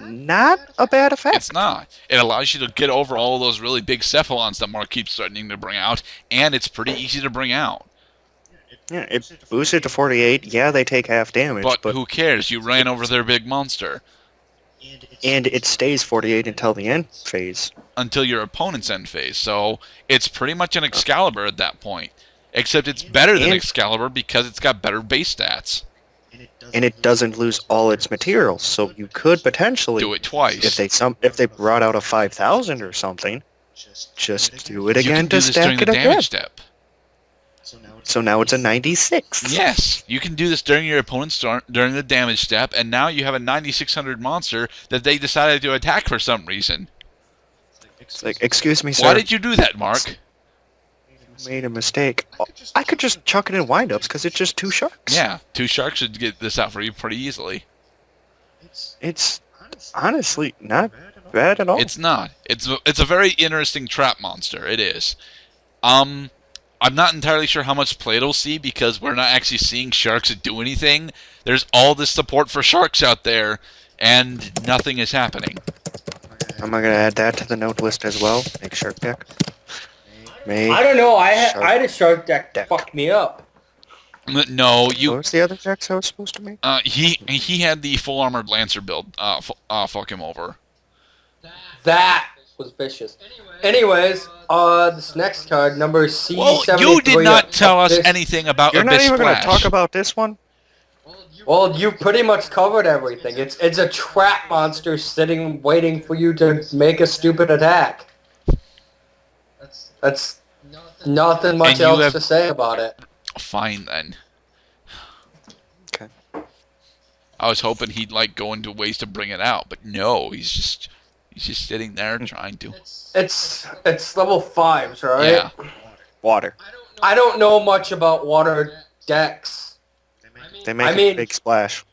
not a bad effect. It's not. It allows you to get over all of those really big Cephalons that Mark keeps threatening to bring out, and it's pretty easy to bring out. Yeah, it boosted to 48. Yeah, they take half damage, But who cares? You ran over their big monster. and it stays 48 until the end phase. Until your opponent's end phase. So it's pretty much an Excalibur at that point. Except it's better than And- Excalibur because it's got better base stats. And it doesn't lose all its materials, so you could potentially Do it twice. if they brought out a 5000 or something, just do it You can again do to this during stack the it damage again. step. So now it's a 96. Yes, you can do this during your opponent's turn, during the damage step, and now you have a 9600 monster that they decided to attack for some reason. It's like, excuse me, sir. Why did you do that, Mark? Made a mistake. I could just chuck it in windups because it's just 2 sharks. Yeah, 2 sharks should get this out for you pretty easily. It's honestly not bad at all. It's not. It's a very interesting trap monster. It is. I'm not entirely sure how much play it'll see because we're not actually seeing sharks do anything. There's all this support for sharks out there, and nothing is happening. I'm gonna add that to the note list as well. Make shark deck. I don't know. I had a shark deck fuck me up. No, you. What was the other decks I was supposed to make? He had the full armored lancer build. Fuck him over. That was vicious. Anyways, this next card, number C73. Well, you did not tell us anything about You're not Abyss even Splash. gonna talk about this one? Well, you pretty much covered everything. It's a trap monster sitting waiting for you to make a stupid attack. That's nothing much else to say about it. Fine then. Okay. I was hoping he'd like go into ways to bring it out, but no, he's just sitting there trying to. It's level 5s, right? Yeah. Water. I don't know much about water decks. They make a big splash.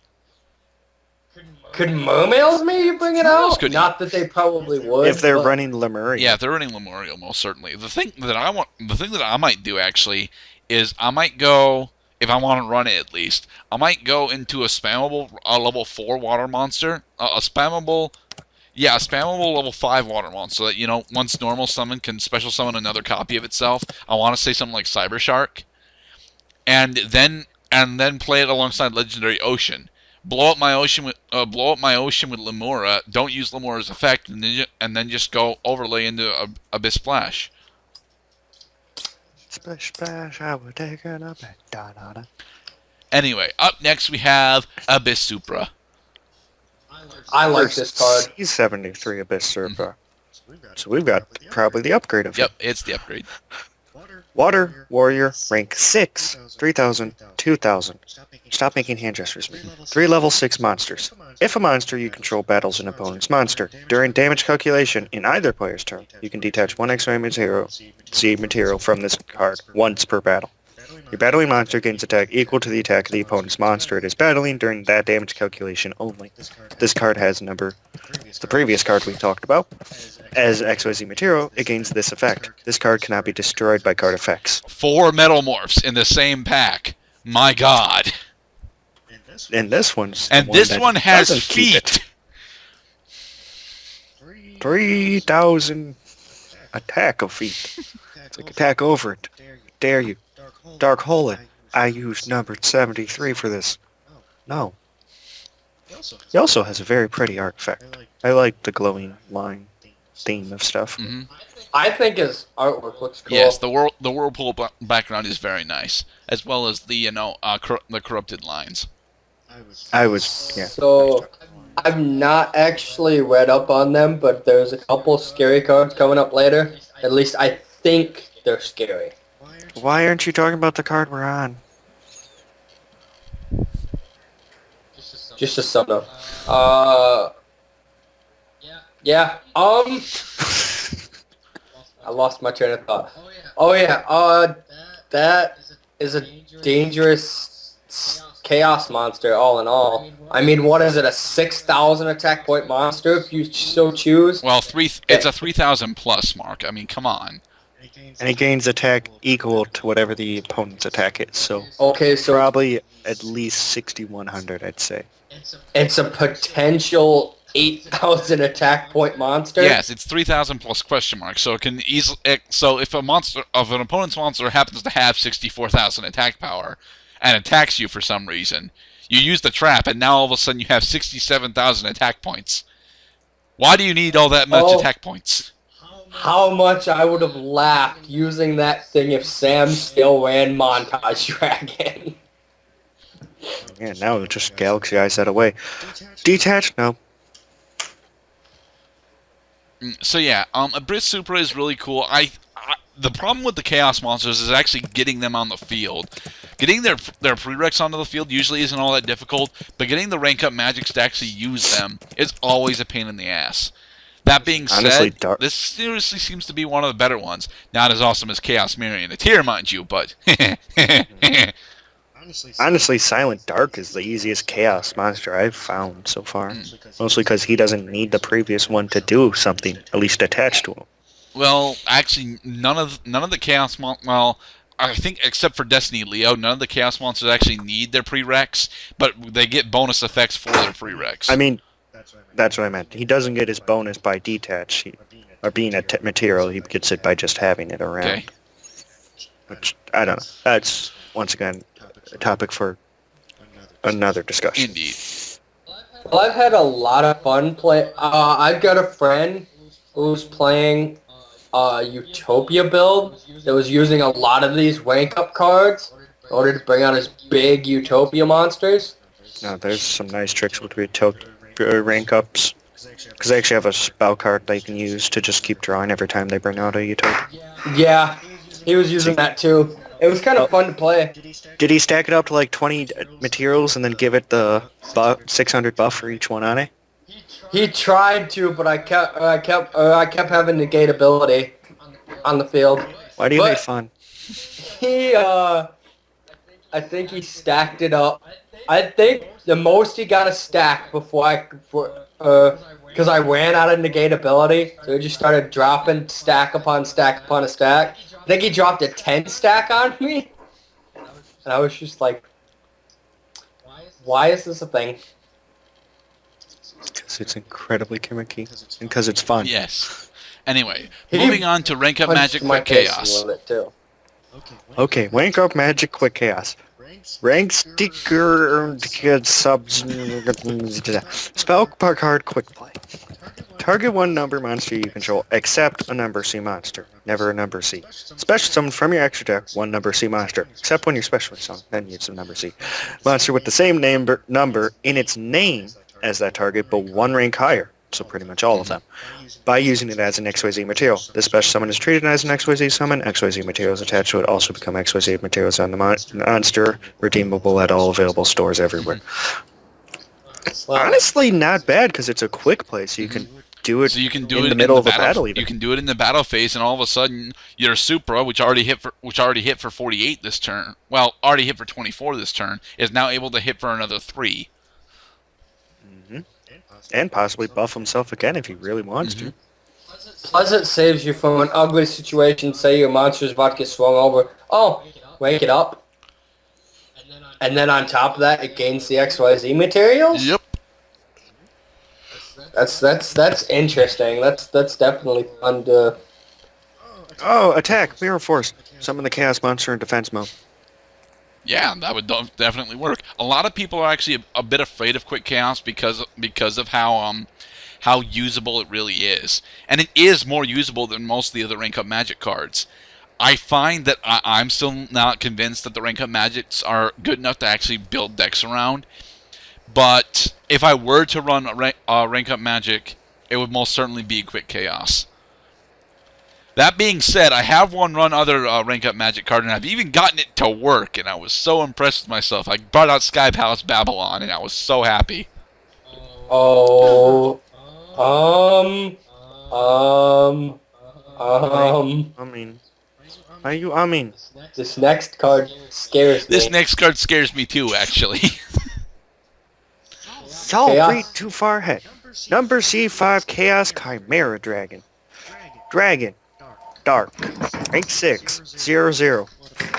Could mermaids maybe bring it out? Not that they probably would. If they're running Lemuria. Yeah, if they're running Lemuria, most certainly. The thing that I might do actually is I might go, if I want to run it at least, I might go into a spammable level 4 water monster, a spammable level 5 water monster that, you know, once normal summon can special summon another copy of itself. I want to say something like Cyber Shark, and then play it alongside Legendary Ocean. Blow up my ocean with Lemura. Don't use Lemura's effect, and then just go overlay into Abyss Splash. Splash, splash, I will take it up. Da, da, da. Anyway, up next we have Abyss Supra. I like this card. C73 Abyss Supra. So we've got probably the upgrade of it. Yep, it's the upgrade. Water Warrior, rank 6, 3,000, 2,000. Stop making hand gestures. 3 level 6 monsters. If a monster you control battles an opponent's monster, during damage calculation in either player's turn, you can detach 1 X-ray material from this card once per battle. Your battling monster gains attack equal to the attack of the opponent's monster it is battling during that damage calculation only. This card has the previous card we talked about. As XYZ material, it gains this effect. This card cannot be destroyed by card effects. 4 Metalmorphs in the same pack. My god. And this one has feet. 3,000 attack of feet. It's like attack over it. Dare you. Dark Hole it. I used number 73 for this. No. He also has a very pretty artifact. I like the glowing line theme of stuff. Mm-hmm. I think his artwork looks cool. Yes, the whirlpool background is very nice, as well as the the corrupted lines. Yeah. So I've not actually read up on them, but there's a couple scary cards coming up later. At least I think they're scary. Why aren't you talking about the card we're on? Just a sum up. Yeah. I lost my train of thought. Oh yeah. That is a dangerous chaos monster. All in all, I mean, what is it? A 6,000 attack point monster if you so choose. Well, it's a 3,000 plus mark. I mean, come on. And he gains attack equal to whatever the opponent's attack is. So okay, so probably at least 6,100, I'd say. It's a potential 8,000 attack point monster. Yes, it's 3,000 plus question mark. So it can easily. So if an opponent's monster happens to have 64,000 attack power and attacks you for some reason, you use the trap, and now all of a sudden you have 67,000 attack points. Why do you need all that much attack points? How much I would have laughed using that thing if Sam still ran Montage Dragon. Yeah, now it'll just Galaxy Eyes that away. Detached? No. So yeah, Abyss Supra is really cool. the problem with the Chaos Monsters is actually getting them on the field. Getting their prereqs onto the field usually isn't all that difficult, but getting the rank up magics to actually use them is always a pain in the ass. That being Honestly, said, this seriously seems to be one of the better ones. Not as awesome as Chaos Mirror in the tier, mind you, but... Honestly, Silent Dark is the easiest Chaos monster I've found so far. Mostly because he doesn't need the previous one to do something, at least attached to him. Well, actually, none of the Chaos well, I think except for Destiny Leo, none of the Chaos monsters actually need their prereqs, but they get bonus effects for their prereqs. I mean, that's what I meant. He doesn't get his bonus by detach, or being a material. He gets it by just having it around. Okay. Which, I don't know. That's, once again, a topic for another discussion. Indeed. Well, I've had a lot of fun play. I've got a friend who's playing Utopia build that was using a lot of these rank up cards in order to bring out his big Utopia monsters. Now, there's some nice tricks with rank ups. Because they actually have a spell card they can use to just keep drawing every time they bring out a Utopia. Yeah, he was using that too. It was kind of fun to play. Did he stack it up to like 20 materials and then give it the 600 buff for each one on it? He tried to, but I kept having negate ability on the field. Why do you make fun? He I think he stacked it up. I think the most he got a stack because I ran out of negate ability, so he just started dropping stack upon stack upon a stack. I think he dropped a 10 stack on me, and I was just like, why is this a thing? Because it's incredibly gimmicky, and because it's fun. Yes. Anyway, moving on to rank up magic quick chaos. Okay, rank up magic quick chaos. Rank sticker subs. Spell card quick play. Target one number monster you control, except a number C monster. Never a number C. Special summon from your extra deck one number C monster, except when you're specially summoned, then use a number C. Monster with the same number in its name as that target, but one rank higher. So pretty much all of them. By using it as an XYZ material. This special summon is treated as an XYZ summon. XYZ materials attached to it also become XYZ materials on the monster, redeemable at all available stores everywhere. Honestly, not bad because it's a quick play, so you can do it in the middle of a battle. Even you can do it in the battle phase, and all of a sudden your Supra, which already hit for 48 this turn, well, already hit for 24 this turn, is now able to hit for another 3. And possibly buff himself again if he really wants to. Plus it saves you from an ugly situation. Say your monster's about to get swung over. Oh, wake it up. And then on top of that, it gains the XYZ materials? Yep. That's interesting. That's definitely fun to... Oh, attack! Mirror Force. Summon the Chaos Monster in defense mode. Yeah, that would definitely work. A lot of people are actually a bit afraid of quick chaos because of how usable it really is, and it is more usable than most of the other rank up magic cards. I find that I'm still not convinced that the rank up magics are good enough to actually build decks around. But if I were to run a rank up magic, it would most certainly be quick chaos. That being said, I have run other rank up magic card, and I've even gotten it to work, and I was so impressed with myself. I brought out Sky Palace Babylon, and I was so happy. Oh, I mean, this next card scares me. This next card scares me too, actually. Y'all read too far ahead. Number C5 Chaos Chimera Dragon. Dragon. Dark. Rank 6. 0/0.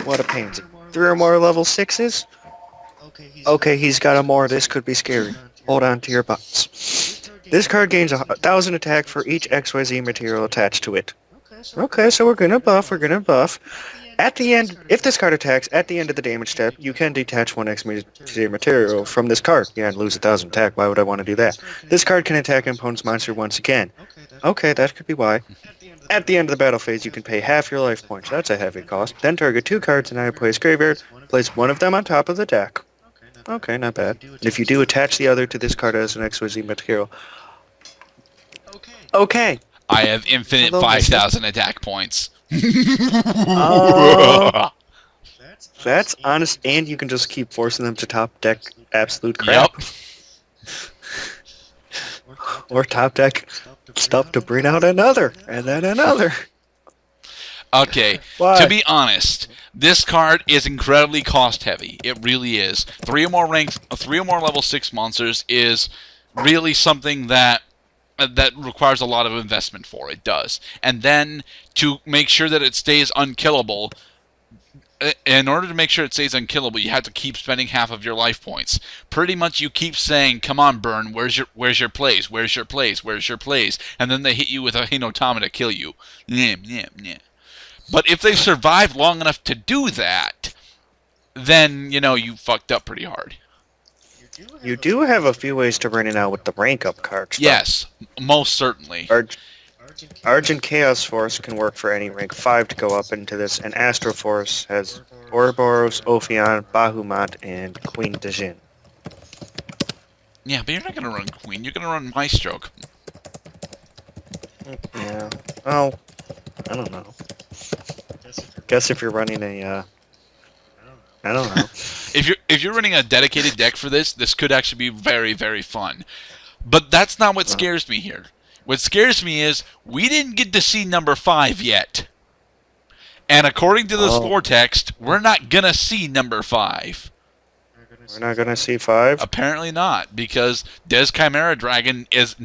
What a pansy. 3 or more level 6s? Okay, he's got a more. This could be scary. Hold on to your butts. This card gains 1,000 attack for each XYZ material attached to it. Okay, so we're gonna buff. At the end, if this card attacks, at the end of the damage step, you can detach one XYZ material from this card. Yeah, and lose 1,000 attack. Why would I want to do that? This card can attack an opponent's monster once again. Okay, that could be why. At the end of the battle phase, you can pay half your life points. That's a heavy cost. Then target 2 cards in either place graveyard. Place one of them on top of the deck. Okay, not bad. And if you do attach the other to this card as an XYZ material. Okay. I have infinite 5,000 attack points. That's honest, and you can just keep forcing them to top deck absolute Yep. crap. Or top deck stuff to bring out another, and then another. Okay, Why? to be honest, this card is incredibly cost heavy. It really is. 3 or more level 6 monsters is really something that requires a lot of investment for. It does. And then to make sure that it stays unkillable, in order to make sure it stays unkillable, you have to keep spending half of your life points. Pretty much you keep saying, "Come on, Burn, where's your plays? Where's your plays? Where's your plays?" And then they hit you with a Hinotama to kill you. Yeah. But if they survive long enough to do that, then, you fucked up pretty hard. You do have a few ways to bring it out with the rank up cards. Yes, most certainly. Argent Chaos Force can work for any rank 5 to go up into this, and Astro Force has Ouroboros, Ophion, Bahamut, and Queen Dejin. Yeah, but you're not going to run Queen. You're going to run Maestro. Yeah. Oh, I don't know. Guess if you're running a, I don't know. If you're running a dedicated deck for this could actually be very, very fun. But that's not what scares me here. What scares me is we didn't get to see number 5 yet. And according to this lore text, we're not going to see number 5. We're not going to see 5? Apparently not, because Des Chimera Dragon is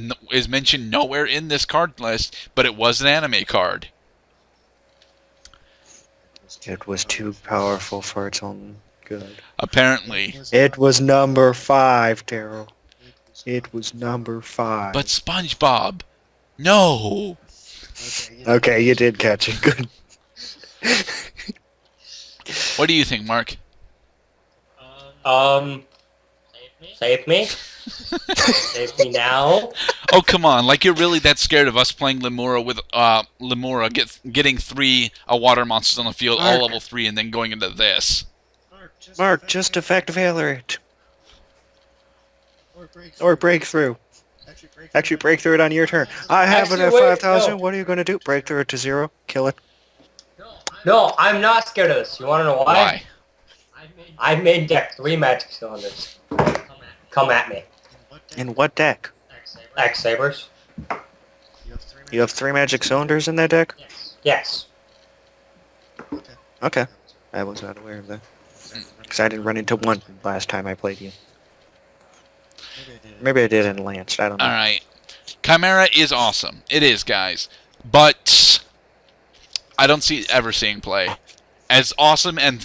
mentioned nowhere in this card list, but it was an anime card. It was too powerful for its own good. Apparently. It was number 5, Daryl. It was number 5. But SpongeBob, no. Okay, you did catch it. Good. What do you think, Mark? Save me? Save me now? Oh, come on. Like, you're really that scared of us playing Lemura with Lemura getting 3 water monsters on the field, all level 3, and then going into this. Mark, just effect Valorant. Or breakthrough. Actually, breakthrough it on your turn. I have it at 5,000. No. What are you going to do? Breakthrough it to 0? Kill it? No, I'm not scared of this. You want to know why? I made deck 3 magic cylinders. Come at me. In what deck? X-Sabers? You have 3 magic cylinders in that deck? Yes. Okay. I was not aware of that. Because I didn't run into one last time I played you. Maybe I did in Lance. I don't know. Alright. Chimera is awesome. It is, guys. But I don't see it ever seeing play. As awesome and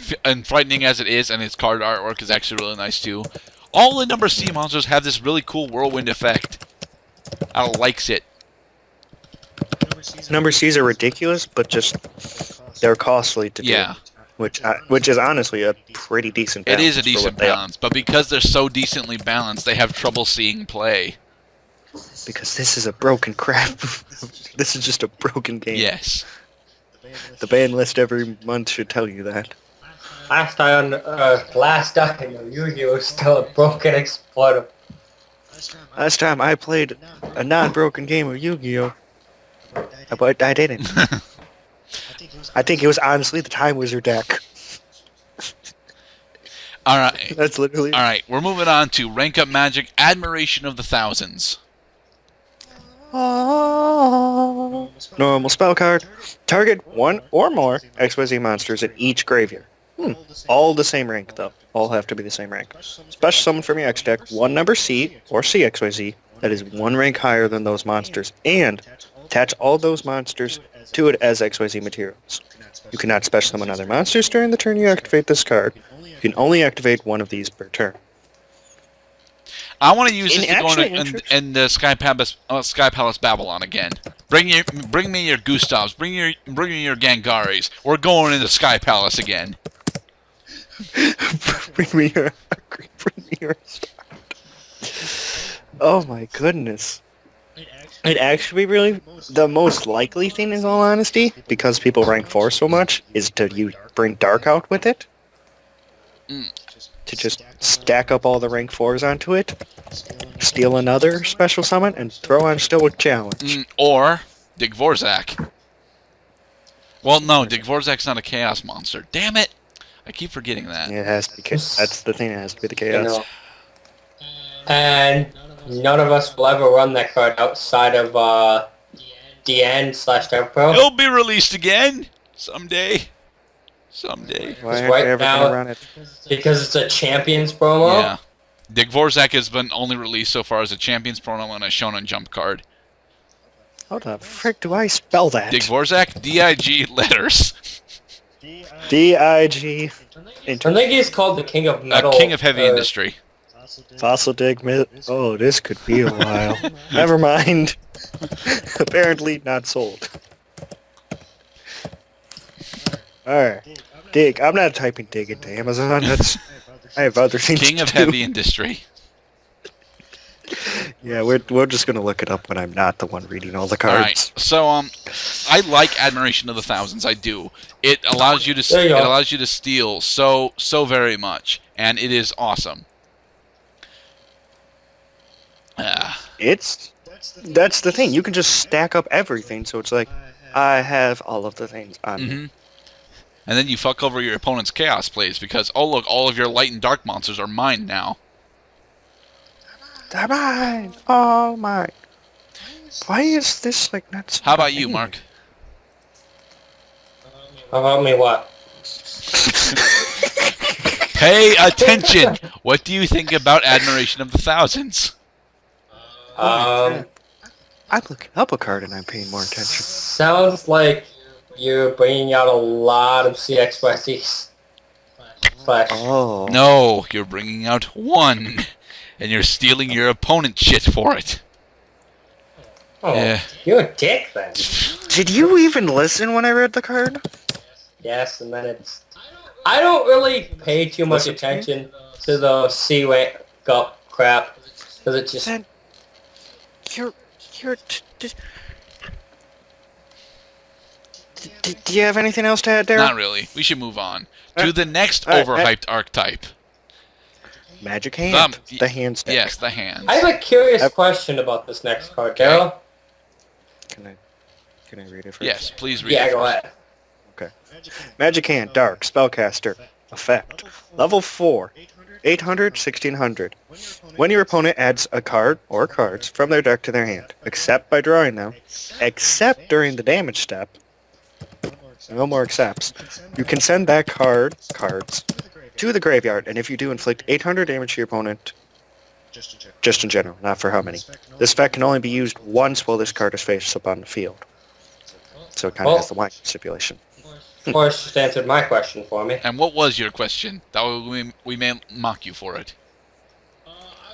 frightening as it is, and its card artwork is actually really nice too, all the number C monsters have this really cool whirlwind effect. I likes it. Number C's are ridiculous, but just they're costly to do. Yeah. Which is honestly a pretty decent balance. It is a for decent what they are. balance, but because they're so decently balanced, they have trouble seeing play. Because this is a broken crap. This is just a broken game. Yes. The ban list every month should tell you that. Last time Yugioh was still a broken exploiter. Last time I played a non-broken game of Yu-Gi-Oh! But I didn't. I think it was honestly the Time Wizard deck. Alright. That's literally... Alright, we're moving on to Rank Up Magic Admiration of the Thousands. Normal spell card. Target 1 or more XYZ monsters in each graveyard. All the same rank, though. All have to be the same rank. Special summon from your X deck 1 number C or CXYZ that is 1 rank higher than those monsters, and attach all those monsters to it as XYZ materials. You cannot special summon other monsters during the turn you activate this card. You can only activate one of these per turn. I want to use this to go in the Sky Palace Babylon again. Bring me your Gustavs. Bring me your Gangaris. We're going into Sky Palace again. bring me your Oh my goodness. It actually really, the most likely thing in all honesty, because people rank 4 so much, is to bring Dark out with it. To just stack up all the rank 4s onto it, steal another special summon, and throw on Stoic Challenge. Or Dig Vorzak. Well, no, Dvorak's not a chaos monster. Damn it! I keep forgetting that. Yeah, it has to be. That's the thing. It has to be the You chaos. know. And none of us will ever run that card outside of DN/Dev Pro. It'll be released again someday. Someday. Why Because aren't right you ever now- gonna run it? Because it's a Champions promo. Yeah. Dvorak has been only released so far as a Champions promo and a Shonen Jump card. How the frick do I spell that? Dvorak, D-I-G letters. D-I-G. I think he's called the King of Metal. King of Heavy Industry. Fossil dig. Oh, this could be a while. Never mind. Apparently not sold. Alright. Dig. I'm not typing dig into Amazon. That's. I have other things King to of do. Heavy Industry. Yeah, we're just gonna look it up when I'm not the one reading all the cards. Alright, so I like Admiration of the Thousands. I do. It allows you to There you go. it allows you to steal so very much, and it is awesome. That's the thing. You can just stack up everything, so it's like I have all of the things on me. Mm-hmm. And then you fuck over your opponent's chaos plays because, oh look, all of your light and dark monsters are mine now. They're mine. All mine. Why is this like not? So How about you, Mark? How about me what? Pay attention! What do you think about Admiration of the Thousands? I'm looking up a card and I'm paying more attention. Sounds like you're bringing out a lot of CXYZs. Flash. Oh. No, you're bringing out one, and you're stealing your opponent's shit for it. Oh, Yeah. you're a dick then. Did you even listen when I read the card? Yes, and then it's... I don't really pay too much Listen to me? attention to the C-Wake up crap. Because it just... Then you're do you have anything else to add, Daryl? Not really. We should move on to the next alright, overhyped archetype. Magic hand. The- The hand stack. Yes, the hands. I have a curious Yep. question about this next card, Daryl. Can I read it first? Yes, please read Yeah, it go first. ahead. Magic hand, dark, spellcaster, effect. Level 4. 800, 1600. When your opponent adds a card or cards from their deck to their hand, except by drawing them, except during the damage step, no more accepts, you can send that cards, to the graveyard, and if you do, inflict 800 damage to your opponent, just in general, not for how many. This effect can only be used once while this card is face up on the field. So it kind of Well- has the white stipulation. Forrest just answered my question for me. And what was your question? That way we may mock you for it.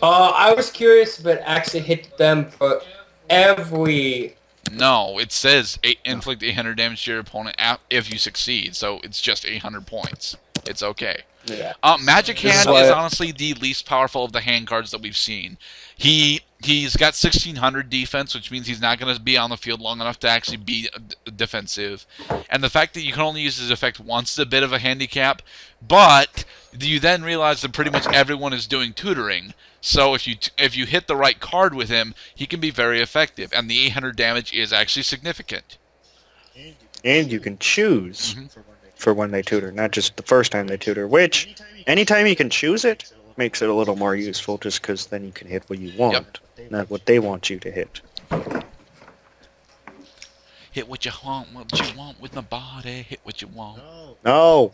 I was curious if it actually hit them for every... No, it says inflict 800 damage to your opponent if you succeed, so it's just 800 points. It's okay. Yeah. Magic This is Hand why is I- honestly the least powerful of the hand cards that we've seen. He's got 1600 defense, which means he's not going to be on the field long enough to actually be defensive. And the fact that you can only use his effect once is a bit of a handicap, but you then realize that pretty much everyone is doing tutoring. So if you hit the right card with him, he can be very effective, and the 800 damage is actually significant. And you can choose Mhm. for when they tutor, not just the first time they tutor, which anytime you can choose it makes it a little more useful just because then you can hit what you want, not what they want you to hit. Hit what you want with my body. Hit what you want. No!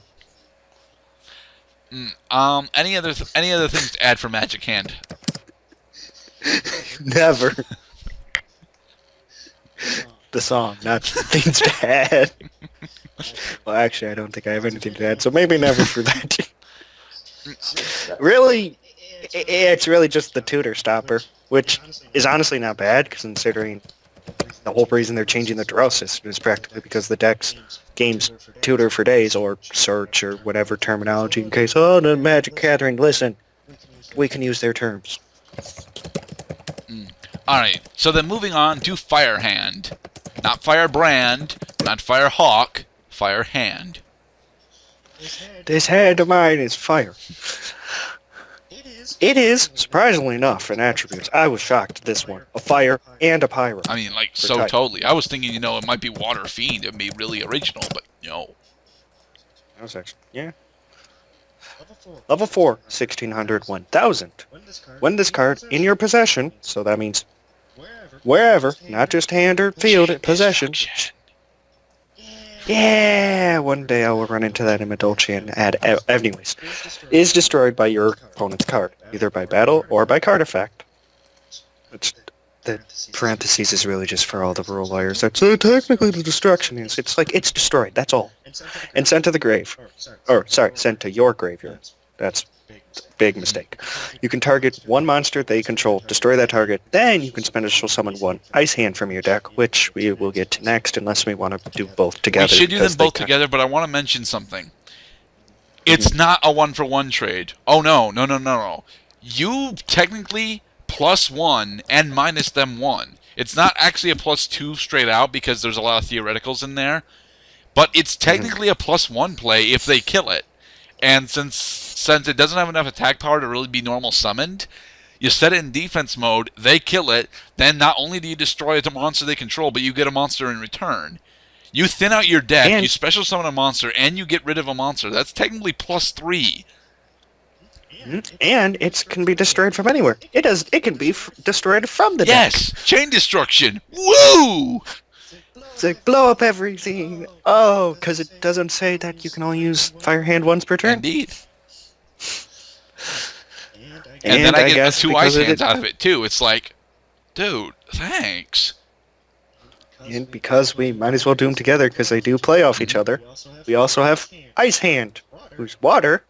Any other things to add for Magic Hand? Never. The song, not things to add. Well, actually, I don't think I have anything to add, so maybe never for that. Really, it's really just the tutor stopper, which is honestly not bad, considering the whole reason they're changing the draw system is practically because the deck's games tutor for days, or search, or whatever terminology, in case, oh, the Magic Gathering, listen, we can use their terms. Alright, so then moving on to Fire Hand. Not Firebrand, not Firehawk, Fire Hand. This hand of mine is fire. It is, surprisingly enough, in attributes. I was shocked at this one. A fire and a pyro. I mean, like, For so type. totally. I was thinking, it might be Water Fiend. It'd be really original, but no. That was actually, yeah. Level 4, 1600, 1000. When this card in your possession, so that means wherever, not just hand or field, possession. Yeah, one day I will run into that in Dolce and add. Anyways, is destroyed by your opponent's card, either by battle or by card effect. It's, the parentheses is really just for all the rule lawyers. That's technically the destruction is. It's like it's destroyed. That's all. And sent to the grave, or sorry, sent to your graveyard. That's a big mistake. You can target one monster they control, destroy that target, then you can special summon one Ice Hand from your deck, which we will get to next, unless we want to do both together. We should do them both together, but I want to mention something. It's not a 1-for-1 trade. Oh, no. You technically +1 and minus them 1. It's not actually a +2 straight out because there's a lot of theoreticals in there, but it's technically a +1 play if they kill it. And since it doesn't have enough attack power to really be normal summoned, you set it in defense mode, they kill it, then not only do you destroy the monster they control, but you get a monster in return. You thin out your deck, you special summon a monster, and you get rid of a monster. That's technically +3. And it can be destroyed from anywhere. It can be destroyed from the deck. Yes! Chain destruction! Woo! It's like, blow up everything. Oh, because it doesn't say that you can only use Fire Hand once per turn. Indeed. And then I get 2 Ice Hands out of it, too. It's like, dude, thanks. And because we might as well do them together because they do play off each other, we also have Ice Hand, who's water,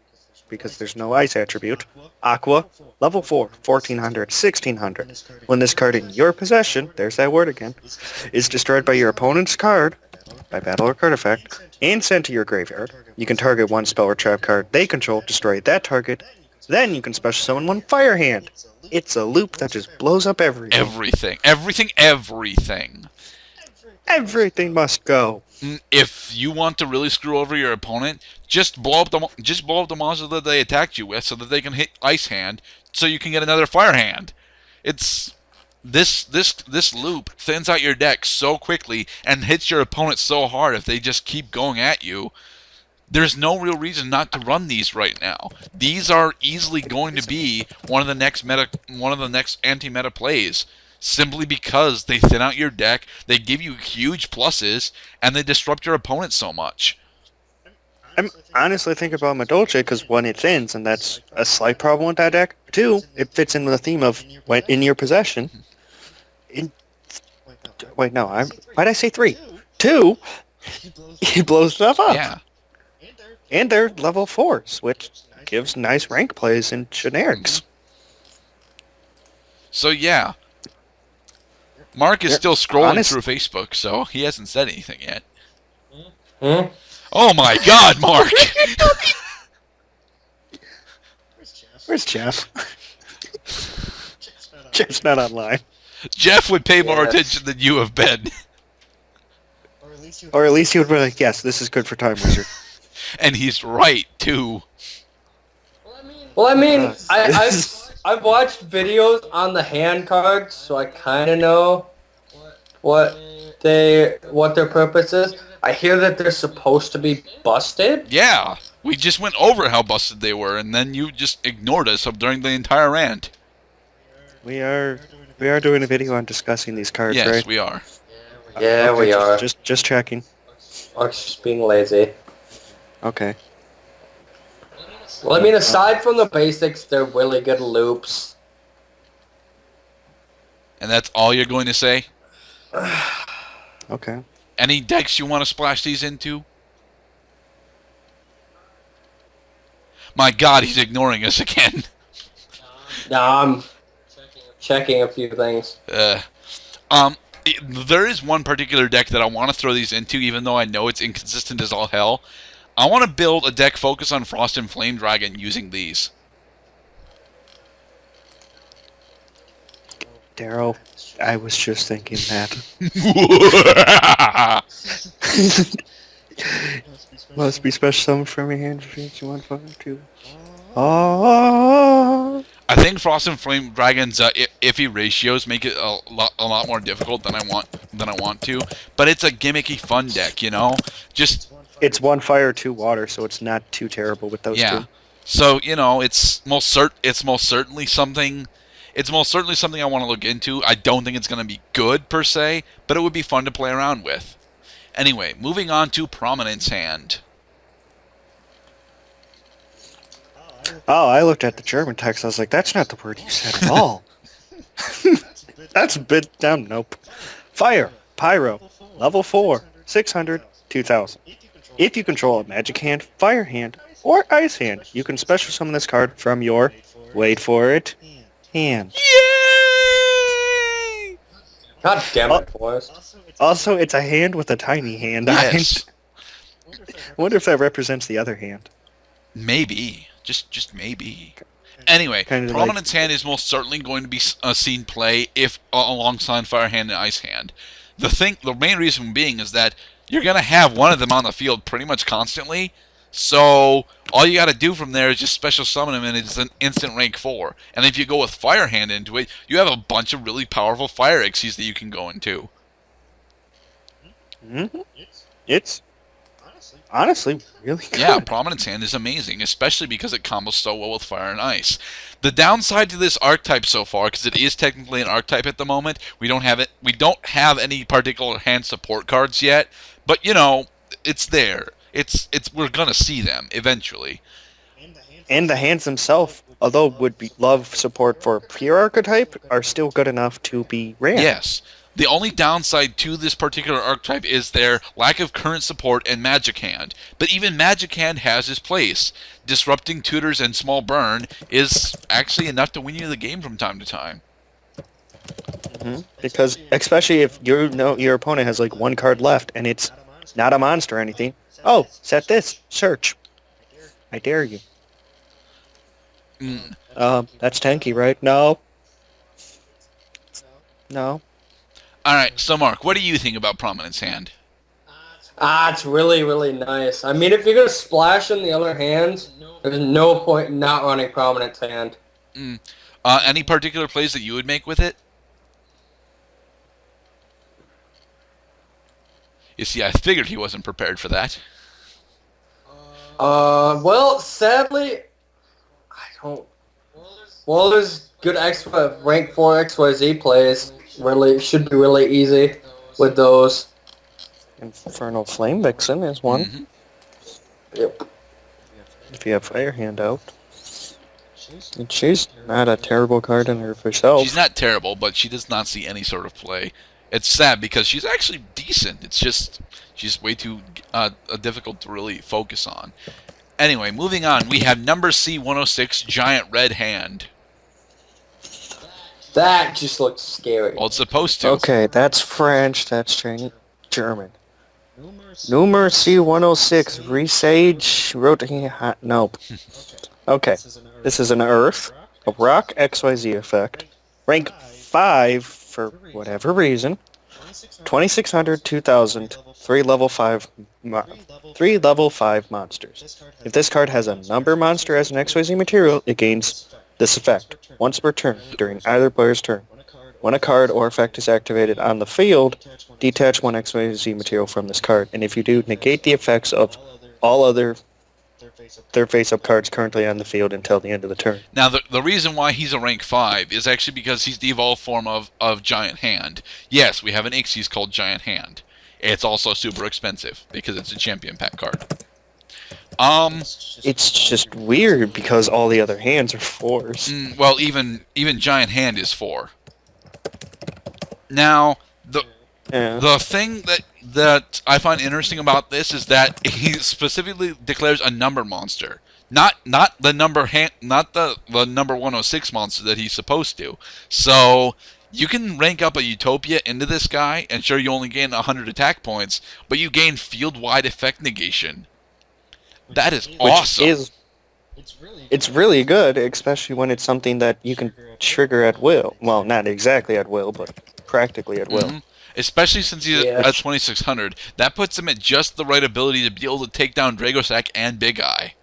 because there's no ice attribute. Aqua, level 4, 1400, 1600. When this card in your possession, there's that word again, is destroyed by your opponent's card, by battle or card effect, and sent to your graveyard, you can target one spell or trap card they control, destroy that target, then you can special summon one Fire Hand. It's a loop that just blows up everything. Everything. Everything must go. If you want to really screw over your opponent, just blow up the monster that they attacked you with, so that they can hit Ice Hand, so you can get another Fire Hand. It's this loop thins out your deck so quickly and hits your opponent so hard if they just keep going at you. There's no real reason not to run these right now. These are easily going to be one of the next anti-meta plays. Simply because they thin out your deck, they give you huge pluses, and they disrupt your opponent so much. I'm honestly thinking about Madolce because one, it thins, and that's a slight problem with that deck. Two, it fits in with the theme of when in your possession. Why'd I say 3? 2, he blows stuff up. Yeah. And they're level 4s, which gives nice rank plays in generics. So yeah. Mark is still scrolling through Facebook, so he hasn't said anything yet. Oh my God, Mark! Where's Jeff? Jeff's not online. Jeff would pay more attention than you have been. Or at least he would be like, yes, this is good for Time Wizard. And he's right, too. Well, I mean, I've watched videos on the hand cards, so I kind of know what their purpose is. I hear that they're supposed to be busted. Yeah, we just went over how busted they were, and then you just ignored us during the entire rant. We are doing a video on discussing these cards, right? Yes, we are. Yeah, okay, we are. Just checking. Or just being lazy. Okay. Well, I mean, aside from the basics, they're really good loops. And that's all you're going to say? Okay. Any decks you want to splash these into? My God, he's ignoring us again. Nah, I'm checking a few things. There is one particular deck that I want to throw these into, even though I know it's inconsistent as all hell. I want to build a deck focused on Frost and Flame Dragon using these. Daryl, I was just thinking that. Must be special summon from your hand for each 1, 5, 2. Oh. I think Frost and Flame Dragon's iffy ratios make it a lot more difficult than I want to. But it's a gimmicky, fun deck, you know. Just It's 1 fire, 2 water, so it's not too terrible with those yeah. two. So you know, it's most certainly something. It's most certainly something I want to look into. I don't think it's going to be good per se, but it would be fun to play around with. Anyway, moving on to Prominence Hand. Oh, I looked at the German text. I was like, that's not the word you said at all. That's a bit dumb. Nope. Fire, Pyro, level 4, 600, 2000. If you control a Magic Hand, Fire Hand, or Ice Hand, you can special summon this card from your, wait for it, hand. Yay! God damn it, Forrest. Also, it's a hand with a tiny hand. Yes. I wonder if that represents the other hand. Maybe. Just maybe. Anyway, Kinda Prominence Hand is most certainly going to be seen play if alongside Fire Hand and Ice Hand. The main reason being is that you're going to have one of them on the field pretty much constantly, so all you got to do from there is just special summon him and it's an instant rank 4. And if you go with Fire Hand into it, you have a bunch of really powerful Fire Xyzs that you can go into. Mm-hmm. It's honestly really good. Yeah, Prominence Hand is amazing, especially because it combos so well with Fire and Ice. The downside to this archetype so far, because it is technically an archetype at the moment, we don't have any particular hand support cards yet, but you know, it's there. We're gonna see them eventually. And the hands themselves, although love support for pure archetype, are still good enough to be rare. Yes. The only downside to this particular archetype is their lack of current support and Magic Hand. But even Magic Hand has its place. Disrupting Tutors and Small Burn is actually enough to win you the game from time to time. Mm-hmm. Because especially if your opponent has like 1 card left and it's not a monster or anything. Oh, set this. Search. I dare you. That's tanky, right? No. No. Alright, so Mark, what do you think about Prominence Hand? It's really, really nice. I mean, if you're going to splash in the other hands, there's no point in not running Prominence Hand. Any particular plays that you would make with it? You see, I figured he wasn't prepared for that. Well, sadly, I don't... Well, there's good rank 4 XYZ plays. Really, should be really easy with those. Infernal Flame Vixen is one. Mm-hmm. Yep. If you have Fire Hand out. And she's not a terrible card in her herself. She's not terrible, but she does not see any sort of play. It's sad because she's actually decent. It's just she's way too difficult to really focus on. Anyway, moving on. We have number C106, Giant Red Hand. That just looks scary. Well, it's supposed to. Okay, that's French, that's Chinese, German. Numer C106, Resage, rotating hot, nope. Okay, this is an Earth, a Rock XYZ effect, rank 5 for whatever reason, 2600, 2000, 3 level 5 monsters. If this card has a number monster as an XYZ material, it gains this effect once per turn during either player's turn. When a card or effect is activated on the field, detach 1 XYZ material from this card, and if you do, negate the effects of all other their face-up cards currently on the field until the end of the turn. Now, the reason why he's a rank 5 is actually because he's the evolved form of Giant Hand. Yes, we have an Xyz called Giant Hand. It's also super expensive because it's a champion pack card. It's just weird because all the other hands are 4s. Well, even Giant Hand is 4. Now, the thing that I find interesting about this is that he specifically declares a number monster, not the number 106 monster that he's supposed to. So you can rank up a Utopia into this guy, and sure, you only gain 100 attack points, but you gain field-wide effect negation. That is awesome. It's really good, especially when it's something that you can trigger at will. Well, not exactly at will, but practically at will. Mm-hmm. Especially since he's at 2600. That puts him at just the right ability to be able to take down Dragosack and Big Eye.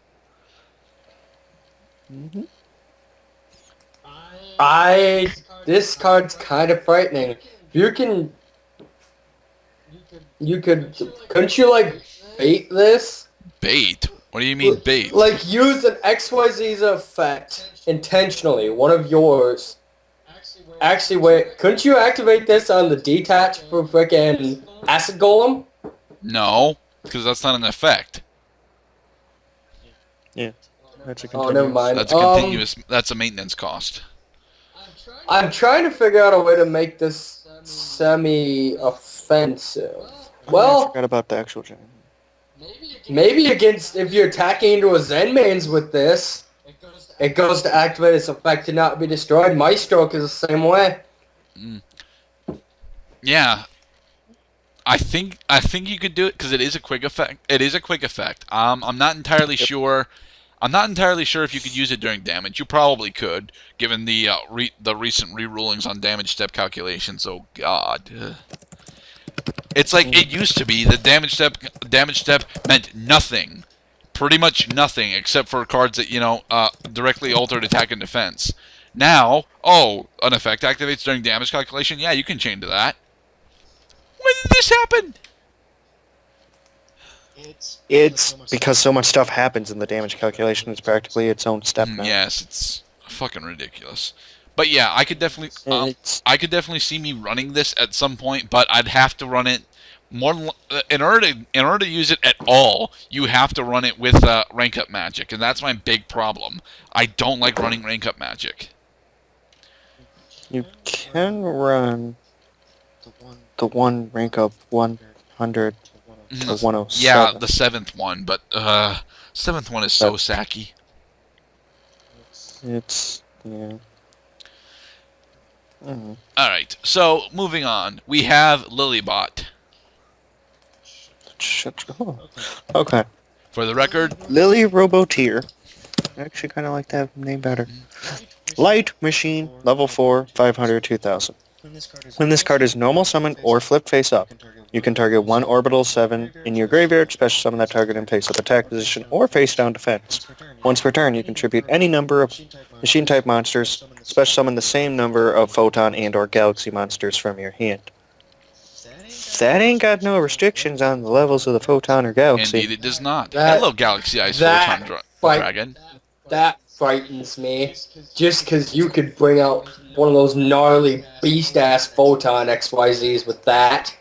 Mm-hmm. This card's kind of frightening. Couldn't you, like, bait this? Bait? What do you mean bait? Like, use an XYZ effect intentionally, one of yours. Actually, wait, couldn't you activate this on the detach for frickin' Acid Golem? No, because that's not an effect. Yeah. That's a Oh, never mind. That's a continuous. That's a maintenance cost. I'm trying to figure out a way to make this semi-offensive. I Well, forgot about the actual giant. maybe against if you're attacking into a Zen mains with this, it goes to activate its effect to not be destroyed. My stroke is the same way. Yeah, I think you could do it because it is a quick effect. It is a quick effect. I'm not entirely sure. I'm not entirely sure if you could use it during damage. You probably could, given the recent rerulings on damage step calculations. Oh God. It's like it used to be. The damage step meant nothing, pretty much nothing, except for cards that directly altered attack and defense. Now, an effect activates during damage calculation. Yeah, you can chain to that. When did this happen? It's because so much stuff happens in the damage calculation. It's practically its own step now. Yes, it's fucking ridiculous. But yeah, I could definitely see me running this at some point, but I'd have to run it more in order to use it at all. You have to run it with rank up magic, and that's my big problem. I don't like running rank up magic. You can run the one rank up 100 or 107. Yeah, the 7th one, but 7th one is so sacky. It's yeah. Alright, so moving on. We have Lilybot. Okay. For the record, Lily Robotier. I actually kind of like that name better. Light Machine, level 4, 500, 2000. When this card is normal summon or flip face up, you can target one orbital 7 in your graveyard, special summon that target in face up attack position or face down defense. Once per turn, you contribute any number of machine-type monsters, special summon the same number of photon and or galaxy monsters from your hand. That ain't got no restrictions on the levels of the photon or galaxy. indeed it does not. Hello, Galaxy Ice Photon Dragon. That frightens me. Just because you could bring out one of those gnarly beast-ass photon XYZs with that.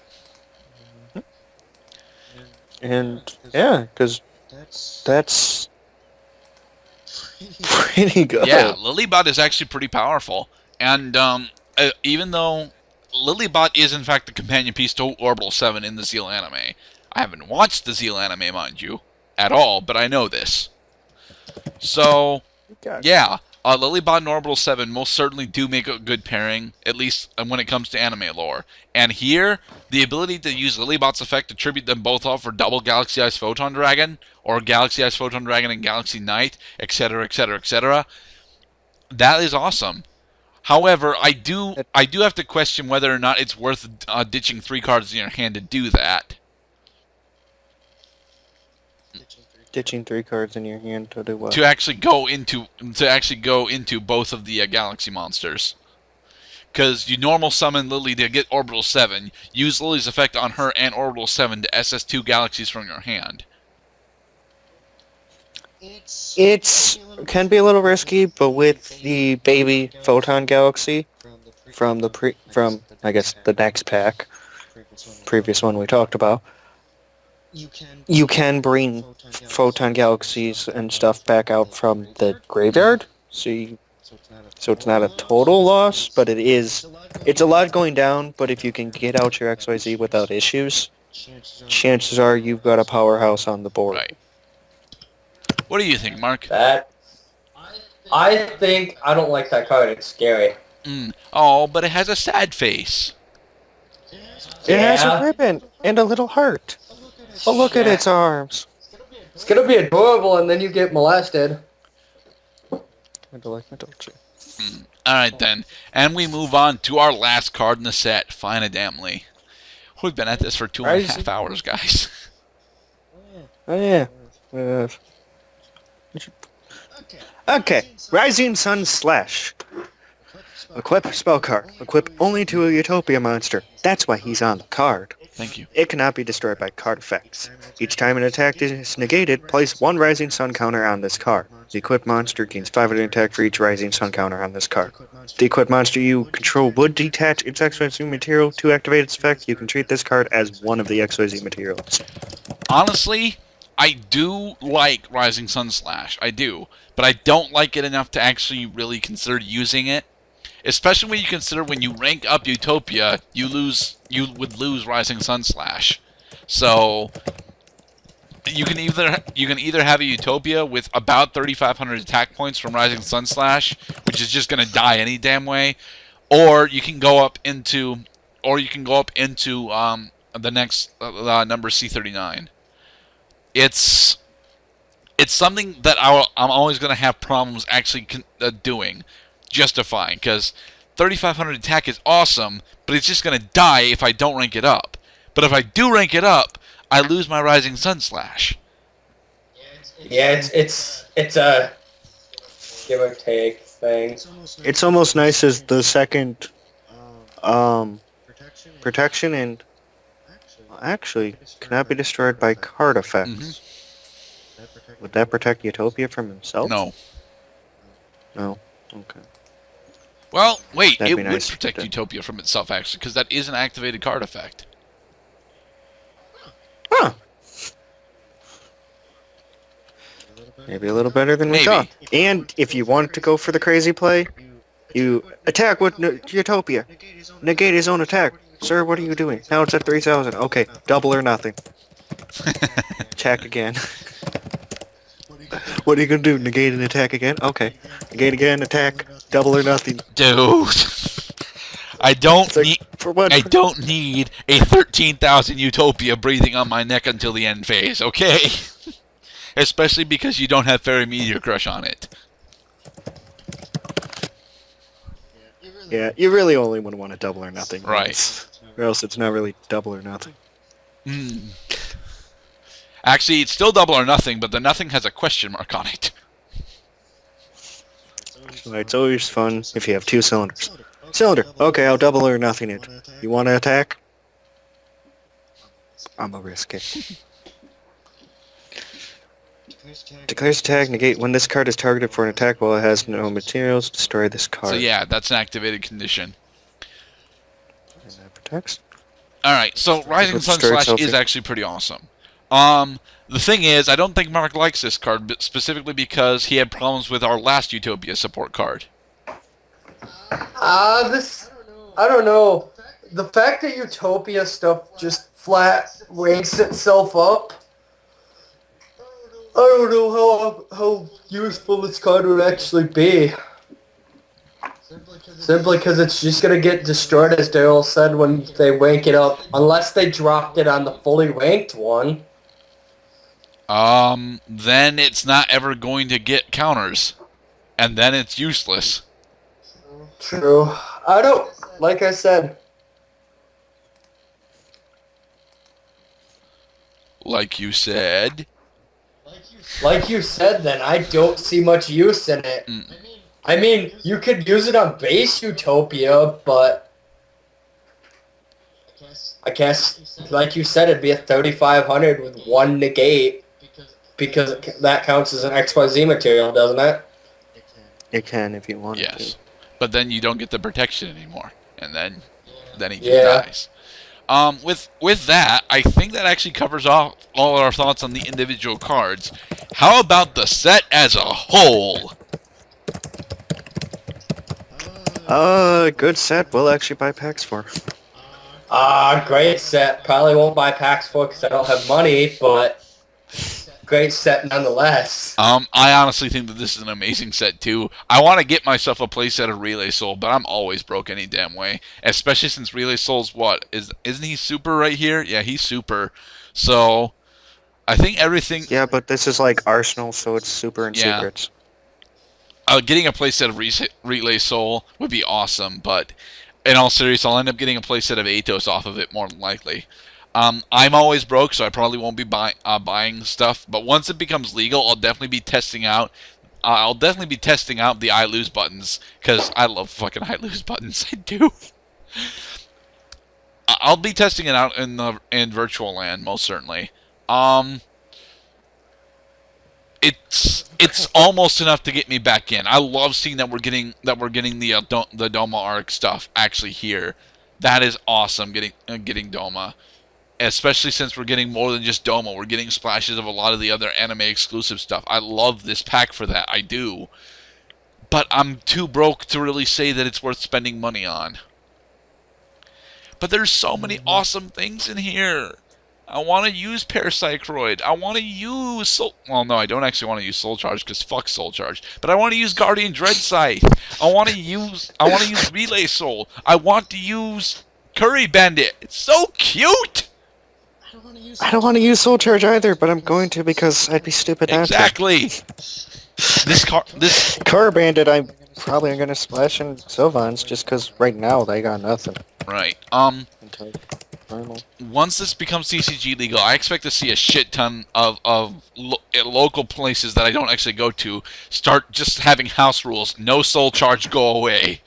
And, yeah, because that's pretty good. Yeah, Lilybot is actually pretty powerful. And even though Lilybot is in fact the companion piece to Orbital 7 in the Zeal anime. I haven't watched the Zeal anime, mind you, at all, but I know this. So, yeah, Lilybot and Orbital 7 most certainly do make a good pairing, at least when it comes to anime lore. And here, the ability to use Lilybot's effect to tribute them both off for double Galaxy Ice Photon Dragon, or Galaxy Ice Photon Dragon and Galaxy Knight, etc., etc., etc., that is awesome. However, I do have to question whether or not it's worth ditching 3 cards in your hand to do that. Ditching 3 cards in your hand to do what? To actually go into both of the galaxy monsters. Because you normal summon Lily to get Orbital 7, use Lily's effect on her and Orbital 7 to SS2 galaxies from your hand. It can be a little risky, but with the baby photon galaxy from I guess the next pack, previous one we talked about, you can bring photon galaxies and stuff back out from the graveyard. So it's not a total loss, but it's a lot going down. But if you can get out your XYZ without issues, chances are you've got a powerhouse on the board. Right. What do you think, Mark? I think I don't like that card. It's scary. Oh, but it has a sad face. It has a ribbon and a little heart. But look at its arms. It's gonna be adorable, and then you get molested. Alright then, and we move on to our last card in the set, Fina Damnly. We've been at this for 2.5 hours, guys. Oh yeah. Okay, Rising Sun Slash. Equip spell card. Equip only to a Utopia monster. That's why he's on the card. Thank you. It cannot be destroyed by card effects. Each time an attack is negated, place one Rising Sun counter on this card. The equipped monster gains 500 attack for each Rising Sun counter on this card. The equipped monster you control would detach its XYZ material to activate its effect. You can treat this card as one of the XYZ materials. Honestly, I do like Rising Sun Slash. I do. But I don't like it enough to actually really consider using it. Especially when you consider when you rank up Utopia, you would lose Rising Sun Slash. So you can either have a Utopia with about 3,500 attack points from Rising Sun Slash, which is just gonna die any damn way, or you can go up into the next number C39. It's something that I'm always gonna have problems actually doing. Justifying, because 3,500 attack is awesome, but it's just going to die if I don't rank it up. But if I do rank it up, I lose my Rising Sun Slash. Yeah, it's a give or take thing. It's almost nice as the second protection and actually cannot be destroyed by card effects. Mm-hmm. Would that protect Utopia from himself? No. No. Okay. Well, wait, That'd it be would nice protect to- Utopia from itself, actually, because that is an activated card effect. Huh. Maybe a little better than we Maybe. thought. And if you want to go for the crazy play, you attack with Utopia. Negate his own attack. Sir, what are you doing? Now it's at 3,000. Okay, double or nothing. Attack again. What are you gonna do? Negate an attack again? Okay. Negate again, attack, double or nothing. Dude. I don't It's like, need... for what? I don't need a 13,000 Utopia breathing on my neck until the end phase, okay? Especially because you don't have Fairy Meteor Crush on it. Yeah, you really only would want to double or nothing. Right. Or else it's not really double or nothing. Mm. Actually, it's still double or nothing, but the nothing has a question mark on it. Right, it's always fun if you have two cylinders. Cylinder. Okay, I'll double or nothing it. You want to attack? I'm gonna risk it. Declares attack, negate. When this card is targeted for an attack while it has no materials, destroy this card. So yeah, that's an activated condition. And that protects. Alright, so Rising Sun Destroy Slash itself, is yeah. actually pretty awesome. The thing is, I don't think Mark likes this card, but specifically because he had problems with our last Utopia support card. I don't know. The fact that Utopia stuff just flat ranks itself up, I don't know how useful this card would actually be. Simply because it's just going to get destroyed, as Daryl said, when they rank it up. Unless they dropped it on the fully ranked one. Then it's not ever going to get counters. And then it's useless. True. I don't... Like I said... Like you said. Like you said, then, I don't see much use in it. Mm. I mean, you could use it on base Utopia, but... I guess, like you said, it'd be a 3,500 with one negate, because that counts as an XYZ material, doesn't it? It can if you want Yes. to. But then you don't get the protection anymore. And then he Yeah. dies. With that, I think that actually covers all our thoughts on the individual cards. How about the set as a whole? Good set. We'll actually buy packs for. Great set. Probably won't buy packs for because I don't have money, but great set nonetheless. I honestly think that this is an amazing set too. I want to get myself a playset of Relay Soul, but I'm always broke any damn way. Especially since Relay Soul's isn't he super right here? Yeah, he's super. So I think everything. Yeah, but this is like Arsenal, so it's super and Yeah. secrets. Getting a playset of Relay Soul would be awesome, but in all seriousness, I'll end up getting a playset of Atos off of it more than likely. I'm always broke, so I probably won't be buying stuff. But once it becomes legal, I'll definitely be testing out I'll definitely be testing out the I lose buttons because I love fucking I lose buttons. I do. I'll be testing it out in virtual land most certainly. It's almost enough to get me back in. I love seeing that we're getting the Doma arc stuff actually here. That is awesome. Getting Doma, especially since we're getting more than just Doma. We're getting splashes of a lot of the other anime exclusive stuff. I love this pack for that. I do. But I'm too broke to really say that it's worth spending money on. But there's so many awesome things in here. I want to use Parapsychroid. I want to use Soul... Well, no, I don't actually want to use Soul Charge because fuck Soul Charge. But I want to use Guardian Dread Scythe. I want to use Relay Soul. I want to use Curry Bandit. It's so cute. I don't want to use Soul Charge either, but I'm going to because I'd be stupid not to. Exactly. This Car Bandit, I'm probably going to splash in Sylvans just because right now they got nothing. Right. Until normal. Once this becomes CCG legal, I expect to see a shit ton of local places that I don't actually go to start just having house rules. No Soul Charge, go away.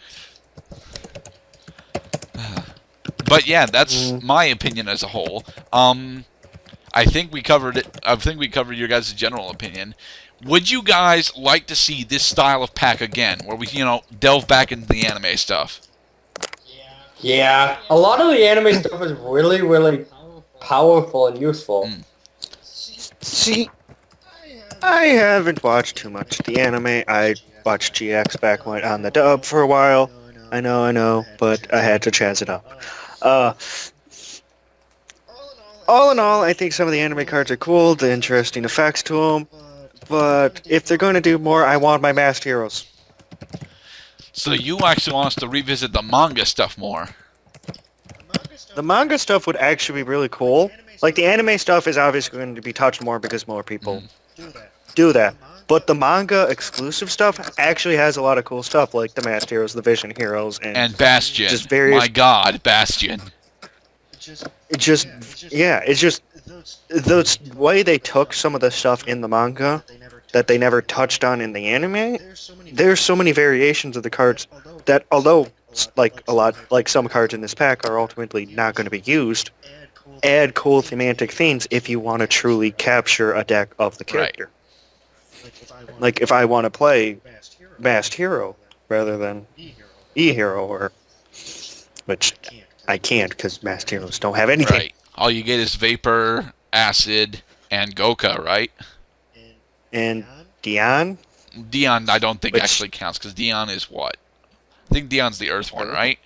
But yeah, that's my opinion as a whole. I think we covered it. I think we covered your guys' general opinion. Would you guys like to see this style of pack again, where we, delve back into the anime stuff? Yeah, a lot of the anime stuff is really, really powerful and useful. See, I haven't watched too much of the anime. I watched GX back on the dub for a while. I know, but I had to chance it up. All in all, I think some of the anime cards are cool, the interesting effects to them, but if they're going to do more, I want my masked heroes. So you actually want us to revisit the manga stuff more? The manga stuff would actually be really cool. Like, the anime stuff is obviously going to be touched more because more people do that. But the manga exclusive stuff actually has a lot of cool stuff, like the Masked Heroes, the Vision Heroes, and Bastion. just various... My God, Bastion. It's just the way they took some of the stuff in the manga that they never touched on in the anime. There's so many variations of the cards that, although like some cards in this pack are ultimately not going to be used, add cool thematic themes if you want to truly capture a deck of the character. Right. Like if I want to play Masked Hero rather than E-Hero, or which I can't because Masked Heroes don't have anything. Right. All you get is Vapor, Acid, and Goka, right? And Dion? Dion, I don't think actually counts, because Dion is what? I think Dion's the Earth one, right?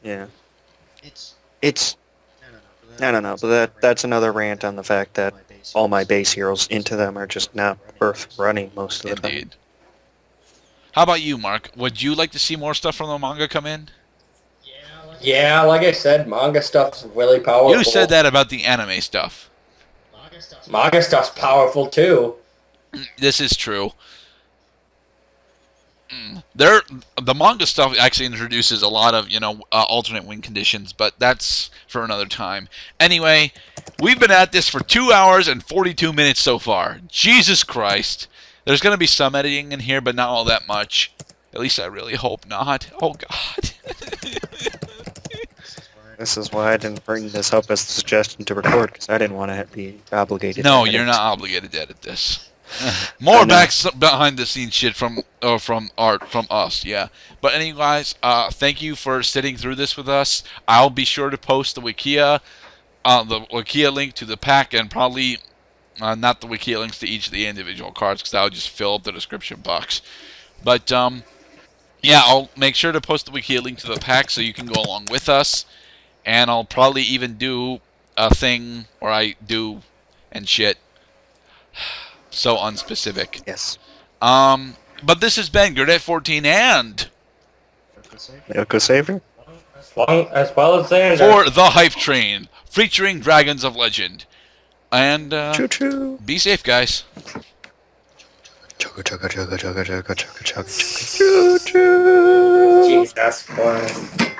Yeah. It's... No, but that's another rant on the fact that all my base heroes into them are just not worth running most of the time. Indeed. How about you, Mark? Would you like to see more stuff from the manga come in? Yeah, like I said, manga stuff's really powerful. You said that about the anime stuff. Manga stuff's powerful too. This is true. The manga stuff actually introduces a lot of, alternate win conditions, but that's for another time. Anyway, we've been at this for 2 hours and 42 minutes so far. Jesus Christ. There's going to be some editing in here, but not all that much. At least I really hope not. Oh, God. This is why I didn't bring this up as a suggestion to record, because I didn't want to be obligated. No, you're not obligated to edit this. More behind the scenes shit from us, yeah. But anyway, guys, thank you for sitting through this with us. I'll be sure to post the Wikia link to the pack, and probably not the Wikia links to each of the individual cards, because that would just fill up the description box. But yeah, I'll make sure to post the Wikia link to the pack so you can go along with us. And I'll probably even do a thing where I do and shit. So unspecific. Yes. But this has been Gurdet14 and Yoko Saver. As well as Xander. For the Hype Train, featuring Dragons of Legend. And choo-choo. Be safe, guys. Choo-choo. Jesus Christ.